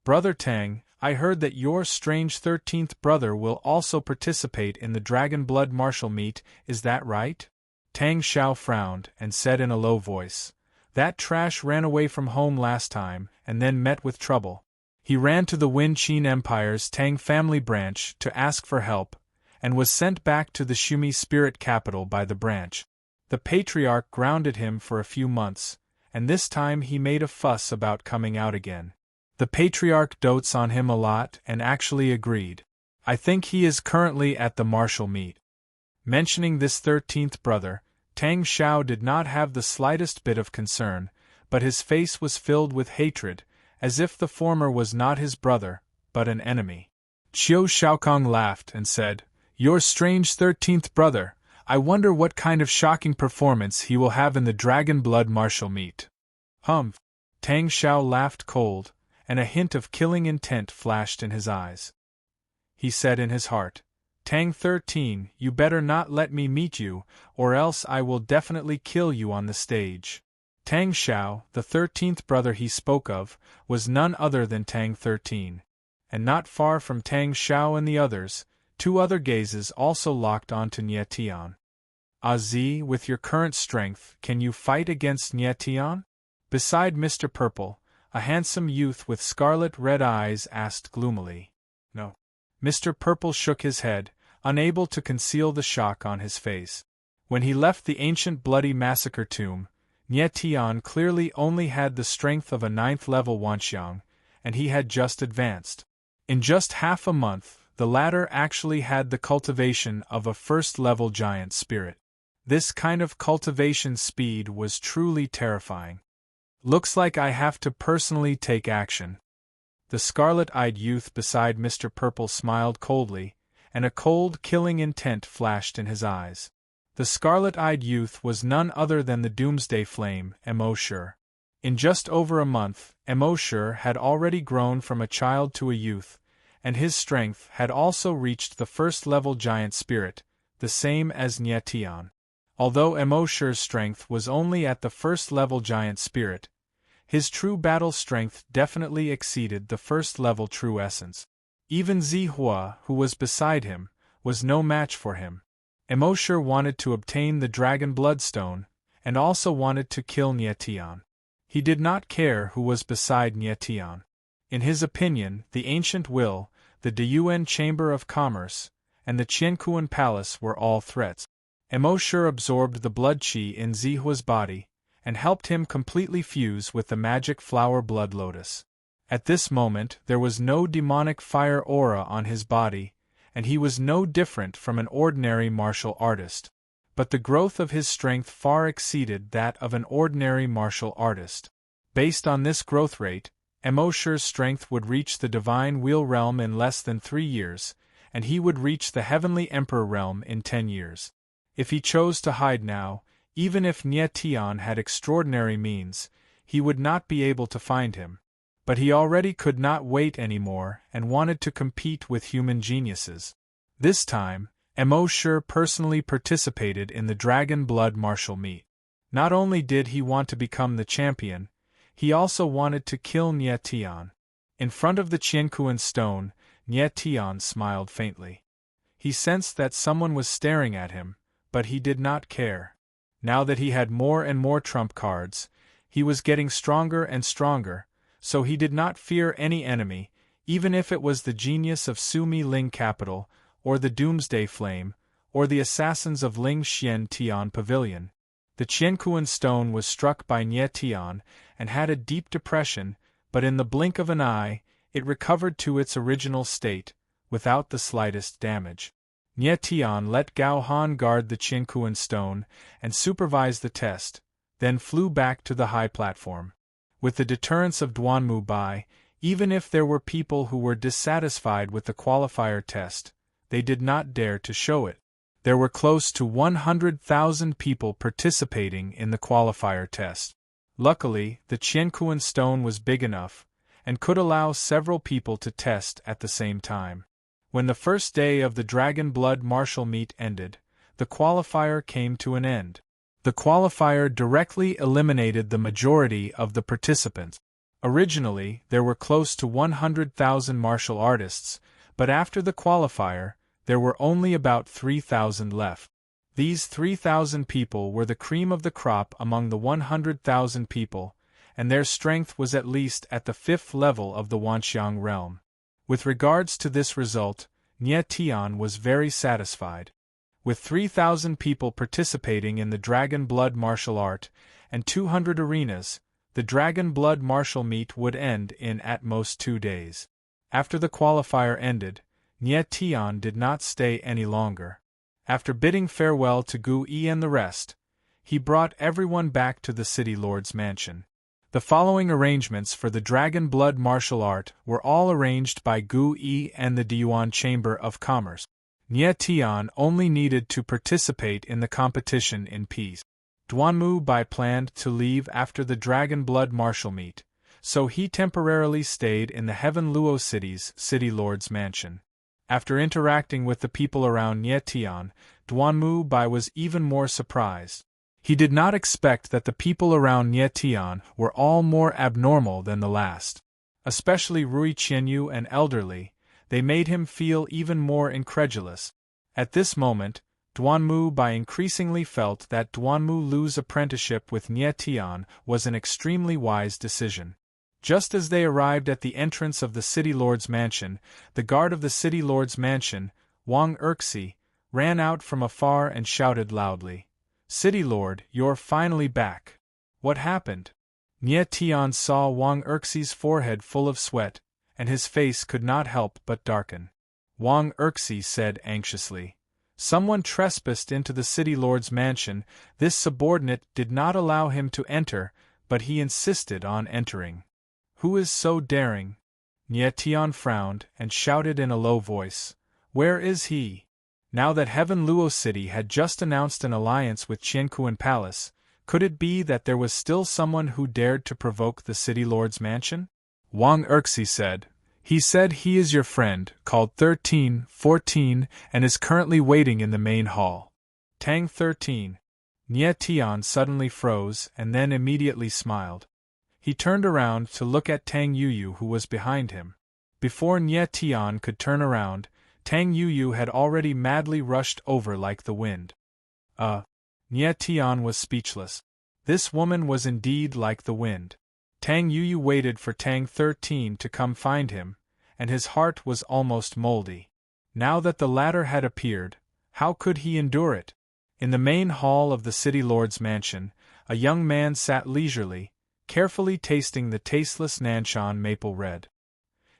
Speaker 1: "Brother Tang, I heard that your strange 13th brother will also participate in the Dragon Blood martial meet, is that right? Tang Xiao frowned and said in a low voice, "That trash ran away from home last time and then met with trouble. He ran to the Wen Qin Empire's Tang family branch to ask for help, and was sent back to the Shumi spirit capital by the branch. The patriarch grounded him for a few months, and this time he made a fuss about coming out again. The patriarch dotes on him a lot and actually agreed. I think he is currently at the martial meet." Mentioning this 13th brother, Tang Xiao did not have the slightest bit of concern, but his face was filled with hatred, as if the former was not his brother, but an enemy. Qiu Shaokong laughed and said, "Your strange 13th brother, I wonder what kind of shocking performance he will have in the Dragon Blood martial meet." Humph! Tang Xiao laughed cold, and a hint of killing intent flashed in his eyes. He said in his heart, "Tang 13, you better not let me meet you, or else I will definitely kill you on the stage." Tang Xiao, the 13th brother he spoke of, was none other than Tang 13. And not far from Tang Xiao and the others, 2 other gazes also locked onto Nie Tian. "Zi, with your current strength, can you fight against Nie Tian?" Beside Mr. Purple, a handsome youth with scarlet-red eyes asked gloomily. "No." Mr. Purple shook his head, unable to conceal the shock on his face. When he left the ancient bloody massacre tomb, Nie Tian clearly only had the strength of a 9th-level Wanxiang, and he had just advanced. In just half a month, the latter actually had the cultivation of a 1st-level giant spirit. This kind of cultivation speed was truly terrifying. "Looks like I have to personally take action." The scarlet-eyed youth beside Mr. Purple smiled coldly, and a cold, killing intent flashed in his eyes. The scarlet-eyed youth was none other than the Doomsday Flame, Mo Shi. In just over a month, Mo Shi had already grown from a child to a youth, and his strength had also reached the 1st-level giant spirit, the same as Nie Tian. Although Mo Shi's strength was only at the 1st-level giant spirit, his true battle strength definitely exceeded the 1st-level true essence. Even Zihua, who was beside him, was no match for him. Mo Shi wanted to obtain the Dragon Bloodstone, and also wanted to kill Nie Tian. He did not care who was beside Nie Tian. In his opinion, the Ancient Will, the Diyuan Chamber of Commerce, and the Qiankuan Palace were all threats. Mo Shi absorbed the blood qi in Zihua's body, and helped him completely fuse with the magic flower blood lotus. At this moment there was no demonic fire aura on his body, and he was no different from an ordinary martial artist. But the growth of his strength far exceeded that of an ordinary martial artist. Based on this growth rate, Mo Shi's strength would reach the Divine Wheel realm in less than 3 years, and he would reach the Heavenly Emperor realm in 10 years. If he chose to hide now, even if Nie Tian had extraordinary means, he would not be able to find him. But he already could not wait anymore and wanted to compete with human geniuses. This time, Mo Shi personally participated in the Dragon Blood martial meet. Not only did he want to become the champion, he also wanted to kill Nie Tian. In front of the Qiankuan stone, Nie Tian smiled faintly. He sensed that someone was staring at him, but he did not care. Now that he had more and more trump cards, he was getting stronger and stronger, so he did not fear any enemy, even if it was the genius of Sumi Ling Capital, or the Doomsday Flame, or the assassins of Ling Xian Tian Pavilion. The Qiankuan stone was struck by Nie Tian and had a deep depression, but in the blink of an eye, it recovered to its original state, without the slightest damage. Nie Tian let Gao Han guard the Qiankuan stone and supervise the test, then flew back to the high platform. With the deterrence of Duanmu Bai, even if there were people who were dissatisfied with the qualifier test, they did not dare to show it. There were close to 100,000 people participating in the qualifier test. Luckily, the Qiankuan stone was big enough, and could allow several people to test at the same time. When the first day of the Dragon Blood martial meet ended, the qualifier came to an end. The qualifier directly eliminated the majority of the participants. Originally, there were close to 100,000 martial artists, but after the qualifier, there were only about 3,000 left. These 3,000 people were the cream of the crop among the 100,000 people, and their strength was at least at the 5th level of the Wanxiang realm. With regards to this result, Nie Tian was very satisfied. With 3,000 people participating in the Dragon Blood martial art, and 200 arenas, the Dragon Blood martial meet would end in at most 2 days. After the qualifier ended, Nie Tian did not stay any longer. After bidding farewell to Gu Yi and the rest, he brought everyone back to the City Lord's mansion. The following arrangements for the Dragon Blood martial art were all arranged by Gu Yi and the Deyuan Chamber of Commerce. Nie Tian only needed to participate in the competition in peace. Duanmu Bai planned to leave after the Dragon Blood martial meet, so he temporarily stayed in the Heaven Luo City's City Lord's mansion. After interacting with the people around Nie Tian, Duanmu Bai was even more surprised. He did not expect that the people around Nie Tian were all more abnormal than the last. Especially Rui Qianyu and Elderly, they made him feel even more incredulous. At this moment, Duanmu Bai increasingly felt that Duanmu Lu's apprenticeship with Nie Tian was an extremely wise decision. Just as they arrived at the entrance of the City Lord's mansion, the guard of the City Lord's mansion, Wang Erxi, ran out from afar and shouted loudly, "City Lord, you're finally back. What happened?" Nie Tian saw Wang Erxi's forehead full of sweat, and his face could not help but darken. Wang Erxi said anxiously, "Someone trespassed into the City Lord's mansion. This subordinate did not allow him to enter, but he insisted on entering. Who is so daring?" Nie Tian frowned and shouted in a low voice, "Where is he?" Now that Heaven Luo City had just announced an alliance with Qiankuan Palace, could it be that there was still someone who dared to provoke the City Lord's mansion? Wang Erxi said, "He said he is your friend, called 1314, and is currently waiting in the main hall." Tang 13. Nie Tian suddenly froze and then immediately smiled. He turned around to look at Tang Yuyu who was behind him. Before Nie Tian could turn around, Tang Yuyu had already madly rushed over like the wind. Nie Tian was speechless. This woman was indeed like the wind. Tang Yuyu waited for Tang 13 to come find him, and his heart was almost moldy. Now that the latter had appeared, how could he endure it? In the main hall of the City Lord's mansion, a young man sat leisurely, carefully tasting the tasteless Nanshan maple red.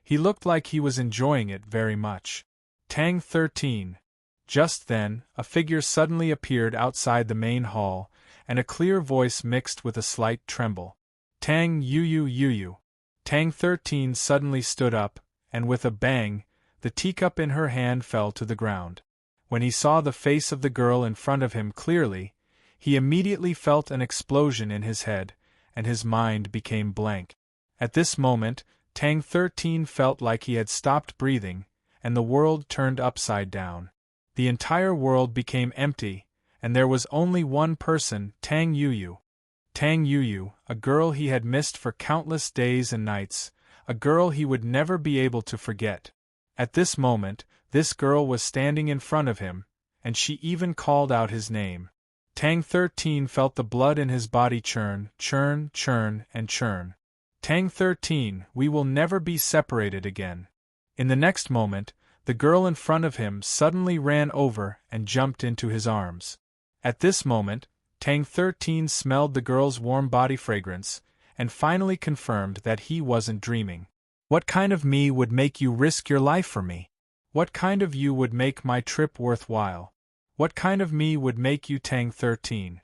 Speaker 1: He looked like he was enjoying it very much. Tang 13. Just then, a figure suddenly appeared outside the main hall, and a clear voice mixed with a slight tremble. "Tang Yuyu." Tang 13 suddenly stood up, and with a bang, the teacup in her hand fell to the ground. When he saw the face of the girl in front of him clearly, he immediately felt an explosion in his head, and his mind became blank. At this moment, Tang 13 felt like he had stopped breathing, and the world turned upside down. The entire world became empty, and there was only one person, Tang Yuyu. Tang Yuyu, a girl he had missed for countless days and nights, a girl he would never be able to forget. At this moment, this girl was standing in front of him, and she even called out his name. Tang 13 felt the blood in his body churn, churn, churn, and churn. Tang 13, we will never be separated again. In the next moment, the girl in front of him suddenly ran over and jumped into his arms. At this moment, Tang 13 smelled the girl's warm body fragrance, and finally confirmed that he wasn't dreaming. What kind of me would make you risk your life for me? What kind of you would make my trip worthwhile? What kind of me would make you Tang 13?